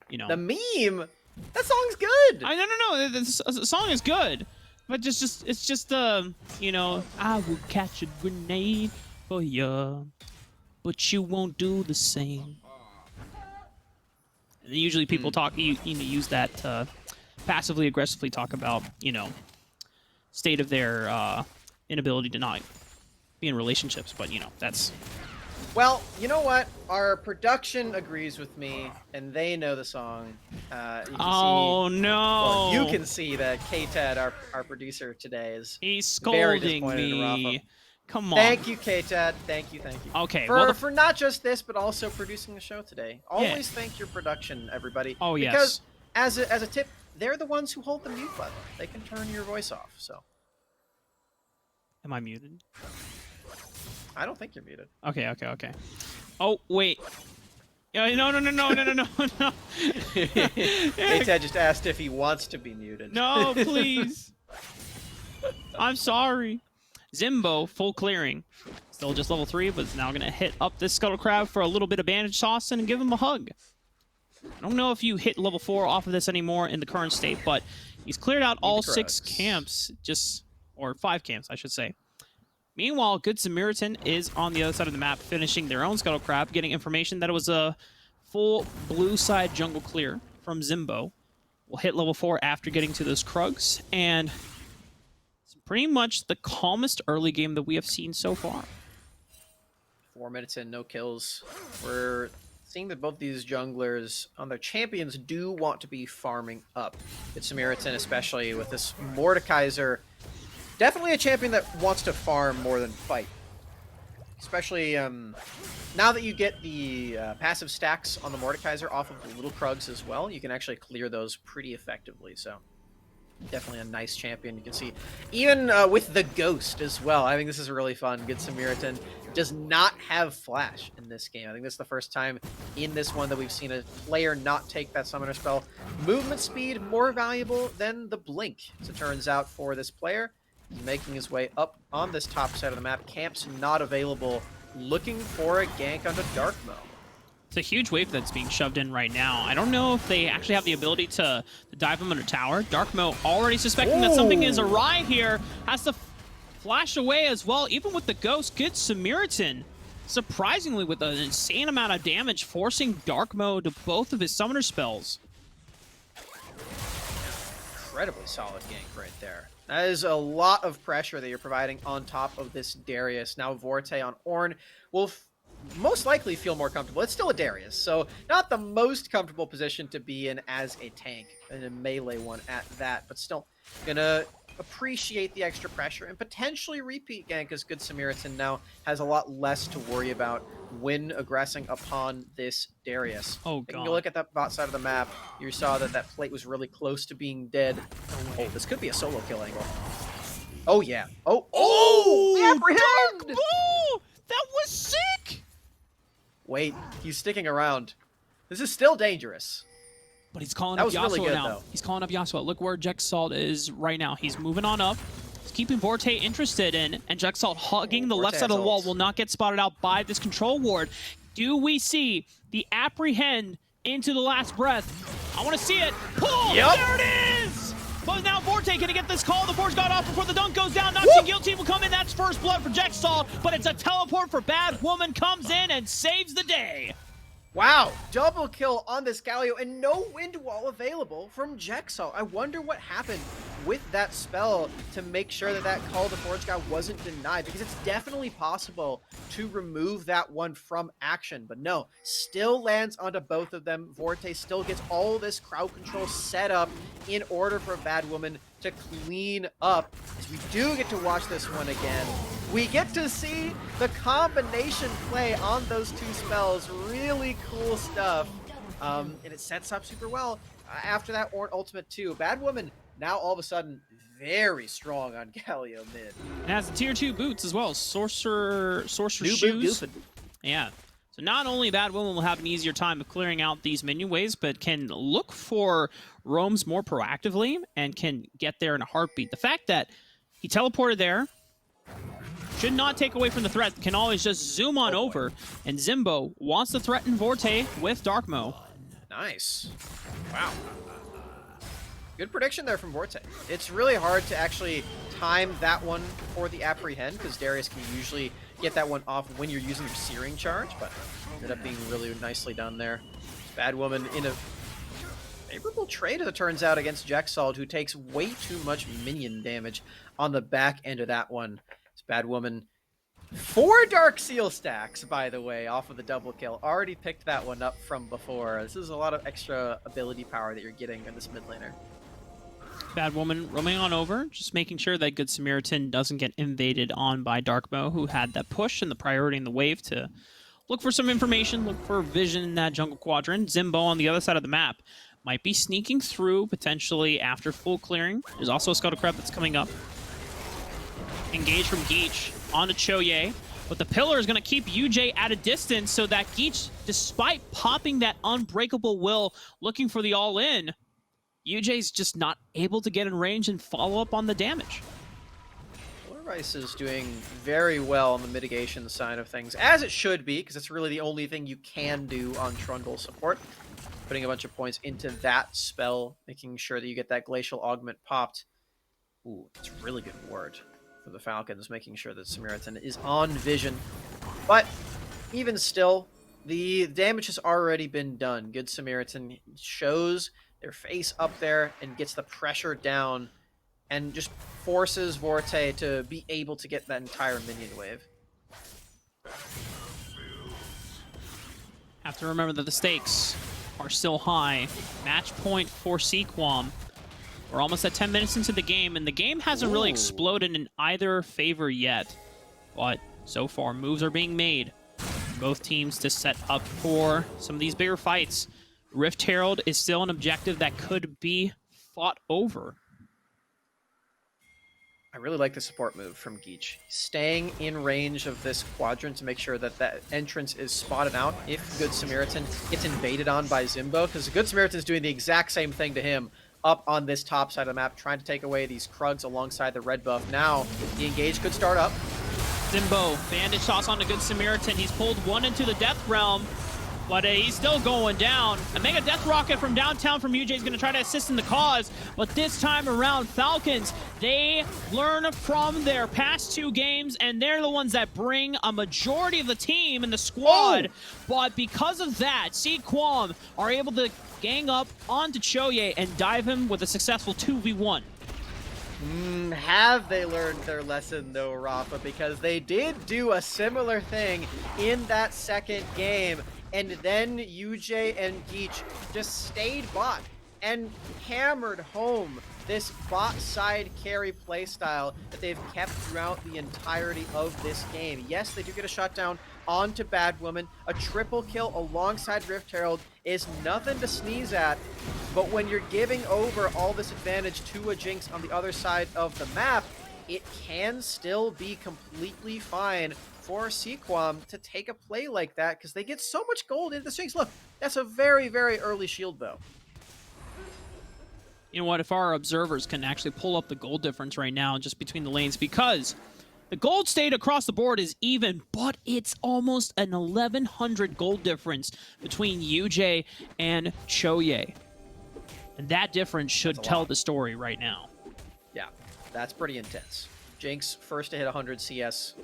You know, The meme. That song's good. No. The song is good, but it's just you know, I will catch a grenade for ya, but you won't do the same. And usually people use that to passively aggressively talk about, you know, state of their inability to not be in relationships, but you know, that's... Well, you know what? Our production agrees with me, and they know the song. Oh, no! Well, you can see that K-Ted, our producer today, is He's very scolding disappointed in Rafa. me. Come on. Thank you, K-Ted. Thank you. Okay, For not just this, but also producing the show today. Always thank your production, everybody. Oh, yes. Because as a tip, they're the ones who hold the mute button. They can turn your voice off. So Am I muted? I don't think you're muted. Okay. Oh, wait. No. K-Ted just asked if he wants to be muted. No, please. I'm sorry. Zimbo, full clearing. Still just level 3, but is now going to hit up this Scuttle Crab for a little bit of bandage toss and give him a hug. I don't know if you hit level 4 off of this anymore in the current state, but he's cleared out all 6 camps, or 5 camps, I should say. Meanwhile, Good Samaritan is on the other side of the map, finishing their own Scuttle Crab, getting information that it was a full blue side jungle clear from Zimbo. We'll hit level 4 after getting to those Krugs, and it's pretty much the calmest early game that we have seen so far. 4 minutes in, no kills. We're seeing that both these junglers on their champions do want to be farming up. Good Samaritan, especially with this Mordekaiser. Definitely a champion that wants to farm more than fight. Especially now that you get the passive stacks on the Mordekaiser off of the little Krugs as well, you can actually clear those pretty effectively. So definitely a nice champion. You can see even with the Ghost as well. I think this is really fun. Good Samaritan does not have Flash in this game. I think this is the first time in this one that we've seen a player not take that summoner spell. Movement speed more valuable than the Blink, as it turns out, for this player. He's making his way up on this top side of the map. Camps not available. Looking for a gank onto Dark Mode. It's a huge wave that's being shoved in right now. I don't know if they actually have the ability to dive him under tower. Darkmo already suspecting that something is awry here. Has to flash away as well. Even with the Ghost, Good Samaritan, surprisingly with an insane amount of damage, forcing Darkmo to both of his summoner spells. Incredibly solid gank right there. That is a lot of pressure that you're providing on top of this Darius. Now Vorte on Ornn will most likely feel more comfortable. It's still a Darius, so not the most comfortable position to be in as a tank, and a melee one at that, but still gonna appreciate the extra pressure and potentially repeat gank, as Good Samaritan now has a lot less to worry about when aggressing upon this Darius. Oh, Taking a God. look at that bot side of the map, you saw that that plate was really close to being dead. Oh, this could be a solo kill angle. Oh, yeah. Oh, the apprehend! Dark! That was sick! Wait, he's sticking around. This is still dangerous. But he's calling That up was Yasuo really good, now. though. He's calling up Yasuo. Look where Jexalt is right now. He's moving on up. He's keeping Vorte interested in, and Jexalt hugging the Vorte left side has of the wall ult. will not get spotted out by this control ward. Do we see the apprehend into the last breath? I want to see it. Pull! Yep. There it is! But now Vorte gonna get this call. The force got off before the dunk goes down. Noxian Guild Team will come in. That's first blood for Jexalt, but it's a teleport for Bad Woman. Comes in and saves the day. Wow, double kill on this Galio and no wind wall available from Jexalt. I wonder what happened with that spell to make sure that that call to Forge guy wasn't denied, because it's definitely possible to remove that one from action, but no, still lands onto both of them. Vorte still gets all this crowd control set up in order for Bad Woman to clean up. As we do get to watch this one again, we get to see the combination play on those two spells. Really cool stuff. And it sets up super well after that Ornn ultimate too. Bad Woman now all of a sudden very strong on Galio mid. And has the tier 2 boots as well. Sorcerer New shoes. boot, Yeah. So not only Bad Woman will have an easier time of clearing out these minion waves, but can look for roams more proactively and can get there in a heartbeat. The fact that he teleported there should not take away from the threat. Can always just zoom on over. And Zimbo wants to threaten Vorte with Darkmo. Nice. Wow. Good prediction there from Vorte. It's really hard to actually time that one for the apprehend, because Darius can usually get that one off when you're using your Searing Charge, but ended up being really nicely done there. Bad Woman in a favorable trade, as it turns out, against Jexalt, who takes way too much minion damage on the back end of that one. It's Bad Woman. 4 Dark Seal stacks, by the way, off of the double kill. Already picked that one up from before. This is a lot of extra ability power that you're getting in this mid laner. Bad Woman roaming on over, just making sure that Good Samaritan doesn't get invaded on by Darkmo, who had that push and the priority in the wave to look for some information, look for vision in that jungle quadrant. Zimbo on the other side of the map might be sneaking through potentially after full clearing. There's also a Scuttle Crab that's coming up. Engage from Geach onto Choye, but the pillar is going to keep UJ at a distance so that Geach, despite popping that unbreakable will, looking for the all-in, UJ's just not able to get in range and follow up on the damage. Rice is doing very well on the mitigation side of things, as it should be, because it's really the only thing you can do on Trundle support. Putting a bunch of points into that spell, making sure that you get that Glacial Augment popped. Ooh, it's a really good ward for the Falcons, making sure that Samaritan is on vision. But even still, the damage has already been done. Good Samaritan shows their face up there and gets the pressure down and just forces Vorte to be able to get that entire minion wave. Have to remember that the stakes are still high. Match point for Sequam. We're almost at 10 minutes into the game, and the game hasn't really exploded in either favor yet. But so far, moves are being made. Both teams to set up for some of these bigger fights. Rift Herald is still an objective that could be fought over. I really like the support move from Geach. Staying in range of this quadrant to make sure that that entrance is spotted out if Good Samaritan gets invaded on by Zimbo, because Good Samaritan is doing the exact same thing to him up on this top side of the map, trying to take away these Krugs alongside the red buff. Now, the engage could start up. Zimbo, bandage toss onto Good Samaritan. He's pulled one into the Death Realm, but he's still going down. A Mega Death Rocket from downtown from UJ is going to try to assist in the cause, but this time around, Falcons, they learn from their past 2 games, and they're the ones that bring a majority of the team in the squad. But because of that, Sequam are able to gang up onto Choye and dive him with a successful 2v1. Have they learned their lesson, though, Rafa? Because they did do a similar thing in that second game, and then UJ and Geach just stayed bot and hammered home this bot side carry playstyle that they've kept throughout the entirety of this game. Yes, they do get a shutdown onto Bad Woman. A triple kill alongside Rift Herald is nothing to sneeze at, but when you're giving over all this advantage to a Jinx on the other side of the map, it can still be completely fine for Sequam to take a play like that because they get so much gold into the Jinx. Look, that's a very, very early shield, though. You know what? If our observers can actually pull up the gold difference right now just between the lanes, because the gold state across the board is even, but it's almost an 1,100 gold difference between UJ and Choye. And that difference should tell the story right now. Yeah, that's pretty intense. Jinx, first to hit 100 CS,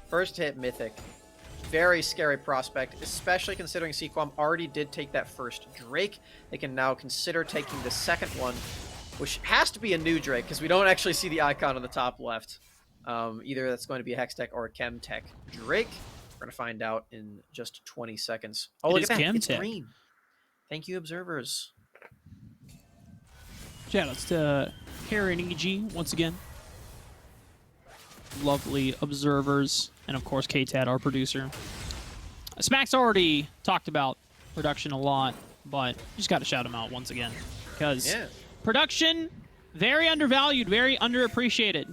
first to hit Mythic. Very scary prospect, especially considering Sequam already did take that first Drake. They can now consider taking the second one, which has to be a new Drake, because we don't actually see the icon on the top left. Either that's going to be a Hextech or a Chemtech Drake. We're going to find out in just 20 seconds. Oh, look at that. It's green. Thank you, observers. Shoutouts to Karen EG once again. Lovely observers. And of course, KTAD, our producer. Smack's already talked about production a lot, but just got to shout him out once again. Because production, very undervalued, very underappreciated.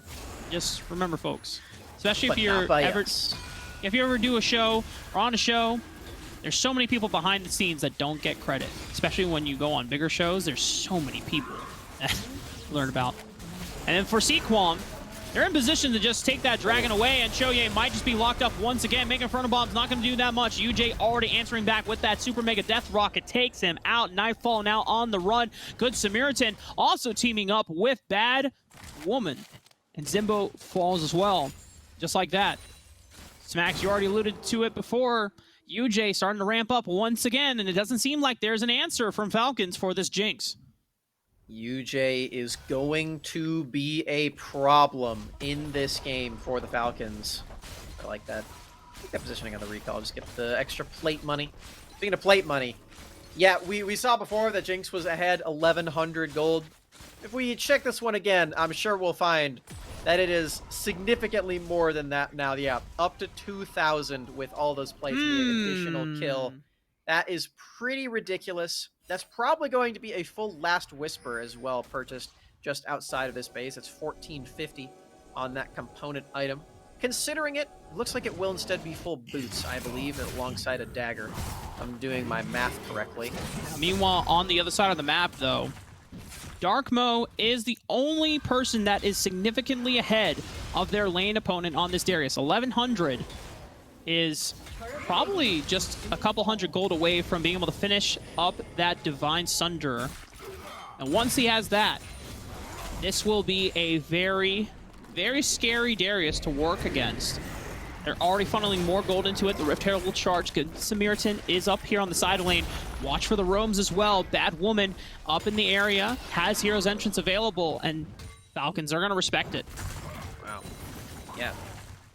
Just remember, folks. Especially if if you ever do a show or on a show, there's so many people behind the scenes that don't get credit. Especially when you go on bigger shows, there's so many people that learn about. And then for Sequam, they're in position to just take that dragon away, and Choye might just be locked up once again. Making Frontal Bomb's not going to do that much. UJ already answering back with that Super Mega Death Rocket. Takes him out. Nightfall now on the run. Good Samaritan also teaming up with Bad Woman. And Zimbo falls as well. Just like that. Smacks, you already alluded to it before. UJ starting to ramp up once again, and it doesn't seem like there's an answer from Falcons for this Jinx. UJ is going to be a problem in this game for the Falcons. I like that. I think that positioning on the recall. Just get the extra plate money. Speaking of plate money, yeah, we saw before that Jinx was ahead 1,100 gold. If we check this one again, I'm sure we'll find that it is significantly more than that now. Yeah, up to 2,000 with all those plates, the additional kill. That is pretty ridiculous. That's probably going to be a full Last Whisper as well, purchased just outside of this base. It's 1450 on that component item. Considering it, looks like it will instead be full boots, I believe, alongside a dagger. If I'm doing my math correctly. Meanwhile, on the other side of the map, though, Darkmo is the only person that is significantly ahead of their lane opponent on this Darius. 1,100 is probably just a couple hundred gold away from being able to finish up that Divine Sunder. And once he has that, this will be a very, very scary Darius to work against. They're already funneling more gold into it. The Rift Herald will charge. Good Samaritan is up here on the side lane. Watch for the roams as well. Bad Woman up in the area. Has Hero's Entrance available, and Falcons are going to respect it. Wow. Yeah.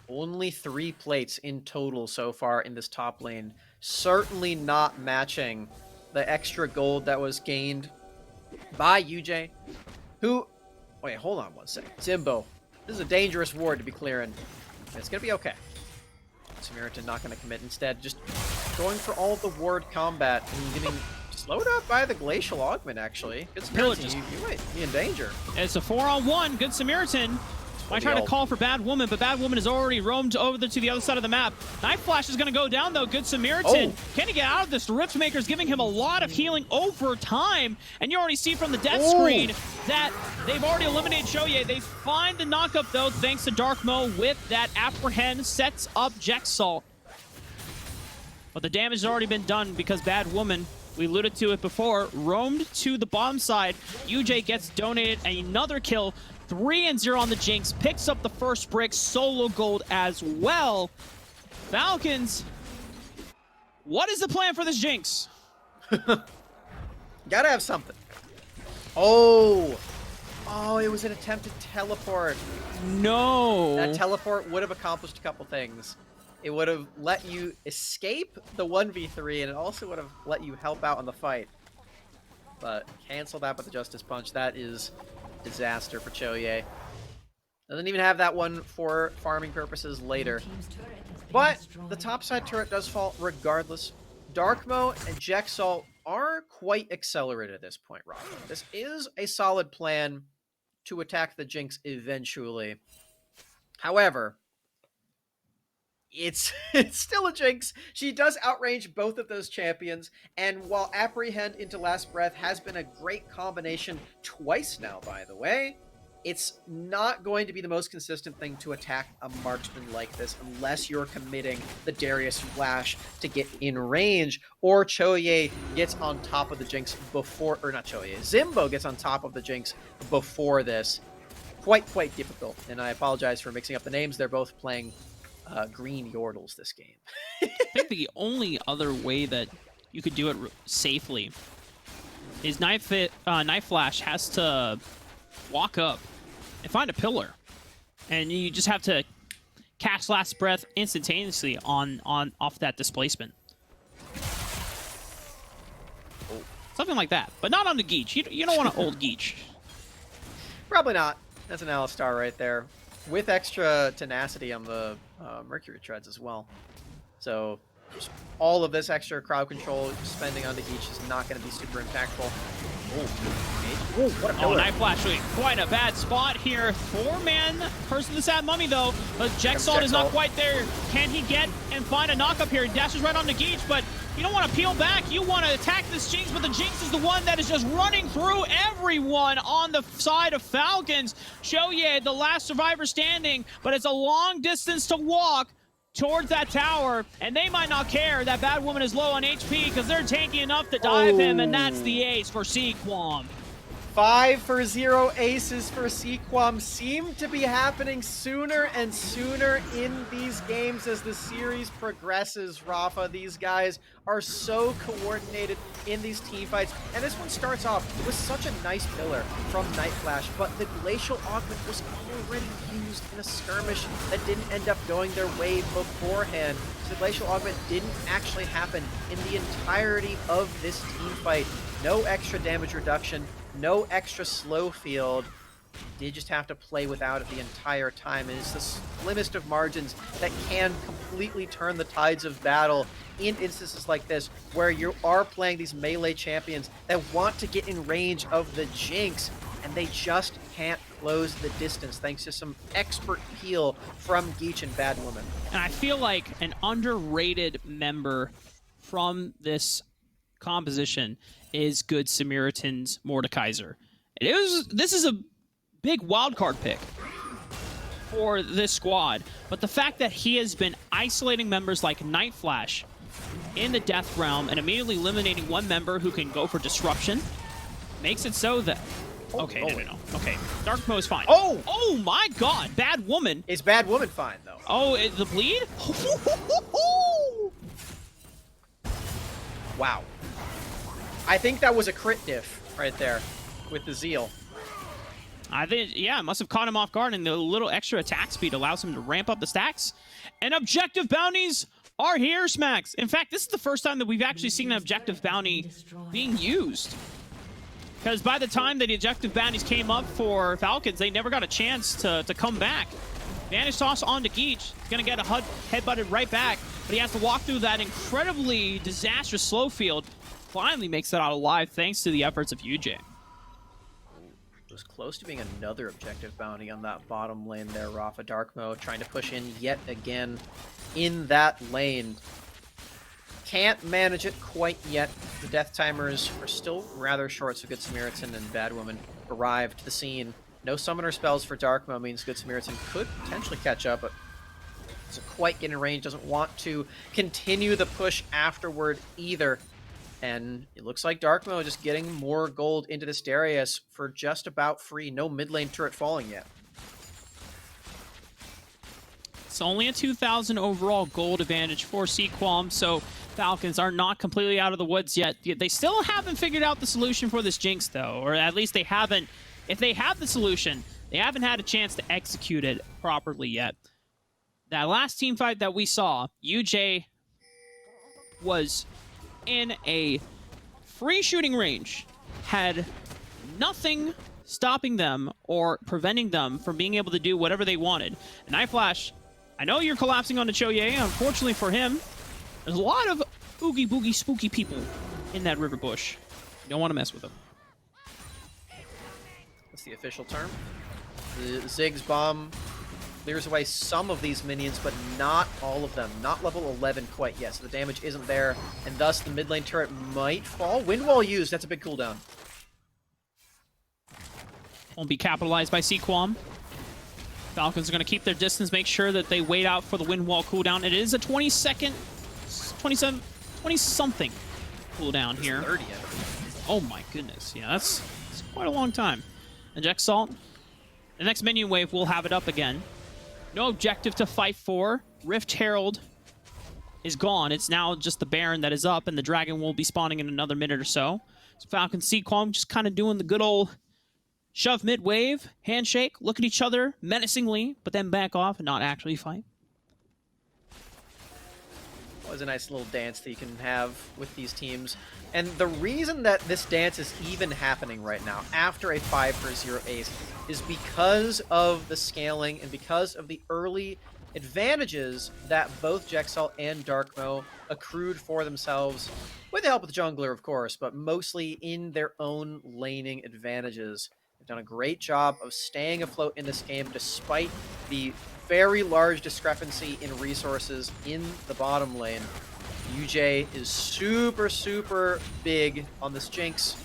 Only 3 plates in total so far in this top lane. Certainly not matching the extra gold that was gained by UJ, who... Wait, hold on one second. Zimbo. This is a dangerous ward to be clearing. It's going to be okay. Samaritan not going to commit. Instead, just going for all the ward combat and getting slowed up by the Glacial Augment, actually. Good Samaritan, you might be in danger. It's a 4-on-1. Good Samaritan. Might try to call for Bad Woman, but Bad Woman has already roamed over to the other side of the map. Night Flash is going to go down, though. Good Samaritan. Can he get out of this? The Riftmaker's giving him a lot of healing over time. And you already see from the death screen that they've already eliminated Choye. They find the knockup, though, thanks to Darkmo with that Apprehend. Sets up Jexalt. But the damage has already been done because Bad Woman, we alluded to it before, roamed to the bottom side. UJ gets donated another kill. 3-0 on the Jinx, picks up the first brick, solo gold as well. Falcons, what is the plan for this Jinx? Gotta have something. Oh, it was an attempted teleport. No. That teleport would have accomplished a couple things. It would have let you escape the 1v3, and it also would have let you help out on the fight. But cancel that with the Justice Punch. That is disaster for Choye. Doesn't even have that one for farming purposes later. But the topside turret does fall regardless. Darkmo and Jexalt are quite accelerated at this point, Rafa. This is a solid plan to attack the Jinx eventually. However, it's still a Jinx. She does outrange both of those champions, and while Apprehend into Last Breath has been a great combination twice now, by the way, it's not going to be the most consistent thing to attack a marksman like this unless you're committing the Darius Flash to get in range, or Choye gets on top of the Jinx before, or not Choye, Zimbo gets on top of the Jinx before this. Quite difficult, and I apologize for mixing up the names. They're both playing green Yordles this game. I think the only other way that you could do it safely is Knife Flash has to walk up and find a pillar, and you just have to cast Last Breath instantaneously off that displacement. Oh. Something like that, but not on the Geech. You don't want to ult Geech. Probably not. That's an Alistar right there, with extra tenacity on the Mercury Treads as well. So just all of this extra crowd control spending on the Geech is not going to be super impactful. Oh, what a pillar. Knife Flash really quite a bad spot here. 4-man person to sad mummy though, but Jexalt is not quite there. Can he get and find a knock up here? He dashes right on the Geech, but you don't want to peel back. You want to attack this Jinx, but the Jinx is the one that is just running through everyone on the side of Falcons. Choye, the last survivor standing, but it's a long distance to walk towards that tower, and they might not care that Bad Woman is low on HP because they're tanky enough to dive him, and that's the ace for Sequam. 5 for 0 aces for Sequam seem to be happening sooner and sooner in these games as the series progresses, Rafa. These guys are so coordinated in these team fights, and this one starts off with such a nice pillar from Night Flash, but the Glacial Augment was already used in a skirmish that didn't end up going their way beforehand. So the Glacial Augment didn't actually happen in the entirety of this team fight. No extra damage reduction, no extra slow field. They just have to play without it the entire time. And it's the slimmest of margins that can completely turn the tides of battle in instances like this, where you are playing these melee champions that want to get in range of the Jinx, and they just can't close the distance thanks to some expert peel from Geech and Bad Woman. And I feel like an underrated member from this composition is Good Samaritan's Mordekaiser. This is a big wildcard pick for this squad, but the fact that he has been isolating members like Night Flash in the Death Realm and immediately eliminating one member who can go for disruption makes it so that... Okay, no. Okay, Darkmo is fine. Oh my god, Bad Woman. Is Bad Woman fine, though? Oh, the bleed? Wow. I think that was a crit diff right there with the Zeal. I think, yeah, it must have caught him off guard, and the little extra attack speed allows him to ramp up the stacks. And objective bounties are here, Smacks. In fact, this is the first time that we've actually seen an objective bounty being used. Because by the time that the objective bounties came up for Falcons, they never got a chance to come back. Vanish Toss onto Geech. He's going to get a headbutted right back, but he has to walk through that incredibly disastrous slow field. Finally makes it out alive thanks to the efforts of UJ. It was close to being another objective bounty on that bottom lane there, Rafa. Darkmo trying to push in yet again in that lane. Can't manage it quite yet. The death timers are still rather short, so Good Samaritan and Bad Woman arrived to the scene. No summoner spells for Darkmo means Good Samaritan could potentially catch up, but doesn't quite get in range, doesn't want to continue the push afterward either. And it looks like Darkmo just getting more gold into this Darius for just about free. No mid lane turret falling yet. It's only a 2,000 overall gold advantage for Sequam, so Falcons are not completely out of the woods yet. They still haven't figured out the solution for this Jinx, though, or at least they haven't. If they have the solution, they haven't had a chance to execute it properly yet. That last team fight that we saw, UJ was in a free shooting range, had nothing stopping them or preventing them from being able to do whatever they wanted. And Night Flash, I know you're collapsing onto Choye. Unfortunately for him, there's a lot of oogie boogie spooky people in that river bush. You don't want to mess with them. That's the official term. The Ziggs bomb clears away some of these minions, but not all of them. Not level 11 quite yet, so the damage isn't there, and thus the mid lane turret might fall. Wind Wall used, that's a big cooldown. Won't be capitalized by Sequam. Falcons are going to keep their distance, make sure that they wait out for the Wind Wall cooldown. It is a 20-second, 20-something cooldown here. 30, oh my goodness, yeah, that's quite a long time. Eject Salt. The next minion wave will have it up again. No objective to fight for. Rift Herald is gone. It's now just the Baron that is up, and the Dragon will be spawning in another minute or so. So Falcon Sequam just kind of doing the good old shove mid-wave, handshake, look at each other menacingly, but then back off and not actually fight. Always a nice little dance that you can have with these teams. And the reason that this dance is even happening right now, after a 5-for-0 ace, is because of the scaling and because of the early advantages that both Jexalt and Darkmo accrued for themselves, with the help of the jungler, of course, but mostly in their own laning advantages. They've done a great job of staying afloat in this game despite the very large discrepancy in resources in the bottom lane. UJ is super, super big on this Jinx.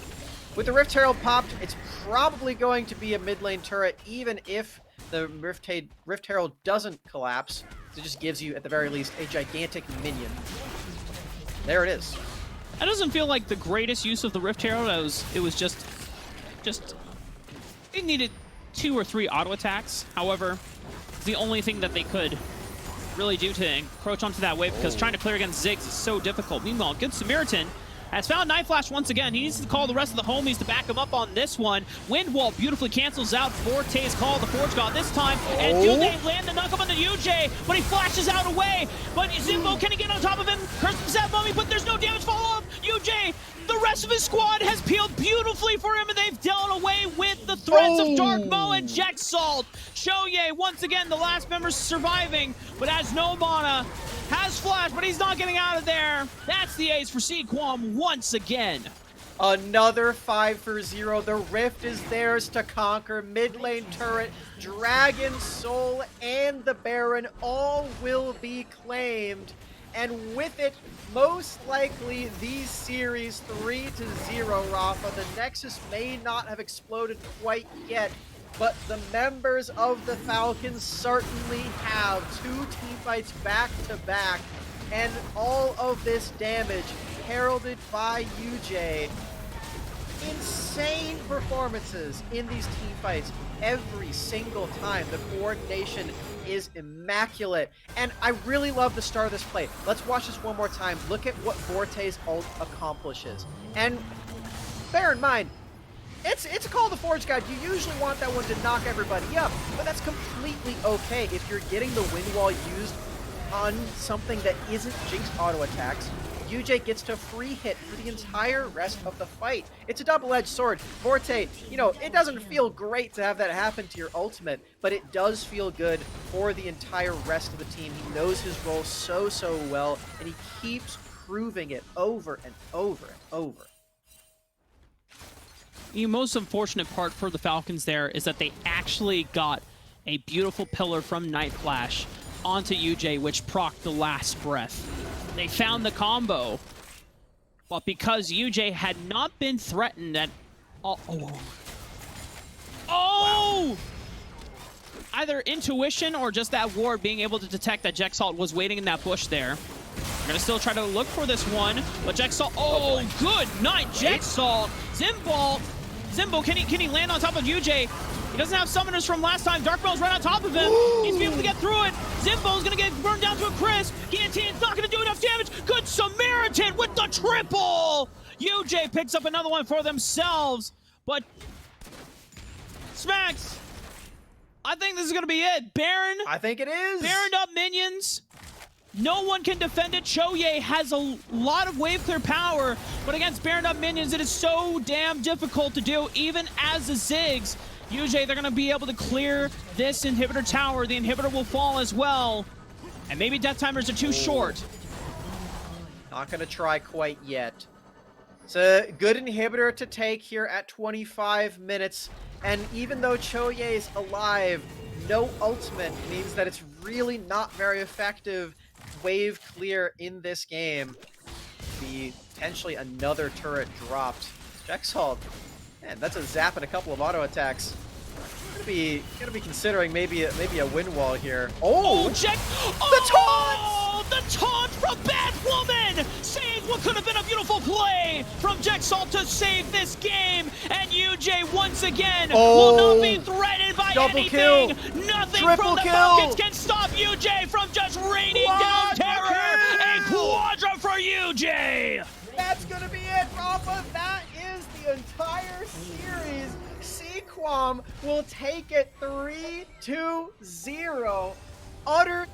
With the Rift Herald popped, it's probably going to be a mid lane turret, even if the Rift Herald doesn't collapse. It just gives you, at the very least, a gigantic minion. There it is. That doesn't feel like the greatest use of the Rift Herald. It was just it needed 2 or 3 auto attacks. However, it's the only thing that they could really do to encroach onto that wave, because trying to clear against Ziggs is so difficult. Meanwhile, good Samaritan has found Night Flash once again. He needs to call the rest of the homies to back him up on this one. Wind Wall beautifully cancels out Forte's call, the Forge God this time. And do they land the knock up on the UJ? But he flashes out away. But Zimbo, can he get on top of him? Curse himself, Mummy, but there's no damage follow-up. UJ, the rest of his squad has peeled beautifully for him, and they've dealt away with the threats of Darkmo and Jexalt. Shoye, once again, the last member surviving, but has no mana. Has flash, but he's not getting out of there. That's the ace for Sequam once again. Another 5-for-0. The Rift is theirs to conquer. Mid lane turret, Dragon, Soul, and the Baron all will be claimed. And with it, most likely the series 3-0, Rafa. The Nexus may not have exploded quite yet, but the members of the Falcons certainly have 2 teamfights back-to-back, and all of this damage heralded by UJ. Insane performances in these teamfights every single time. The coordination is immaculate, and I really love the start of this play. Let's watch this one more time. Look at what Forte's ult accomplishes. And bear in mind, it's a call to Forge God. You usually want that one to knock everybody up, but that's completely okay if you're getting the Wind Wall used on something that isn't Jinx auto attacks. UJ gets to free hit for the entire rest of the fight. It's a double-edged sword. Forte, you know, it doesn't feel great to have that happen to your ultimate, but it does feel good for the entire rest of the team. He knows his role so well, and he keeps proving it over and over and over. The most unfortunate part for the Falcons there is that they actually got a beautiful pillar from Night Flash onto UJ, which procced the last breath. They found the combo, but because UJ had not been threatened at all... Either intuition or just that ward being able to detect that Jexalt was waiting in that bush there. We're gonna still try to look for this one, but Jexalt... Oh, good night, Jexalt! Zimbo, can he land on top of UJ? He doesn't have summoners from last time. Darkmo's right on top of him. He's be able to get through it. Zimbo's gonna get burned down to a crisp. Guillotine's not gonna do enough damage. Good Samaritan with the triple! UJ picks up another one for themselves, but... Smacks! I think this is gonna be it. Baron. I think it is. Baroned up minions. No one can defend it. Choye has a lot of wave clear power, but against Baron up minions, it is so damn difficult to do, even as the Ziggs. Usually they're going to be able to clear this inhibitor tower. The inhibitor will fall as well. And maybe death timers are too short. Not going to try quite yet. It's a good inhibitor to take here at 25 minutes. And even though Choye is alive, no ultimate means that it's really not very effective wave clear in this game. Be potentially another turret dropped. Jexalt, man, that's a zap and a couple of auto attacks. Gonna be considering maybe a win wall here. Oh, The taunt from Batwoman, saying what could have been a beautiful play from Jexalt to save this game, and UJ once again will not be threatened by anything. Kill. Nothing Triple from the kill. Falcons can stop UJ from just raining down terror. A quadra for UJ. That's gonna be it, Rafa. That is the entire series. Sequam will take it 3-0. Utter,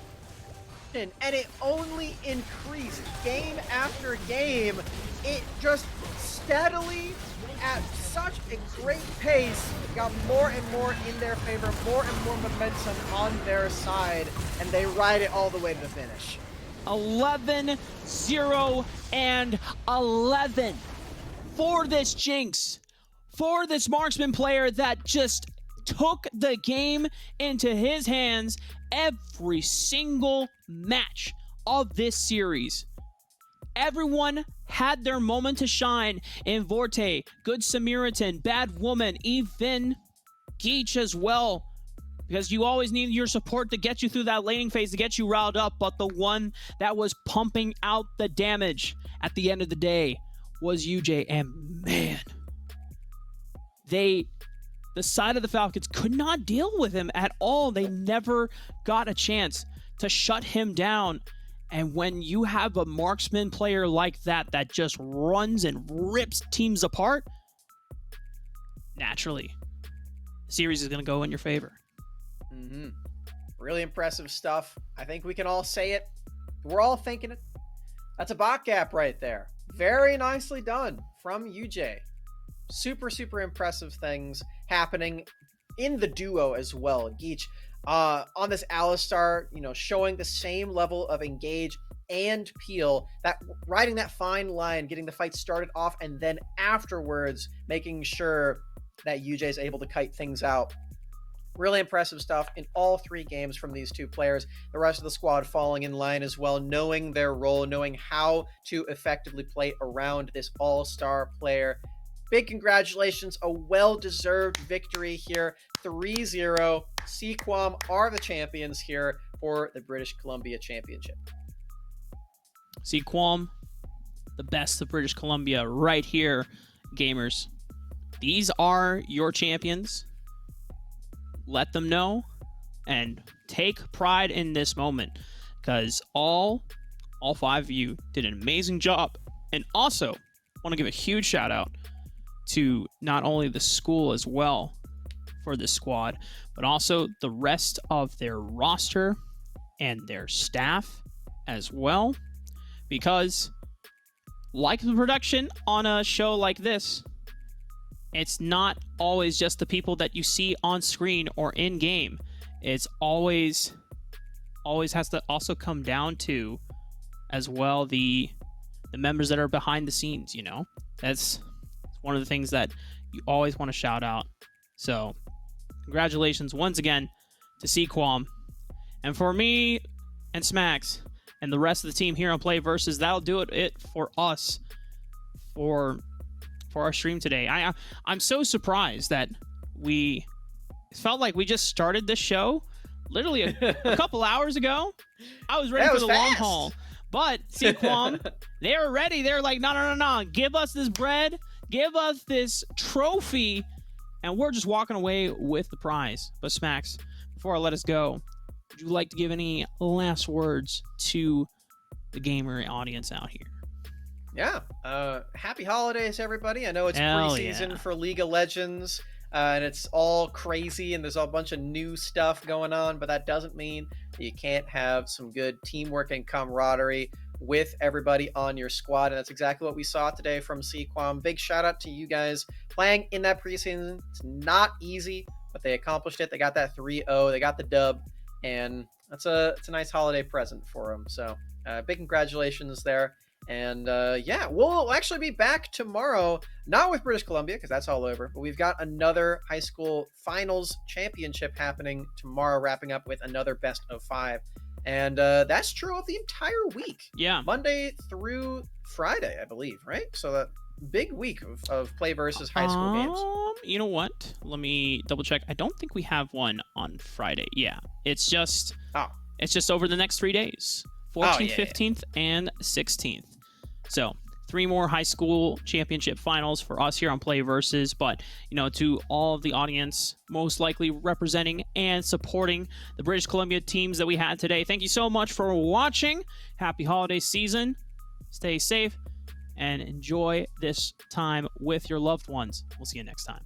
and it only increased game after game. It just steadily, at such a great pace, got more and more in their favor, more and more momentum on their side, and they ride it all the way to the finish. 11-0-11 for this Jinx, for this marksman player that just took the game into his hands every single match of this series. Everyone had their moment to shine in Vorte, Good Samaritan, Bad Woman, even Geach as well. Because you always need your support to get you through that laning phase, to get you riled up. But the one that was pumping out the damage at the end of the day was UJ. And man, the side of the Falcons could not deal with him at all. They never got a chance to shut him down. And when you have a marksman player like that just runs and rips teams apart, naturally, the series is going to go in your favor. Mm-hmm. Really impressive stuff. I think we can all say it. We're all thinking it. That's a bot gap right there. Very nicely done from UJ. Super, super impressive things happening in the duo as well. Geach, on this Alistar, showing the same level of engage and peel, that riding that fine line, getting the fight started off, and then afterwards making sure that UJ is able to kite things out. Really impressive stuff in all three games from these two players. The rest of the squad falling in line as well, knowing their role, knowing how to effectively play around this all-star player. Big congratulations, a well-deserved victory here, 3-0. Sequam are the champions here for the British Columbia Championship. Sequam, the best of British Columbia right here, gamers. These are your champions. Let them know and take pride in this moment, because all five of you did an amazing job. And also want to give a huge shout out to not only the school as well for this squad, but also the rest of their roster and their staff as well, because like the production on a show like this, it's not always just the people that you see on screen or in game. It's always has to also come down to as well the members that are behind the scenes. That's one of the things that you always want to shout out. So congratulations once again to Sequam. And for me and Smacks and the rest of the team here on PlayVS, that'll do it for us for our stream today. I'm so surprised that it felt like we just started this show literally a couple hours ago. I was ready for the long haul. But Sequam, they were ready. They're like, no. Give us this bread. Give us this trophy. And we're just walking away with the prize. But Smacks, before I let us go, would you like to give any last words to the gamer audience out here? Yeah. Happy holidays, everybody. I know it's preseason for League of Legends. and it's all crazy and there's a bunch of new stuff going on, but that doesn't mean that you can't have some good teamwork and camaraderie with everybody on your squad. And that's exactly what we saw today from Sequam. Big shout out to you guys playing in that preseason. It's not easy, but they accomplished it. They got that 3-0, they got the dub, and it's a nice holiday present for them. So big congratulations there. And yeah, we'll actually be back tomorrow, not with British Columbia because that's all over, but we've got another high school finals championship happening tomorrow, wrapping up with another best of 5. And that's true of the entire week. Yeah. Monday through Friday, I believe, right? So that big week of play versus high school games. You know what? Let me double check. I don't think we have one on Friday. Yeah. It's just over the next 3 days. 14th, 15th, and 16th. So 3 more high school championship finals for us here on Play Versus. But, you know, to all of the audience most likely representing and supporting the British Columbia teams that we had today, thank you so much for watching. Happy holiday season. Stay safe and enjoy this time with your loved ones. We'll see you next time.